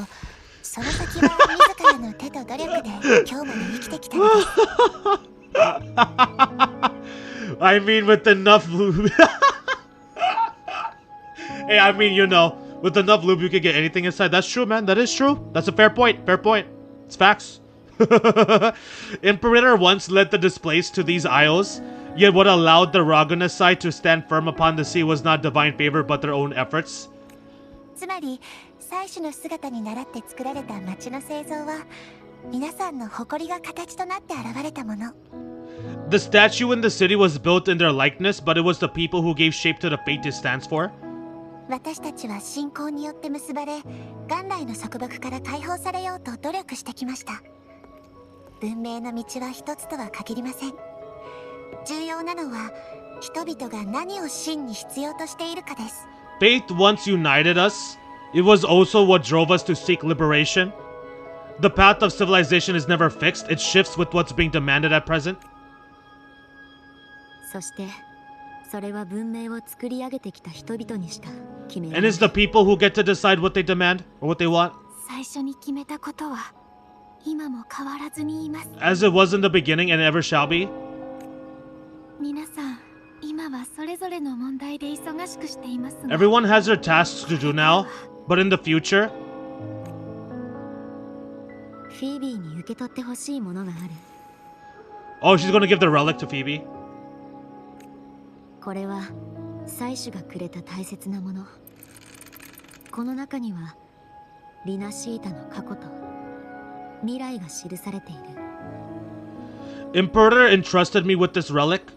その先は自らの手と努力で今日まで生きてきたのです。I mean, with enough lube. Hey, I mean, you know, with enough lube, you can get anything inside. That's true, man. That is true. That's a fair point. Fair point. It's facts. Imperator once led the displaced to these isles, yet what allowed the Ragunasai to stand firm upon the sea was not divine favor, but their own efforts. つまり、祭司の姿に倣って作られた町の製造は、皆さんの誇りが形となって現れたもの。The statue in the city was built in their likeness, but it was the people who gave shape to the fate it stands for. 私たちは信仰によって結ばれ、元来の束縛から解放されようと努力してきました。文明の道は一つとは限りません。重要なのは、人々が何を真に必要としているかです。Faith once united us. It was also what drove us to seek liberation. The path of civilization is never fixed. It shifts with what's being demanded at present. そして、それは文明を作り上げてきた人々にしか決められない。And it's the people who get to decide what they demand or what they want. 最初に決めたことは、今も変わらずに言います。As it was in the beginning and ever shall be. 皆さん、今はそれぞれの問題で忙しくしていますが。Everyone has their tasks to do now, but in the future. フィービーに受け取ってほしいものがある。Oh, she's gonna give the relic to Phoebe. これは祭司がくれた大切なもの。この中にはリナシータの過去と未来が記されている。Imperator entrusted me with this relic.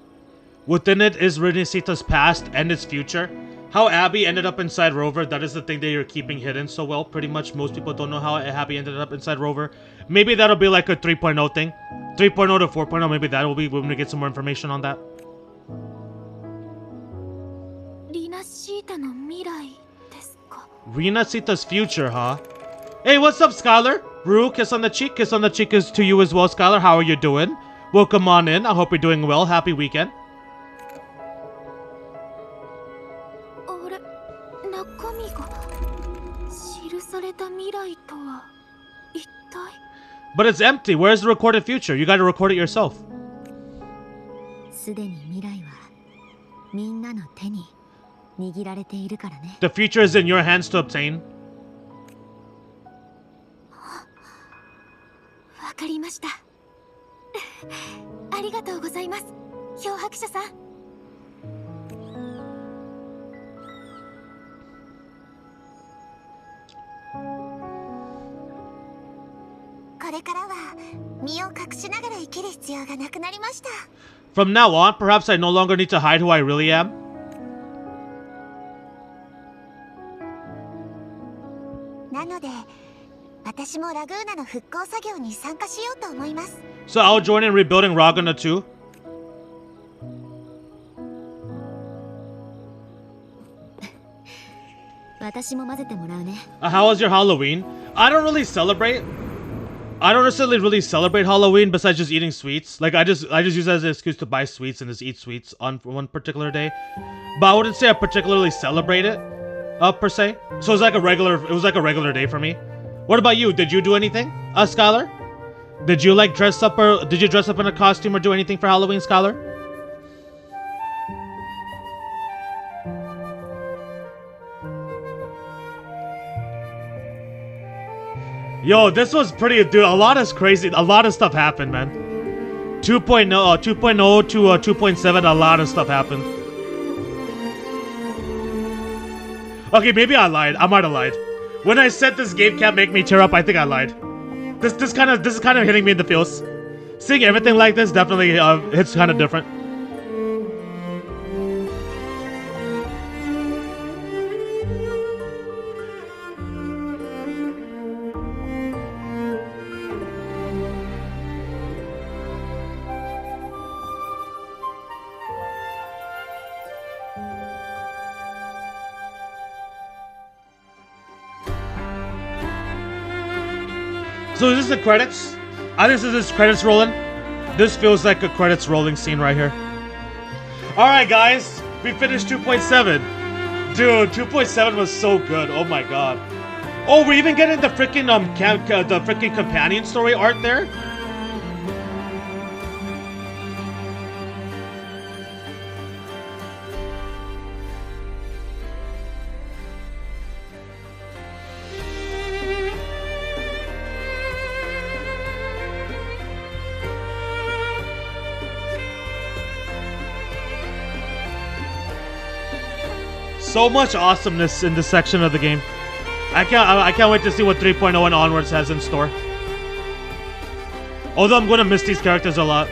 Within it is Rinascita's past and its future. How Abby ended up inside Rover, that is the thing that you're keeping hidden so well. Pretty much most people don't know how Abby ended up inside Rover. Maybe that'll be like a 3.0 thing. 3.0 to 4.0, maybe that will be when we get some more information on that. リナシータの未来ですか。Rinascita's future, huh? Hey, what's up, Skylar? Rue, kiss on the cheek. Kiss on the cheek is to you as well, Skylar. How are you doing? Welcome on in. I hope you're doing well. Happy weekend. あれ、中身が記された未来とは一体。But it's empty. Where's the recorded future? You gotta record it yourself. すでに未来はみんなの手に握られているからね。The future is in your hands to obtain. わかりました。ありがとうございます、漂白者さん。れからは身を隠しながら生きる必要がなくなりました。 From now on, perhaps I no longer need to hide who I really am. なので私もラグーナの復興作業に参加しようと思います。 So I'll join in rebuilding Raguna too. 私も混ぜてもらうね。 How was your Halloween? I don't really celebrate. I don't necessarily really celebrate Halloween besides just eating sweets. Like I just use it as an excuse to buy sweets and just eat sweets on one particular day. But I wouldn't say I particularly celebrate it, per se. So it was like a regular day for me. What about you? Did you do anything, Skylar? Did you like dress up or did you dress up in a costume or do anything for Halloween, Skylar? Yo, this was pretty, dude. A lot is crazy. A lot of stuff happened, man. 2.0 to 2.7, a lot of stuff happened. Okay, maybe I lied. I might have lied. When I said this game can't make me tear up, I think I lied. This is kind of hitting me in the feels. Seeing everything like this definitely hits kind of different. So is this the credits? I think this is credits rolling. This feels like a credits rolling scene right here. Alright guys, we finished 2.7. Dude, 2.7 was so good. Oh my god. Oh, we're even getting the freaking companion story art there? So much awesomeness in this section of the game. I can't wait to see what 3.0 and onwards has in store. Although I'm gonna miss these characters a lot.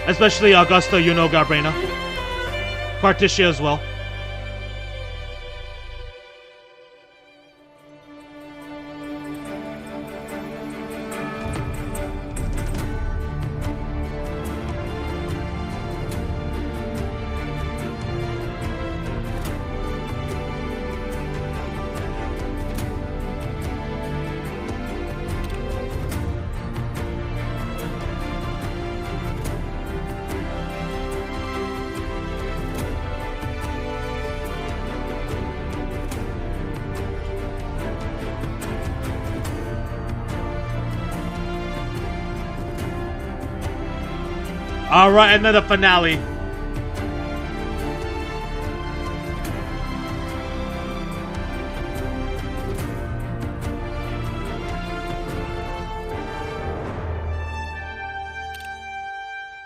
Especially Augusta, Yuno, Gabrena. Partitia as well. Alright, and then the finale.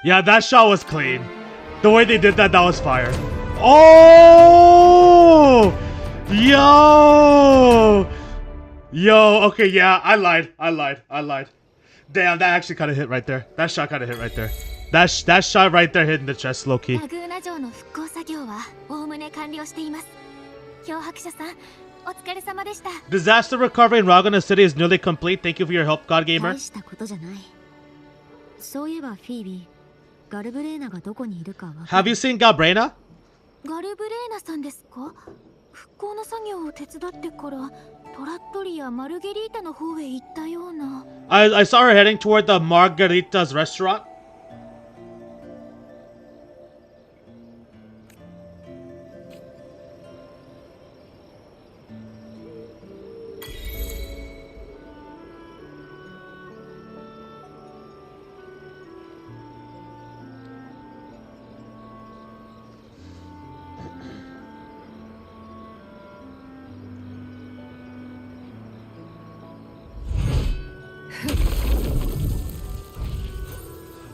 Yeah, that shot was clean. The way they did that, that was fire. Oh! Yo! Yo, okay, yeah, I lied. Damn, that actually kind of hit right there. That shot kind of hit right there. That shot right there hit in the chest, low key. ラグーナ城の復興作業はおおむね完了しています。漂白者さん、お疲れ様でした。 Disaster recovery in Raguna City is nearly complete. Thank you for your help, God Gamer. 大したことじゃない。そういえばフィービー、ガルブレーナがどこにいるかわかる？ Have you seen Gabrena? ガルブレーナさんですか？復興の作業を手伝ってからトラットリやマルゲリータの方へ行ったような。I saw her heading toward the Margarita's restaurant.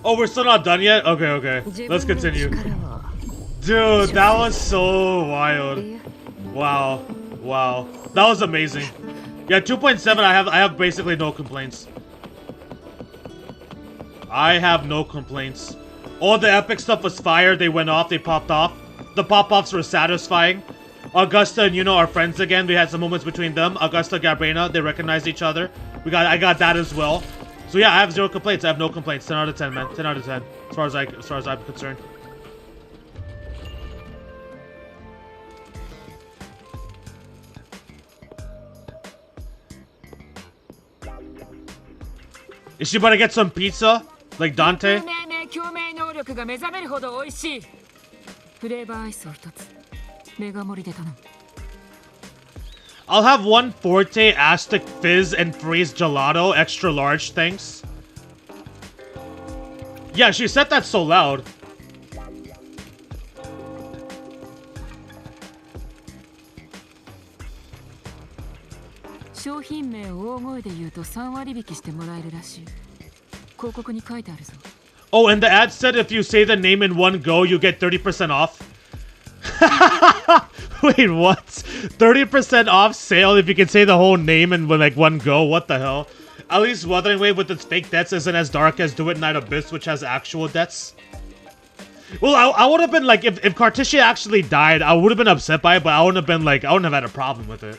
Oh, we're still not done yet? Okay. Let's continue. Dude, that was so wild. Wow. That was amazing. Yeah, 2.7, I have basically no complaints. I have no complaints. All the epic stuff was fire. They went off, they popped off. The pop-offs were satisfying. Augusta and Yuno are friends again. We had some moments between them. Augusta, Gabrena, they recognized each other. I got that as well. So yeah, I have 0 complaints. I have no complaints. 10 out of 10, man. 10 out of 10. As far as I'm concerned. Is she about to get some pizza? Like Dante? I'll have one Forte, Aztec Fizz, and Freeze Gelato, extra large, thanks. Yeah, she said that so loud. Oh, and the ad said if you say the name in one go, you get 30% off. Wait, what? 30% off sale if you can say the whole name in like one go? What the hell? At least Wuthering Wave with its fake deaths isn't as dark as Do It Night Abyss, which has actual deaths. Well, I would have been like, if Carticia actually died, I would have been upset by it, but I wouldn't have been like, I wouldn't have had a problem with it.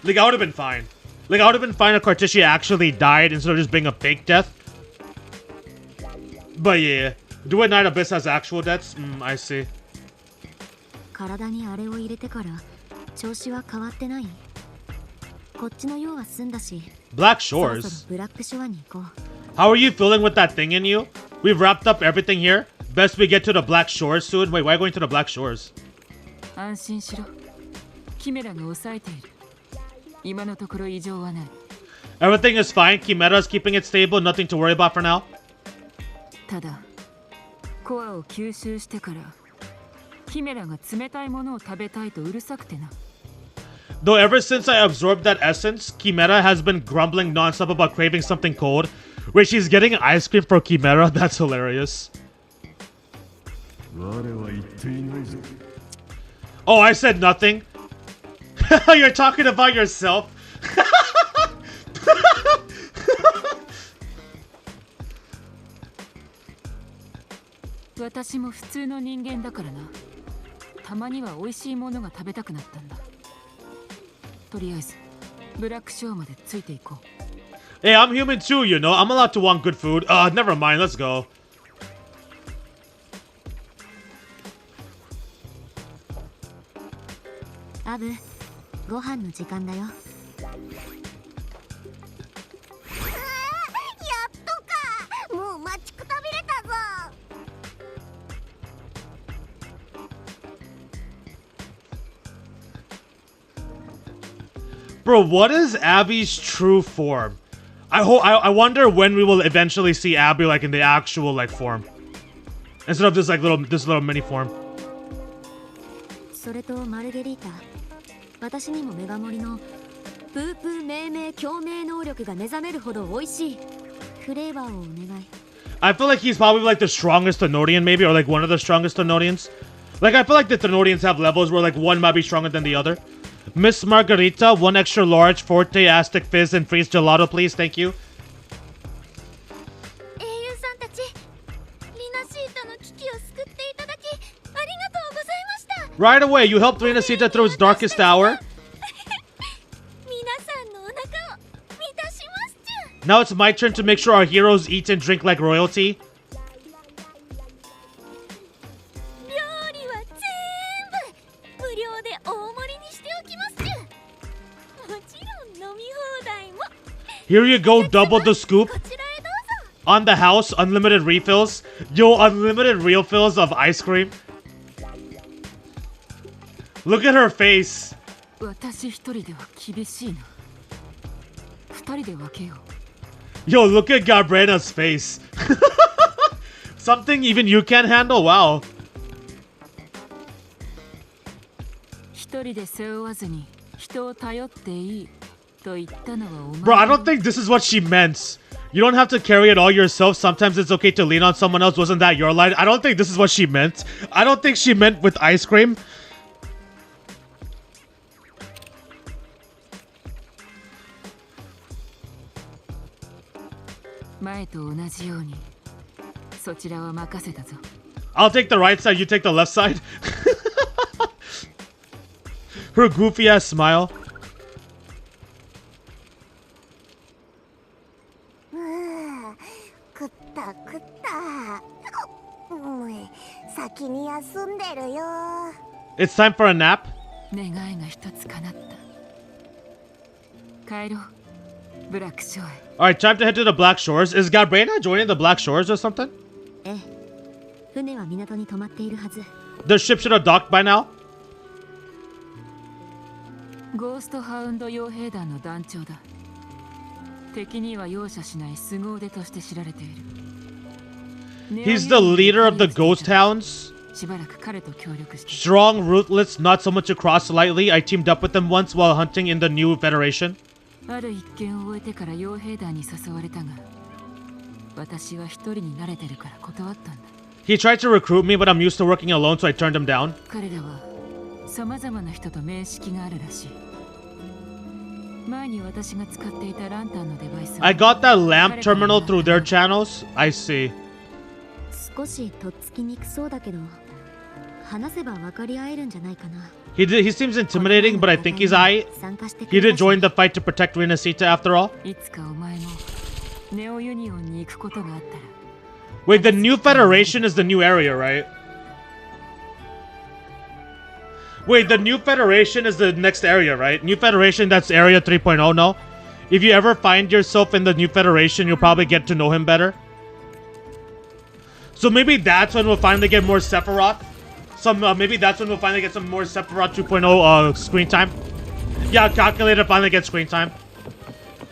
Like, I would have been fine. Like, I would have been fine if Carticia actually died instead of just being a fake death. But yeah, Do It Night Abyss has actual deaths? I see. Black Shores? How are you feeling with that thing in you? We've wrapped up everything here. Best we get to the Black Shores soon. Wait, why are you going to the Black Shores? Everything is fine. Chimera is keeping it stable. Nothing to worry about for now. Though ever since I absorbed that essence, Chimera has been grumbling non-stop about craving something cold. Wait, she's getting ice cream for Chimera? That's hilarious. Oh, I said nothing. You're talking about yourself. Hey, I'm human too, you know. I'm allowed to want good food. Never mind. Let's go. Abu, ご飯の時間だよ。やっとか。もう待ちくたびれたぞ。Bro, what is Abby's true form? I wonder when we will eventually see Abby like in the actual like form, instead of this little mini form. それとマルゲリータ、私にもメガ盛りのプープー命名共鳴能力が目覚めるほど美味しいフレーバーをお願い。I feel like he's probably like the strongest Thenodian, maybe, or like one of the strongest Thenodians. Like I feel like the Thenodians have levels where like one might be stronger than the other. Miss Margarita, one extra large, Forte, Aztec Fizz, and Freeze Gelato, please. Thank you. Right away, you helped Rinascita through its darkest hour. Now it's my turn to make sure our heroes eat and drink like royalty. Here you go, double the scoop. On the house, unlimited refills. Yo, unlimited refills of ice cream. Look at her face. Yo, look at Gabrena's face. Something even you can't handle? Wow. Bro, I don't think this is what she meant. You don't have to carry it all yourself. Sometimes it's okay to lean on someone else. Wasn't that your line? I don't think this is what she meant. I don't think she meant with ice cream. 前と同じようにそちらは任せたぞ。 I'll take the right side, you take the left side. Her goofy ass smile. 食った食った。先に休んでるよ。 It's time for a nap. 願いが一つ叶った。帰ろう、ブラックショーへ。 Alright, time to head to the Black Shores. Is Gabrena joining the Black Shores or something? ええ、船は港に止まっているはず。 The ship should have docked by now. ゴーストハウンド傭兵団の団長だ。敵には容赦しない凄腕として知られている。 He's the leader of the Ghost Hounds. しばらく彼と協力して。 Strong, ruthless, not so much across lightly. I teamed up with them once while hunting in the new Federation. ある一件を終えてから傭兵団に誘われたが、私は一人に慣れてるから断ったんだ。 He tried to recruit me, but I'm used to working alone, so I turned him down. 彼らは様々な人と面識があるらしい。前に私が使っていたランタンのデバイス。 I got that lamp terminal through their channels. I see. 少しとっつきにくそうだけど、話せば分かり合えるんじゃないかな。 He seems intimidating, but I think he's aight. He did join the fight to protect Rinascita after all. いつかお前もネオユニオンに行くことがあったら。 Wait, the new Federation is the new area, right? Wait, the new Federation is the next area, right? New Federation, that's area 3.0, no? If you ever find yourself in the new Federation, you'll probably get to know him better. So maybe that's when we'll finally get more Sephiroth. Maybe that's when we'll finally get some more Sephiroth 2.0 screen time. Yeah, Calculator finally gets screen time.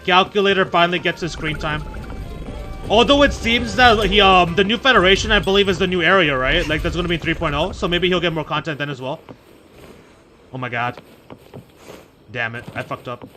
Calculator finally gets his screen time. Although it seems that he, the new Federation, I believe, is the new area, right? Like, that's gonna be 3.0, so maybe he'll get more content then as well. Oh my god. Damn it, I fucked up.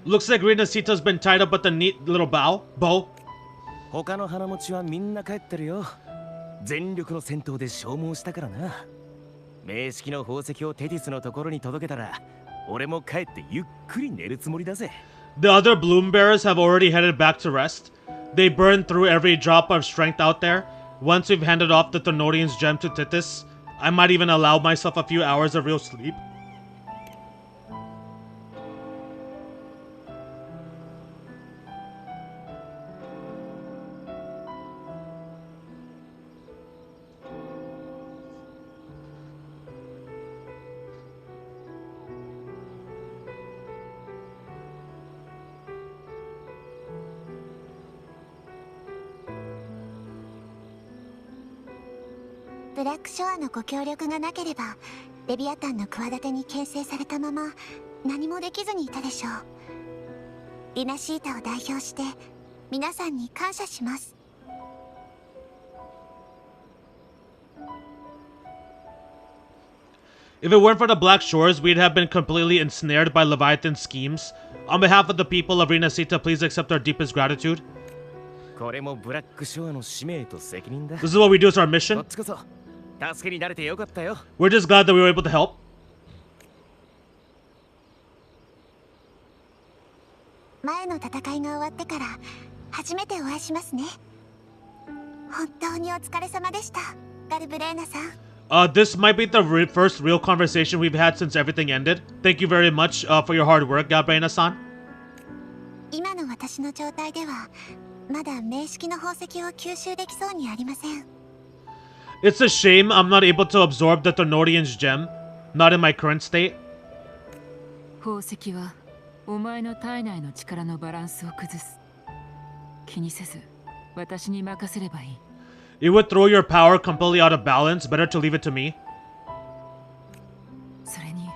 Looks like Rinascita's been tied up with a neat little bow. 他の花持ちはみんな帰ってるよ。全力の戦闘で消耗したからな。名式の宝石をテティスのところに届けたら、俺も帰ってゆっくり寝るつもりだぜ。The other bloom bearers have already headed back to rest. They burned through every drop of strength out there. Once we've handed off the Thenodian's gem to Titus, I might even allow myself a few hours of real sleep. Black ブラックショアのご協力がなければ、レビアタンの企てに牽制されたまま何もできずにいたでしょう。リナシータを代表して皆さんに感謝します。If it weren't for the Black Shores, we'd have been completely ensnared by Leviathan's schemes. On behalf of the people of Rinascita, please accept our deepest gratitude. これもブラックショアの使命と責任だ。 This is what we do as our mission. こっちこそ助けになれてよかったよ。 We're just glad that we were able to help. 前の戦いが終わってから初めてお会いしますね。本当にお疲れ様でした、ガルブレーナさん。This might be the first real conversation we've had since everything ended. Thank you very much for your hard work, Gabrena-san. 今の私の状態ではまだ名式の宝石を吸収できそうにありません。 It's a shame I'm not able to absorb the Thenodian's gem. Not in my current state. 宝石はお前の体内の力のバランスを崩す。気にせず私に任せればいい。 It would throw your power completely out of balance. Better to leave it to me. それに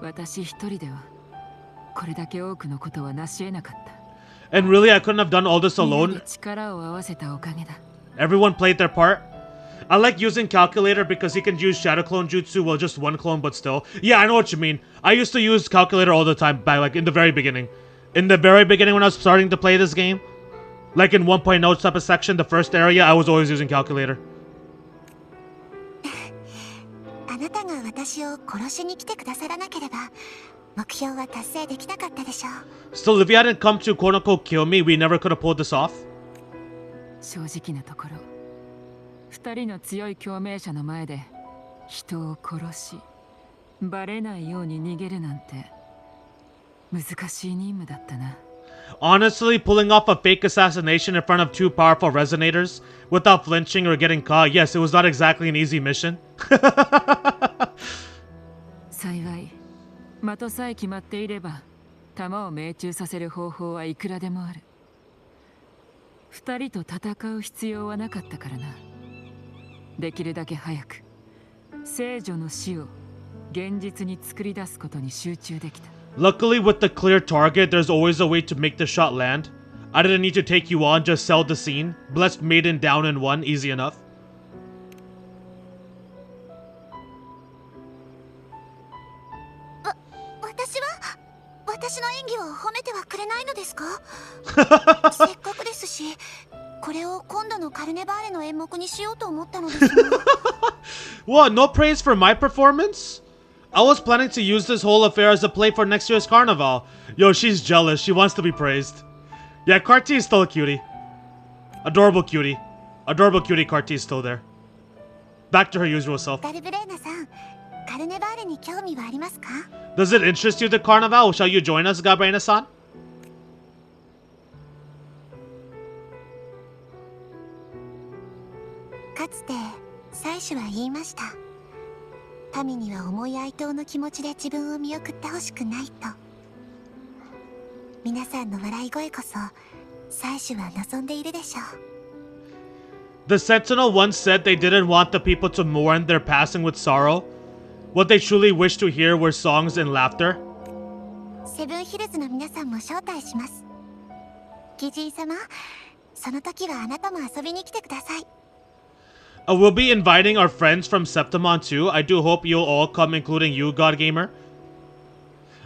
私一人ではこれだけ多くのことは成し得なかった。 And really, I couldn't have done all this みんな alone. で力を合わせたおかげだ。 Everyone played their part. I like using Calculator because he can use Shadow Clone Jutsu, well, just one clone, but still. Yeah, I know what you mean. I used to use Calculator all the time, back, like, in the very beginning. In the very beginning when I was starting to play this game, like in 1.0 type of section, the first area, I was always using Calculator. あなたが私を殺しに来てくださらなければ目標は達成できなかったでしょう。 Still, if you hadn't come to quote-unquote kill me, we never could have pulled this off. 正直なところ、二人の強い共鳴者の前で人を殺し、バレないように逃げるなんて難しい任務だったな。 Honestly, pulling off a fake assassination in front of two powerful resonators without flinching or getting caught, yes, it was not exactly an easy mission. 幸い、的さえ決まっていれば、弾を命中させる方法はいくらでもある。二人と戦う必要はなかったからな。できるだけ早く、聖女の死を現実に作り出すことに集中できた。 Luckily, with the clear target, there's always a way to make the shot land. I didn't need to take you on, just sell the scene. Blessed Maiden down in one, easy enough. 私の演技を褒めてはくれないのですか？せっかくですし、これを今度のカルネバーレの演目にしようと思ったのですが。What? No praise for my performance? I was planning to use this whole affair as a play for next year's carnival. Yo, she's jealous. She wants to be praised. Yeah, Carty is still a cutie. Adorable cutie. Adorable cutie Carty is still there. Back to her usual self. ガルブレーナさん、カルネバーレに興味はありますか？ Does it interest you, the carnival? Shall you join us, Gabriela-san? かつて妻子は言いました。民には重い哀悼の気持ちで自分を見送ってほしくないと。皆さんの笑い声こそ妻子は望んでいるでしょう。 The Sentinel once said they didn't want the people to mourn their passing with sorrow. What they truly wished to hear were songs and laughter. セブンヒルズの皆さんも招待します。ギジー様、その時はあなたも遊びに来てください。 We'll be inviting our friends from Septimon too. I do hope you'll all come, including you, God Gamer.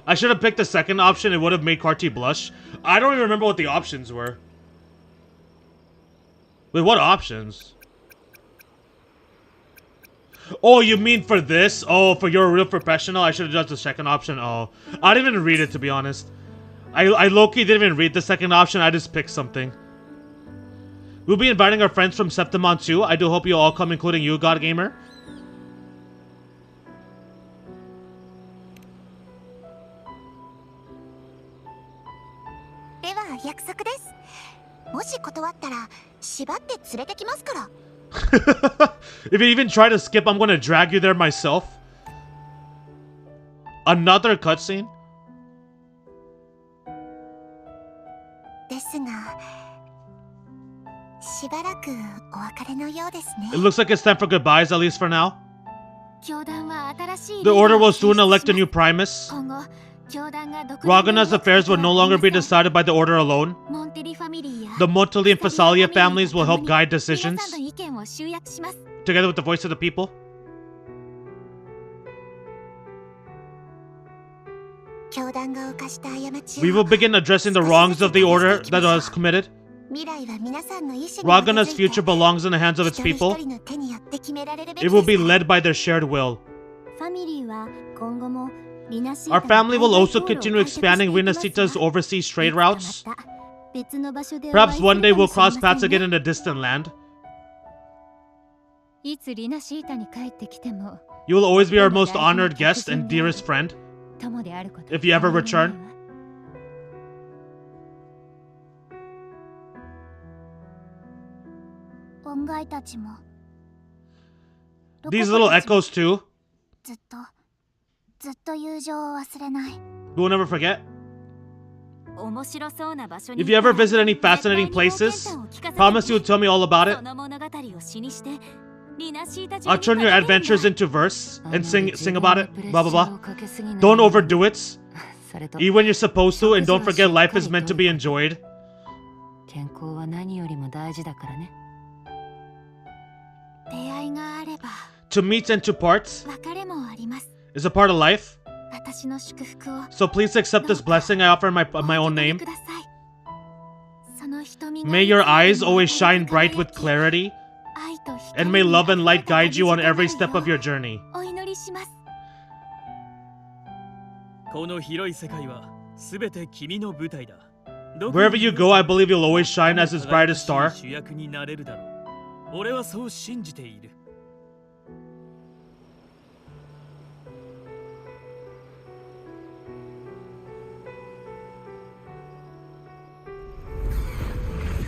I should have picked the second option. It would have made Carty blush. I don't even remember what the options were. Wait, what options? Oh, you mean for this? Oh, for your real professional? I should have done the second option. Oh, I didn't even read it, to be honest. I low-key didn't even read the second option. I just picked something. We'll be inviting our friends from Septimon too. I do hope you all come, including you, God Gamer. では約束です。もし断ったら縛って連れてきますから。If you even try to skip, I'm gonna drag you there myself. Another cutscene? ですが、しばらくお別れのようですね。 It looks like it's time for goodbyes, at least for now. 教団は新しい The Order will soon elect a new Primus. 今後、教団が独立 Ragana's affairs will no longer be decided by the Order alone. モンテリファミリーや The Monteli and Fasalia families will help guide decisions, 皆さんの意見を集約します。 together with the voice of the people. 教団が犯した過ちを We will begin addressing the wrongs of the Order that was committed. 未来は皆さんの意志に Ragana's 基づいて future belongs in the hands of its 一人 people. 一人の手によって決められるべき It will be です。 led by their shared will. ファミリーは今後もリナシー Our タ family will also continue expanding Rinascita's overseas trade routes. 別の場所でお会い Perhaps する one day かも we'll しれま cross せん paths ね again in a distant land. いつリナシータに帰ってきても You will always be our most honored guest and dearest friend. 友であること If you ever return. 恩外たちも These little echoes too. ずっと友情を忘れない We will never forget. 面白そうな場所に If you ever visit any fascinating places, promise you'll tell me all about it. その物語を詩にして I'll turn your adventures into verse and sing about it, blah blah blah. Don't overdo it. Eat when you're supposed to, and don't forget life is meant to be enjoyed. To meet and to part is a part of life. So please accept this blessing I offer in my own name. May your eyes always shine bright with clarity, and may love and light guide you on every step of your journey. Wherever you go, I believe you'll always shine as his brightest star.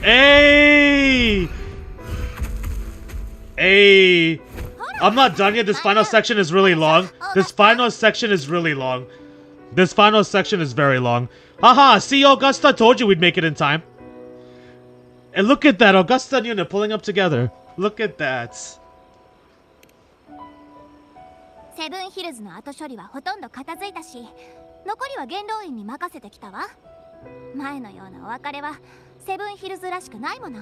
Hey! Hey! I'm not done yet. This final section is really long. This final section is very long. Haha, see, Augusta told you we'd make it in time. And look at that, Augusta and Yuna pulling up together. Look at that. セブンヒルズの後処理はほとんど片付いたし、残りは元老院に任せてきたわ。前のようなお別れはセブンヒルズらしくないもの。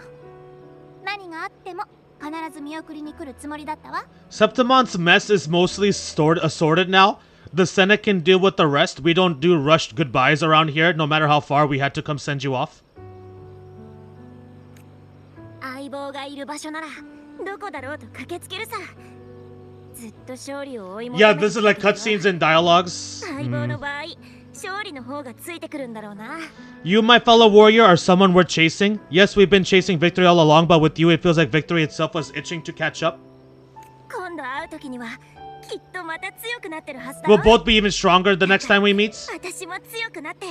何があっても必ず見送りに来るつもりだったわ。Septimon's mess is mostly assorted now. The Senate can deal with the rest. We don't do rushed goodbyes around here, no matter how far we had to come send you off. 相棒がいる場所ならどこだろうと駆けつけるさ。ずっと勝利を追い求め Yeah, this is like cutscenes and dialogues. 相棒の場合、勝利の方がついてくるんだろうな。You, my fellow warrior, are someone worth chasing. Yes, we've been chasing victory all along, but with you, it feels like victory itself was itching to catch up. 今度会う時にはきっとまた強くなってるはずだ。 We'll both be even stronger the next time we meet. 私も強くなって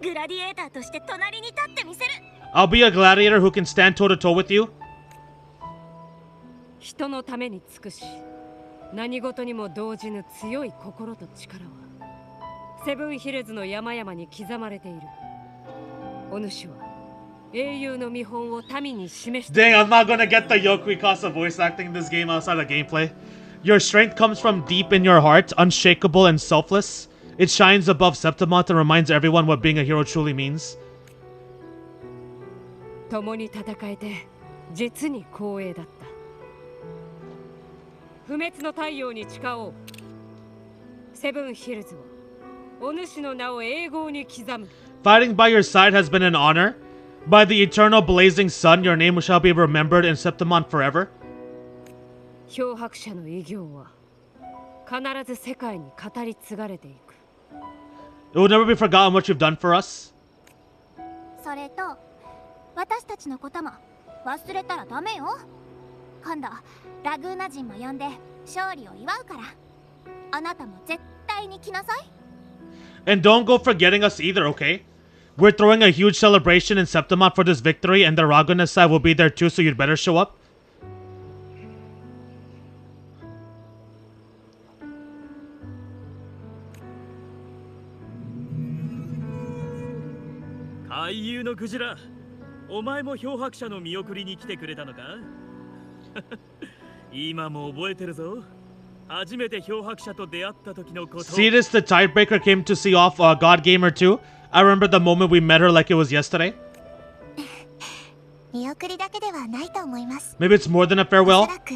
グラディエーターとして隣に立ってみせる。 I'll be a gladiator who can stand toe to toe with you. 人のために尽くし、何事にも動じぬ強い心と力はセブンヒルズの山々に刻まれている。お主は英雄の見本を民に示して。 Dang, I'm not gonna get the Yokui cost of voice acting in this game outside of gameplay. Your strength comes from deep in your heart, unshakable and selfless. It shines above Septimon and reminds everyone what being a hero truly means. 共に戦えて実に光栄だった。不滅の太陽に誓おう。セブンヒルズはお主の名を永劫に刻む。 Fighting by your side has been an honor. By the eternal blazing sun, your name shall be remembered in Septimon forever. 漂白者の偉業は必ず世界に語り継がれていく。 It will never be forgotten what you've done for us. それと私たちのことも忘れたらダメよ。今度ラグーナ人も呼んで勝利を祝うから。あなたも絶対に来なさい。 And don't go forgetting us either, okay? We're throwing a huge celebration in Septimon for this victory, and the Ragunas side will be there too, so you'd better show up. Kaiyu no Kujira, お前も漂白者の見送りに来てくれたのか？今も覚えてるぞ。初めて漂白者と出会った時のこと。 Cetus the Tidebreaker came to see off God Gamer too. I remember the moment we met her like it was yesterday. 見送りだけではないと思います。 Maybe it's more than a farewell. おそらく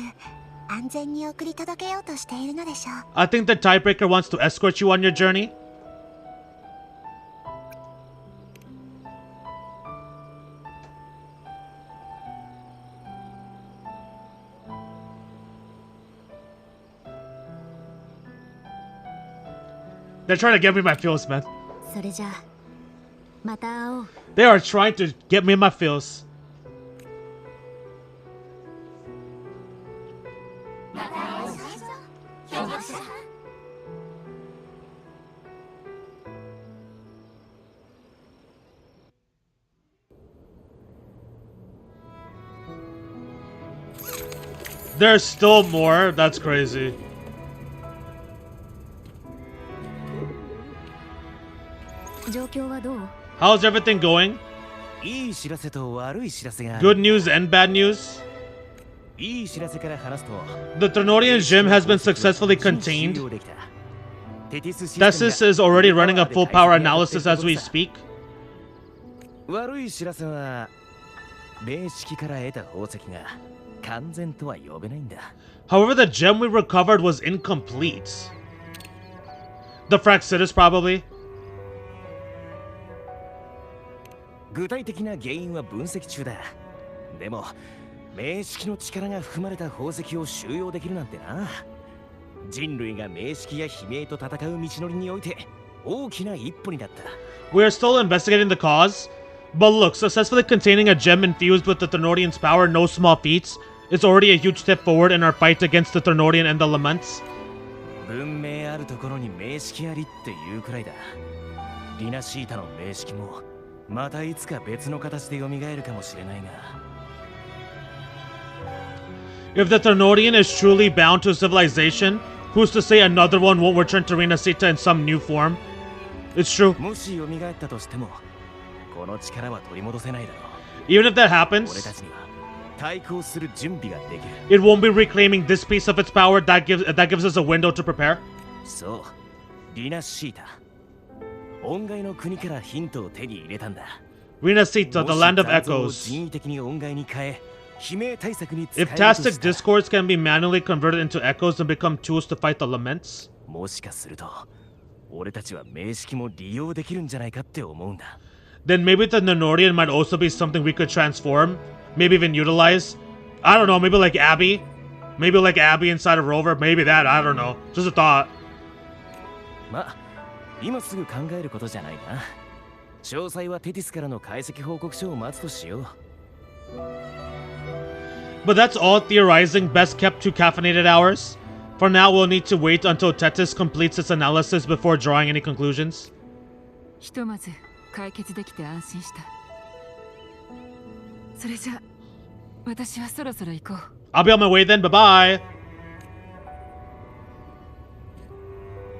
安全に送り届けようとしているのでしょう。 I think the Tidebreaker wants to escort you on your journey. They're trying to get me in my feels, man. それじゃあまた会おう。 They are trying to get me in my feels. There's still more? That's crazy. 状況はどう？ How's everything going? いい知らせと悪い知らせが。 Good news and bad news? いい知らせから話すと The Ternodian gym has been successfully contained. Thesis is already running a full power analysis as we speak. 悪い知らせは霊式から得た宝石が完全とは呼べないんだ。 However, the gem we recovered was incomplete. The Fraxitus, probably. 具体的な原因は分析中だ。でも名式の力が含まれた宝石を収容できるなんてな。人類が名式や悲鳴と戦う道のりにおいて大きな一歩になった。 We are still investigating the cause. But look, successfully containing a gem infused with the Ternodian's power, no small feats. It's already a huge step forward in our fight against the Ternodian and the Laments. 文明あるところに名式ありっていうくらいだ。リナシータの名式もまたいつか別の形で蘇るかもしれないが。 If the Ternodian is truly bound to civilization, who's to say another one won't return to Rinascita in some new form? It's true. もし蘇ったとしてもこの力は取り戻せないだろう。 Even if that 俺 happens, たちには対抗する準備ができる。 it won't be reclaiming this piece of its power. That gives us a window to prepare. そう、リナシータ。恩外の国からヒントを手に入れたんだ。 Rinascita, the land of もし残像を echoes. 人為的に恩外に変え、悲鳴対策に使え If ると Tastic したら discords can be manually converted into echoes and become tools to fight the laments, もしかすると俺たちは名式も利用できるんじゃないかって思うんだ。 then maybe the Nenorian might also be something we could transform, maybe even utilize. I don't know, maybe like Abby. Maybe like Abby inside of Rover. Maybe that, I don't know. Just a thought. まあ、今すぐ考えることじゃないな。詳細はテティスからの解析報告書を待つとしよう。 But that's all theorizing, best kept to caffeinated hours. For now, we'll need to wait until Tetis completes its analysis before drawing any conclusions. ひとまず解決できて安心した。それじゃ私はそろそろ行こう。 I'll be on my way then, bye-bye!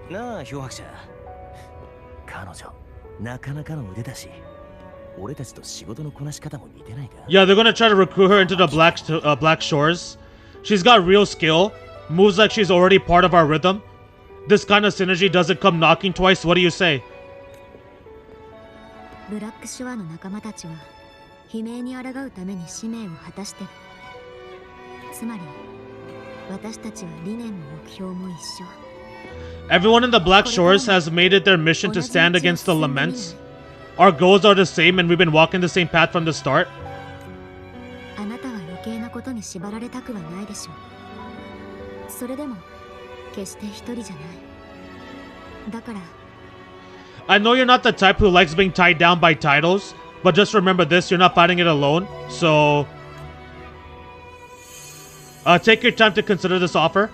なあ、漂白者。彼女、なかなかの腕だし、俺たちと仕事のこなし方も似てないか？ Yeah, they're gonna try to recruit her into the Black Shores. She's got real skill, moves like she's already part of our rhythm. This kind of synergy doesn't come knocking twice, what do you say? ブラックショアの仲間たちは悲鳴に抗うために使命を果たしてる。つまり私たちは理念も目標も一緒。 Everyone in the Black Shores has made it their mission to stand against the Laments. Our goals are the same and we've been walking the same path from the start. あなたは余計なことに縛られたくはないでしょう。それでも決して一人じゃない。だから I know you're not the type who likes being tied down by titles, but just remember this, you're not fighting it alone, so... take your time to consider this offer.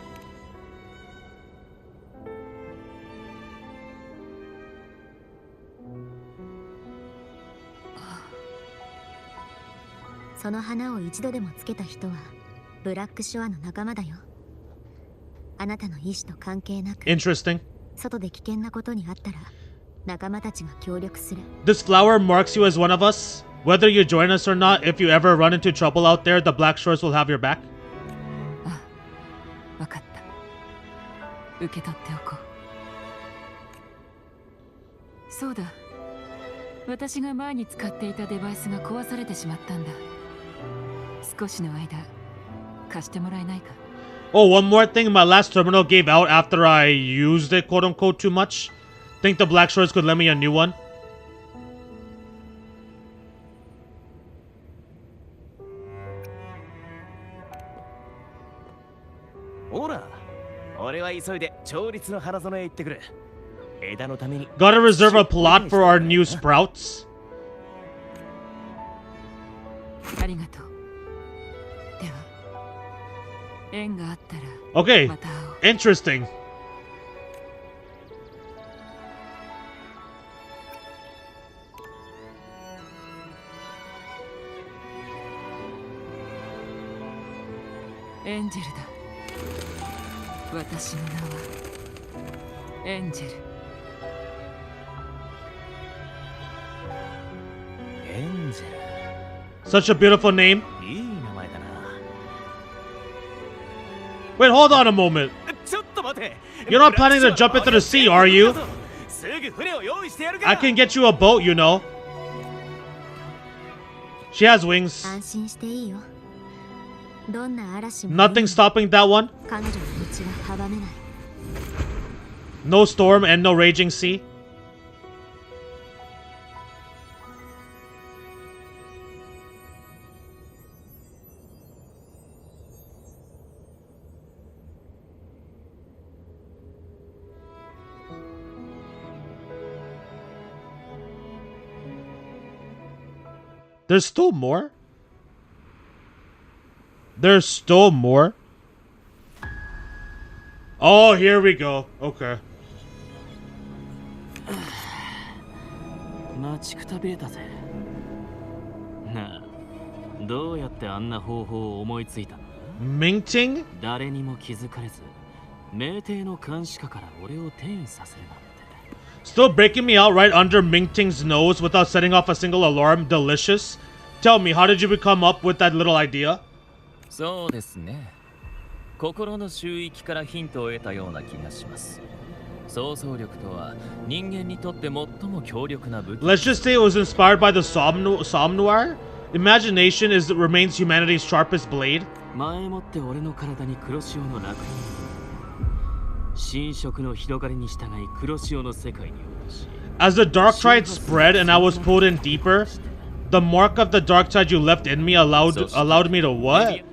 その花を一度でもつけた人はブラックショアの仲間だよ。あなたの意志と関係なく Interesting. 外で危険なことにあったら仲間たちが協力する。 This flower marks you as one of us. Whether you join us or not, if you ever run into trouble out there, the Black Shores will have your back. あ、わかった。受け取っておこう。そうだ。私が前に使っていたデバイスが壊されてしまったんだ。少しの間貸してもらえないか？ Oh, one more thing. My last terminal gave out after I used it, quote unquote, too much. Think the Black Shores could lend me a new one? ほら、俺は急いで調律の花園へ行ってくる。枝のために Gotta reserve a plot for our new sprouts. ありがとう。では、縁があったら Okay, また会おう。 interesting. エンジェルだ。私の名はエンジェル。エンジェル。 Such a beautiful name. いい名前だな。Wait, hold on a moment. ちょっと待て You're not planning to jump into the sea, are you? すぐ船を用意してやるか I can get you a boat, you know. She has wings. 安心していいよ。どんな嵐も Nothing stopping that one. 彼女の道は阻めない。 No storm and no raging sea. There's still more? There's still more? Oh, here we go. Okay. 待ちくたびれたぜ。なあ、どうやってあんな方法を思いついたんだ？ Minting? 誰にも気づかれず、酩酊の監視下から俺を転移させるなんて。 Still breaking me out right under Mingting's nose without setting off a single alarm. Delicious. Tell me, how did you come up with that little idea? そうですね。心の周域からヒントを得たような気がします。想像力とは人間にとって最も強力な武器。 Let's just say it was inspired by the Somnoir. Imagination remains humanity's sharpest blade. 前もって俺の体に黒潮の烙印。侵食の広がりに従い黒潮の世界に落とし。 As the dark tide spread and I was pulled in deeper, the mark of the dark tide you left in me allowed me to what?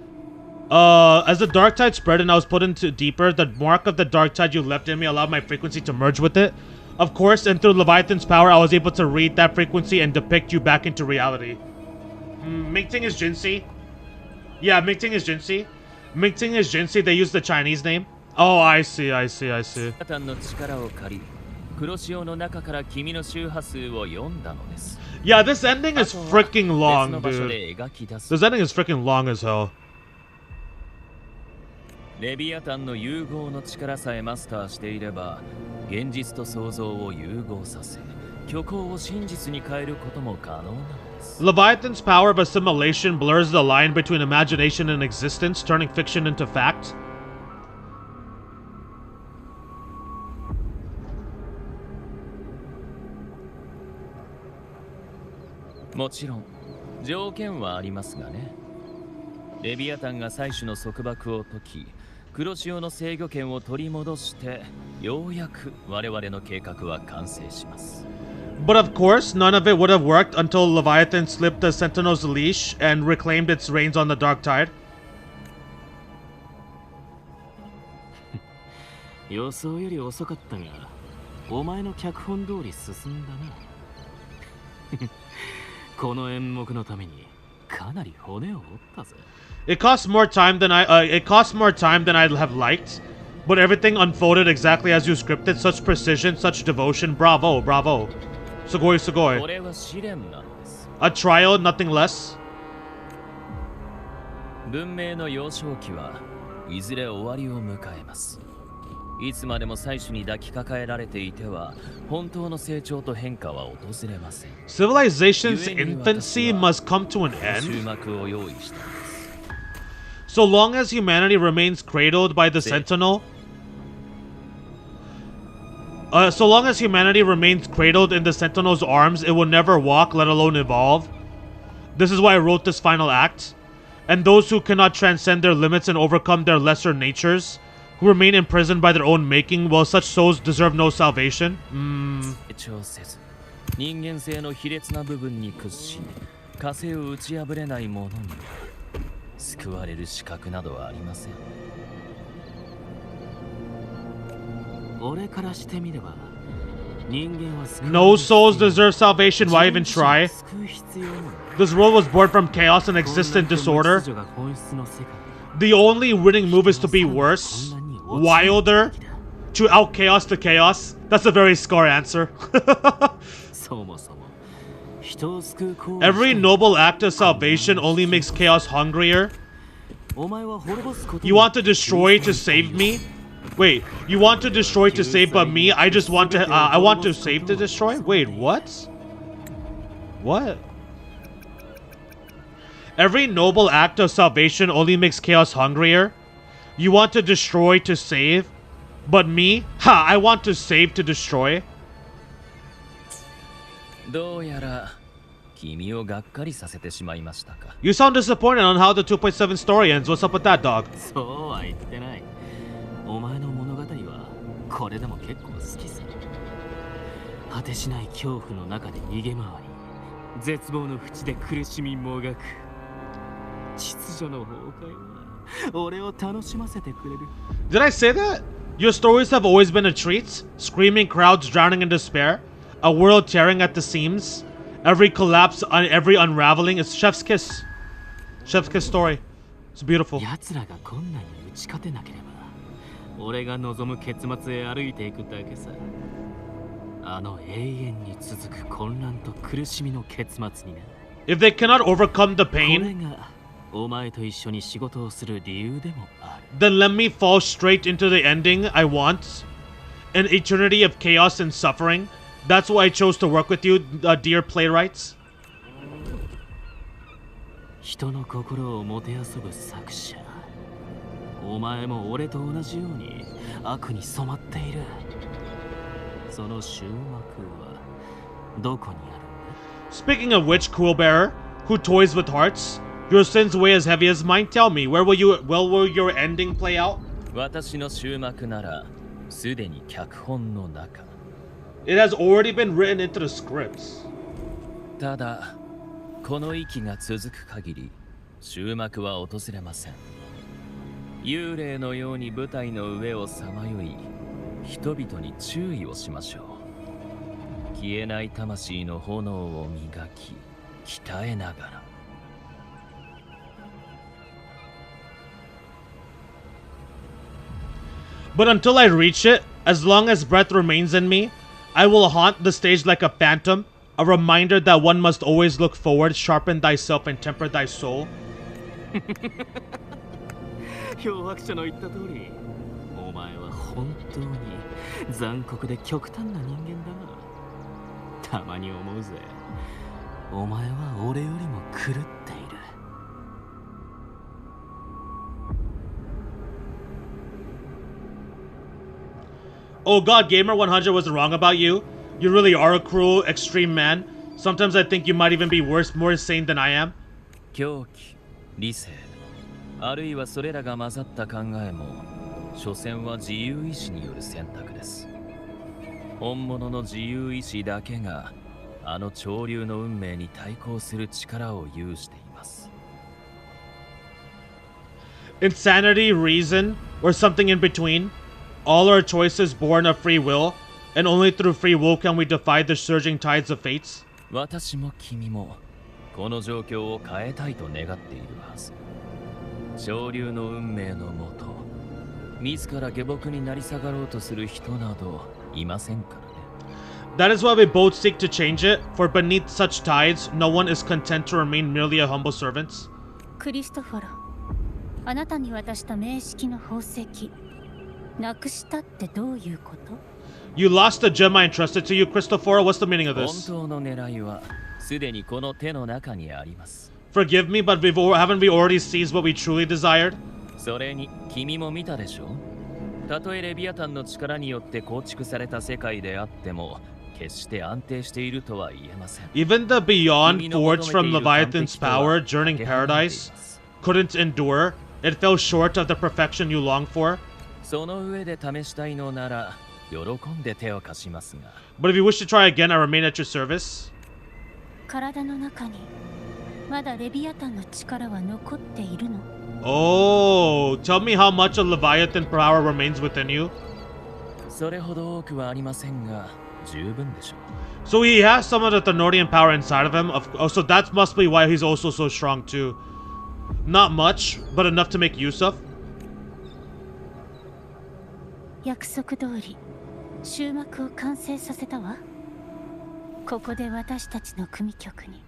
As the dark tide spread and I was put into deeper, the mark of the dark tide you left in me allowed my frequency to merge with it. Of course, and through Leviathan's power, I was able to read that frequency and depict you back into reality. Mingting is Jinsei. Yeah, Mingting is Jinsei. Mingting is Jinsei. They use the Chinese name. Oh, I see. 力を借り、黒潮の中から君の周波数を読んだのです。 Yeah, this ending is freaking long, dude. This ending is freaking long as hell. レビアタンの融合の力さえマスターしていれば、現実と想像を融合させ、虚構を真実に変えることも可能なのです。 Leviathan's power of assimilation blurs the line between imagination and existence, turning fiction into fact. もちろん条件はありますがね。レビアタンが採取の束縛を解き、黒潮の制御権を取り戻して、ようやく我々の計画は完成します。 But of course, none of it would have worked until Leviathan slipped the Sentinel's leash and reclaimed its reins on the dark tide. 予想より遅かったが、お前の脚本通り進んだな。この演目のためにかなり骨を折ったぜ。 It cost more time than I'd have liked, but everything unfolded exactly as you scripted. Such precision, such devotion. Bravo, bravo. Sugoi, sugoi. これは試練なのです。 A trial, nothing less. 文明の幼少期はいずれ終わりを迎えます。いつまでも採取に抱きかかえられていては本当の成長と変化は訪れません。 Civilization's infancy must come to an end. 終幕を用意したのです。 So long as humanity remains cradled by the Sentinel. So long as humanity remains cradled in the Sentinel's arms, it will never walk, let alone evolve. This is why I wrote this final act. And those who cannot transcend their limits and overcome their lesser natures, who remain imprisoned by their own making, well, such souls deserve no salvation. 成長せず、人間性の卑劣な部分に屈し、火星を打ち破れない者に救われる資格などはありません。俺からしてみれば、人間は救われる。 No souls deserve salvation. Why even try? This world was born from chaos and existent disorder. The only winning move is to be worse, wilder, to out chaos the chaos. That's a very Scar answer. Every noble act of salvation only makes chaos hungrier. You want to destroy to save me? Wait, you want to destroy to save but me? I just want to, I want to save to destroy? Wait, what? What? Every noble act of salvation only makes chaos hungrier. You want to destroy to save? But me? Ha! I want to save to destroy? どうやら君をがっかりさせてしまいましたか。 You sound disappointed on how the 2.7 story ends. What's up with that, dog? そうは言ってない。お前の物語はこれでも結構好きさ。果てしない恐怖の中で逃げ回り、絶望の淵で苦しみもがく。秩序の崩壊は俺を楽しませてくれる。 Did I say that? Your stories have always been a treat. Screaming crowds drowning in despair. A world tearing at the seams. Every collapse, every unraveling is Chef's Kiss. Chef's Kiss story. It's beautiful. 奴らが困難に打ち勝てなければ、俺が望む結末へ歩いていくだけさ。あの永遠に続く混乱と苦しみの結末にな。 If they cannot overcome the これ pain, がお前と一緒に仕事をする理由でもある。 then let me fall straight into the ending I want. An eternity of chaos and suffering. That's why I chose to work with you, dear playwrights. 人の心をもてあそぶ作者。お前も俺と同じように悪に染まっている。その終幕はどこにあるんだ? Speaking of which, Cool Bearer, who toys with hearts, your sins weigh as heavy as mine. Tell me, where will your ending play out? 私の終幕ならすでに脚本の中。 It has already been written into the scripts. ただこの息が続く限り終幕は訪れません。幽霊のように舞台の上をさまよい、人々に注意をしましょう。消えない魂の炎を磨き、鍛えながら。 But until I reach it, as long as breath remains in me, I will haunt the stage like a phantom, a reminder that one must always look forward, sharpen thyself and temper thy soul. 漂白者の言った通り、お前は本当に残酷で極端な人間だな。たまに思うぜ。お前は俺よりも狂っている。 Oh god, Gamer100 wasn't wrong about you. You really are a cruel, extreme man. Sometimes I think you might even be worse, more insane than I am. 狂気、理性、あるいはそれらが混ざった考えも、所詮は自由意志による選択です。本物の自由意志だけが、あの潮流の運命に対抗する力を有しています。 Insanity, reason, or something in between. All our choices born of free will, and only through free will can we defy the surging tides of fates. 私も君もこの状況を変えたいと願っているはず。潮流の運命のもと、自ら下僕になり下がろうとする人などいませんからね。 That is why we both seek to change it, for beneath such tides, no one is content to remain merely a humble servant. クリストフォロ、あなたに渡した名式の宝石なくしたってどういうこと？ You lost the gem I entrusted to you, Christopher. What's the meaning of 本 this? 当の狙いはすでにこの手の中にあります。 Forgive me, but haven't we already seized what we truly desired? それに君も見たでしょ？たとえレビアタンの力によって構築された世界であっても、決して安定しているとは言えません。 Even the beyond forged from Leviathan's power, journeying paradise, couldn't endure. It fell short of the perfection you long for. その上で試したいのなら喜んで手を貸しますが。 But if you wish to try again, I remain at your service. 体の中にまだレビアタンの力は残っているの？ Oh, tell me how much of Leviathan power remains within you. それほど多くはありませんが十分でしょう。 So he has some of the Thenorian power inside of him. So that must be why he's also so strong too. Not much, but enough to make use of. 約束通り終幕を完成させたわ。ここで私たちの組曲に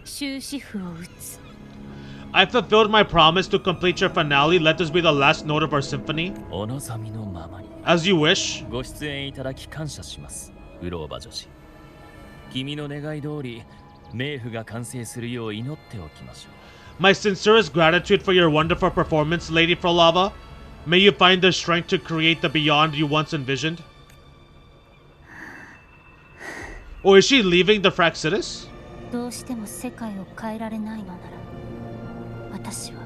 終止符を打つ。 I fulfilled my promise to complete your finale. Let this be the last note of our symphony. お望みのままに。 As you wish. ご出演いただき感謝します、グローバ女子。君の願い通り、冥府が完成するよう祈っておきましょう。 My sincerest gratitude for your wonderful performance, Lady Frolava. May you find the strength to create the beyond you once envisioned. Oh, is she leaving the Fraxitus? どうしても世界を変えられないのなら、私は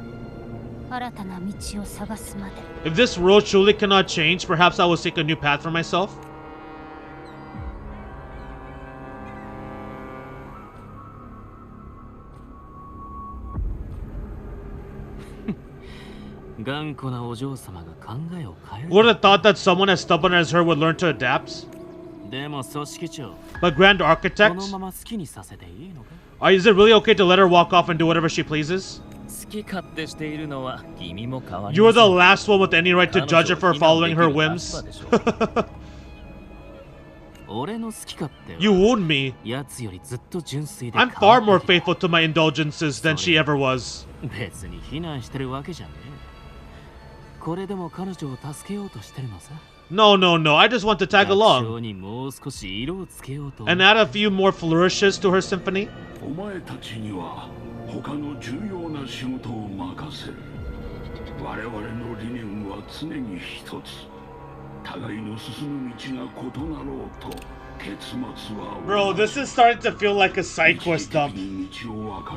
新たな道を探すまで。If this world truly cannot change, perhaps I will seek a new path for myself. Would have thought that someone as stubborn as her would learn to adapt. But Grand Architect? Is it really okay to let her walk off and do whatever she pleases? You are the last one with any right to judge her for following her whims. You wound me. I'm far more faithful to my indulgences than she ever was. No, I just want to tag along and add a few more flourishes to her symphony. Bro, this is starting to feel like a side quest dump.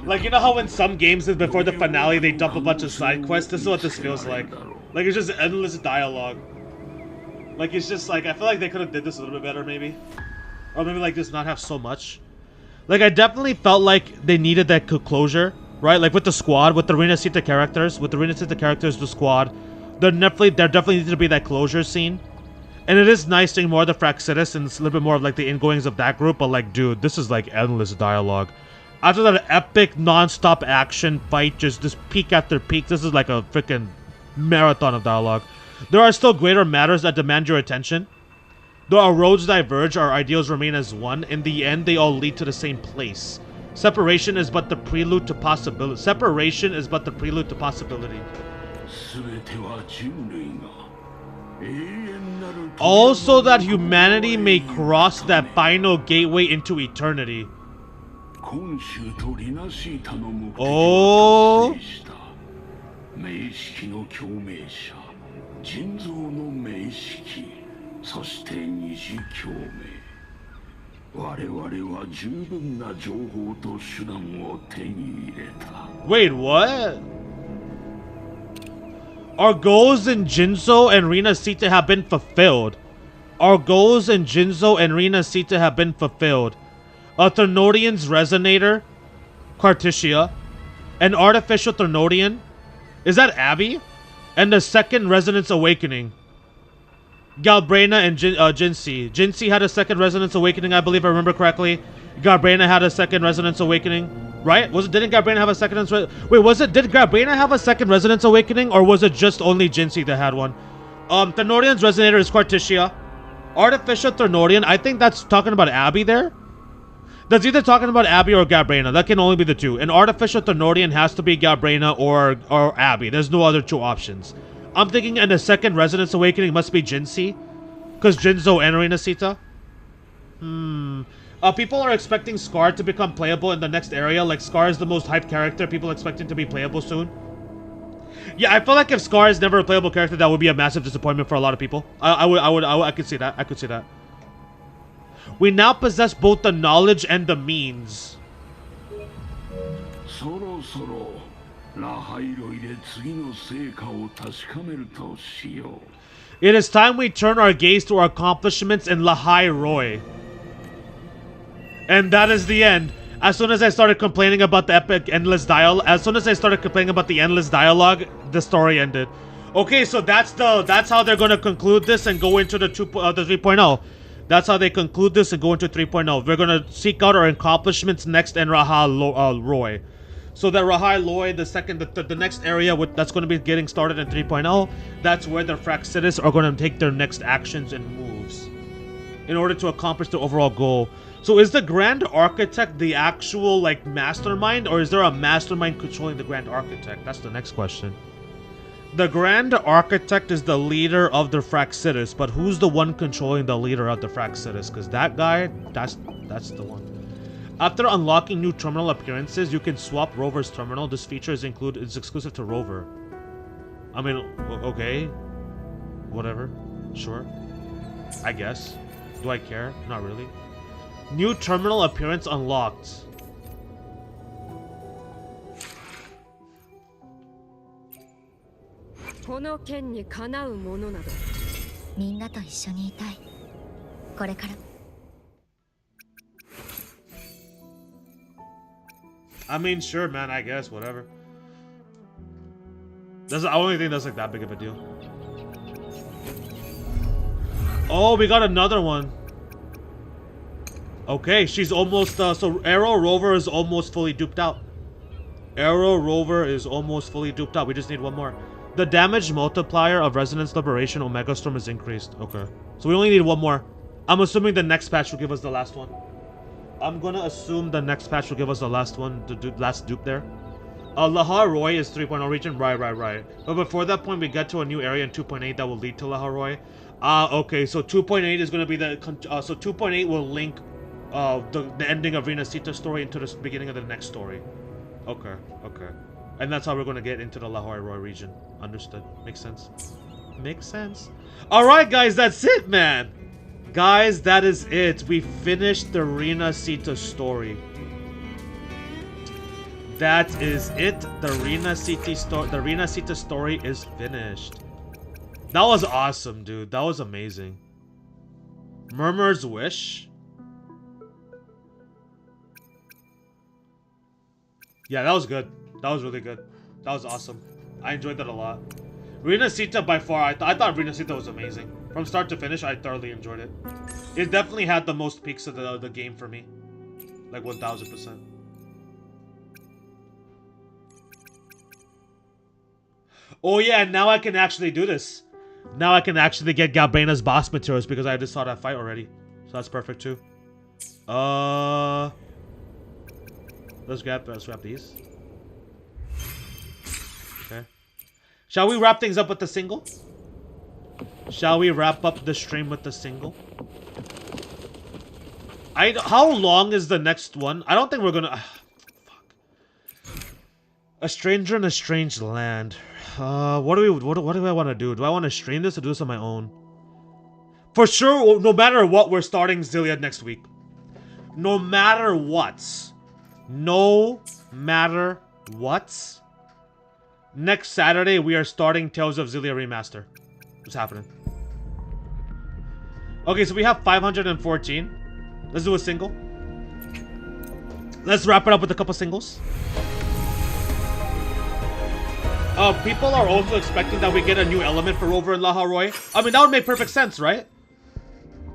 Like, you know how in some games before the finale they dump a bunch of side quests? This is what this feels like. Like, it's just endless dialogue. Like, it's just like, I feel like they could have did this a little bit better, maybe. Or maybe, like, just not have so much. Like, I definitely felt like they needed that closure, right? Like, with the squad, with the Rinascita characters, the squad, there definitely needs to be that closure scene. And it is nice seeing more of the Fraxitus and it's a little bit more of, like, the ingoings of that group, but, like, dude, this is, like, endless dialogue. After that epic, non-stop action fight, just peak after peak, this is, like, a freaking marathon of dialogue. There are still greater matters that demand your attention. Though our roads diverge, our ideals remain as one. In the end, they all lead to the same place. Separation is but the prelude to possibility. Also that humanity may cross that final gateway into eternity. Oh. Wait, what? Our goals in Jinzo and Rinascita have been fulfilled. A Thernoidian's resonator, Carticia, an artificial Thernoidian. Is that Abby? And the second resonance awakening. Galbraina and Jinsi. Jinsi had a second resonance awakening, I believe I remember correctly. Galbraina had a second resonance awakening. Right? Didn't Galbraina have a second did Galbraina have a second resonance awakening, or was it just only Jinsi that had one? Thernoidian's resonator is Carticia. Artificial Thernoidian, I think that's talking about Abby there. That's either talking about Abby or Galbraina. That can only be the two. An artificial Thernoidian has to be Galbraina or Abby. There's no other two options. I'm thinking and the second resonance awakening must be Jinsi. Because Jinzo and Rinascita. People are expecting Scar to become playable in the next area. Like, Scar is the most hyped character. People expecting to be playable soon. Yeah, I feel like if Scar is never a playable character, that would be a massive disappointment for a lot of people. I could see that. I could see that. We now possess both the knowledge and the means. It is time we turn our gaze to our accomplishments in Lahai Roy. And that is the end. As soon as I started complaining about the endless dialogue, the story ended. Okay, so that's how they're gonna conclude this and go into the 3.0. That's how they conclude this and go into 3.0. We're gonna seek out our accomplishments next in Roy. So that Rahai Loy, the next area that's going to be getting started in 3.0, that's where the Fraxitus are going to take their next actions and moves in order to accomplish the overall goal. So is the Grand Architect the actual, like, mastermind, or is there a mastermind controlling the Grand Architect? That's the next question. The Grand Architect is the leader of the Fraxitus, but who's the one controlling the leader of the Fraxitus? Because that guy, that's the one. After unlocking new terminal appearances, you can swap Rover's terminal. This feature is exclusive to Rover. I mean, okay. Whatever. Sure. I guess. Do I care? Not really. New terminal appearance unlocked. I mean, sure, man, I guess, whatever. That's the only thing that's like that big of a deal. Oh, we got another one. Okay, she's almost, so Arrow Rover is almost fully duped out. Arrow Rover is almost fully duped out. We just need one more. The damage multiplier of Resonance Liberation Omega Storm is increased. Okay. So we only need one more. I'm assuming the next patch will give us the last one. I'm gonna assume the next patch will give us the last one, the last dupe there. Lahar Roy is 3.0 region. Right. But before that point, we get to a new area in 2.8 that will lead to Lahar Roy. Okay, so 2.8 is gonna be the, so 2.8 will link the ending of Rinascita story into the beginning of the next story. Okay. And that's how we're gonna get into the Lahar Roy region. Understood. Makes sense. Makes sense. Alright, guys, that's it, man. Guys, that is it. We finished the Rinascita story. That is it. The Rinascita story is finished. That was awesome, dude. That was amazing. Murmur's Wish. Yeah, that was good. That was really good. That was awesome. I enjoyed that a lot. Rinascita by far, I thought Rinascita was amazing. From start to finish, I thoroughly enjoyed it. It definitely had the most peaks of the game for me. Like 1000%. Oh yeah, and now I can actually do this. Now I can actually get Galbaina's boss materials because I just saw that fight already. So that's perfect too. Let's grab these. Okay. Shall we wrap things up with the single? Shall we wrap up the stream with the single? How long is the next one? I don't think we're gonna... fuck. A Stranger in a Strange Land. What do I want to do? Do I want to stream this or do this on my own? For sure, no matter what, we're starting Zilliad next week. No matter what. No matter what. Next Saturday, we are starting Tales of Xillia Remaster. What's happening? Okay, so we have 514. Let's do a single. Let's wrap it up with a couple singles. People are also expecting that we get a new element for Rover and Lahar Roy. I mean, that would make perfect sense, right?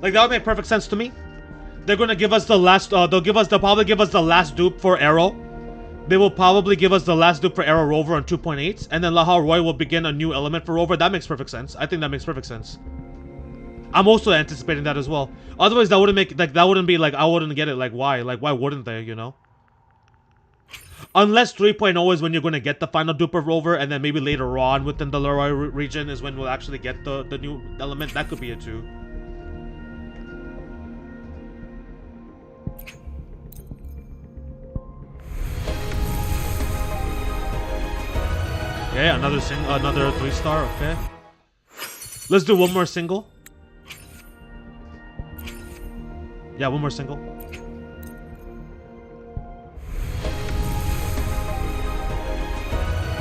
Like, that would make perfect sense to me. They're gonna give us the last, they'll probably give us the last dupe for Arrow. They will probably give us the last dupe for Arrow Rover on 2.8, and then Lahar Roy will begin a new element for Rover. That makes perfect sense. I think that makes perfect sense. I'm also anticipating that as well. Otherwise, that wouldn't make, like, that wouldn't be, like, I wouldn't get it. Like, why? Like, why wouldn't they, you know? Unless 3.0 is when you're going to get the final dupe of Rover, and then maybe later on within the Leroy region is when we'll actually get the new element. That could be it too. Okay, another 3-star, okay. Let's do one more single. Yeah, one more single.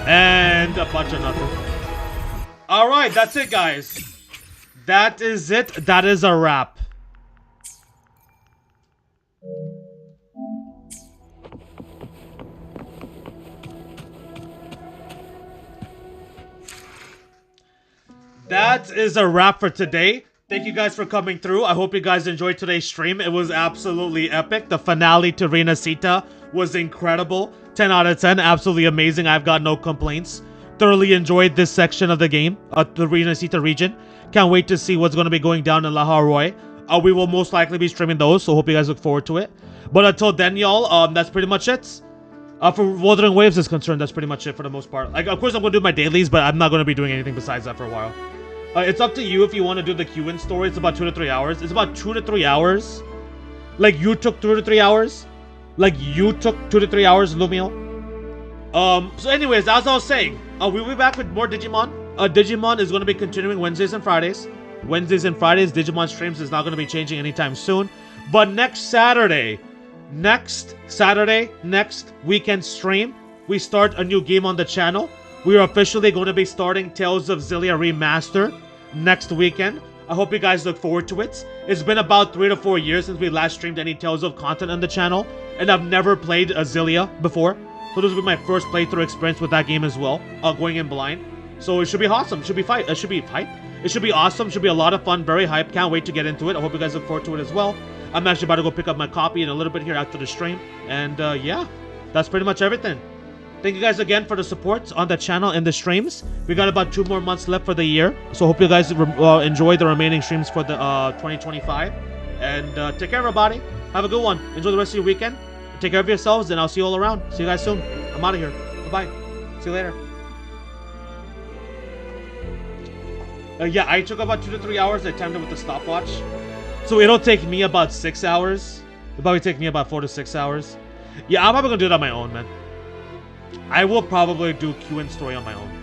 And a bunch of nothing. Alright, that's it, guys. That is it. That is a wrap. That is a wrap for today. Thank you guys for coming through. I hope you guys enjoyed today's stream. It was absolutely epic. The finale to Rinascita was incredible. 10 out of 10. Absolutely amazing. I've got no complaints. Thoroughly enjoyed this section of the game. The Rinascita region. Can't wait to see what's going to be going down in Lahar Roy. We will most likely be streaming those, so hope you guys look forward to it. But until then, y'all, that's pretty much it. For Wuthering Waves is concerned, that's pretty much it for the most part. Like, of course, I'm going to do my dailies, but I'm not going to be doing anything besides that for a while. It's up to you if you want to do the Q-in story. It's about 2 to 3 hours. It's about 2 to 3 hours. Like, you took 2 to 3 hours. Like, you took 2 to 3 hours, Lumio. So anyways, as I was saying, we'll be back with more Digimon. Digimon is going to be continuing Wednesdays and Fridays. Wednesdays and Fridays, Digimon streams is not going to be changing anytime soon. But next weekend stream, we start a new game on the channel. We are officially going to be starting Tales of Xillia Remaster next weekend. I hope you guys look forward to it. It's been about 3 to 4 years since we last streamed any Tales of content on the channel, and I've never played a Xillia before. So this will be my first playthrough experience with that game as well, going in blind. So it should be awesome. It should be hype. It should be awesome. It should be a lot of fun. Very hype. Can't wait to get into it. I hope you guys look forward to it as well. I'm actually about to go pick up my copy in a little bit here after the stream. And yeah, that's pretty much everything. Thank you guys again for the support on the channel and the streams. We got about 2 more months left for the year. So hope you guys enjoy the remaining streams for the 2025. And take care, everybody. Have a good one. Enjoy the rest of your weekend. Take care of yourselves, and I'll see you all around. See you guys soon. I'm out of here. Bye-bye. See you later. Yeah, I took about 2 to 3 hours. I timed it with the stopwatch. So it'll take me about 6 hours. It'll probably take me about 4 to 6 hours. Yeah, I'm probably gonna do it on my own, man. I will probably do Q&A story on my own.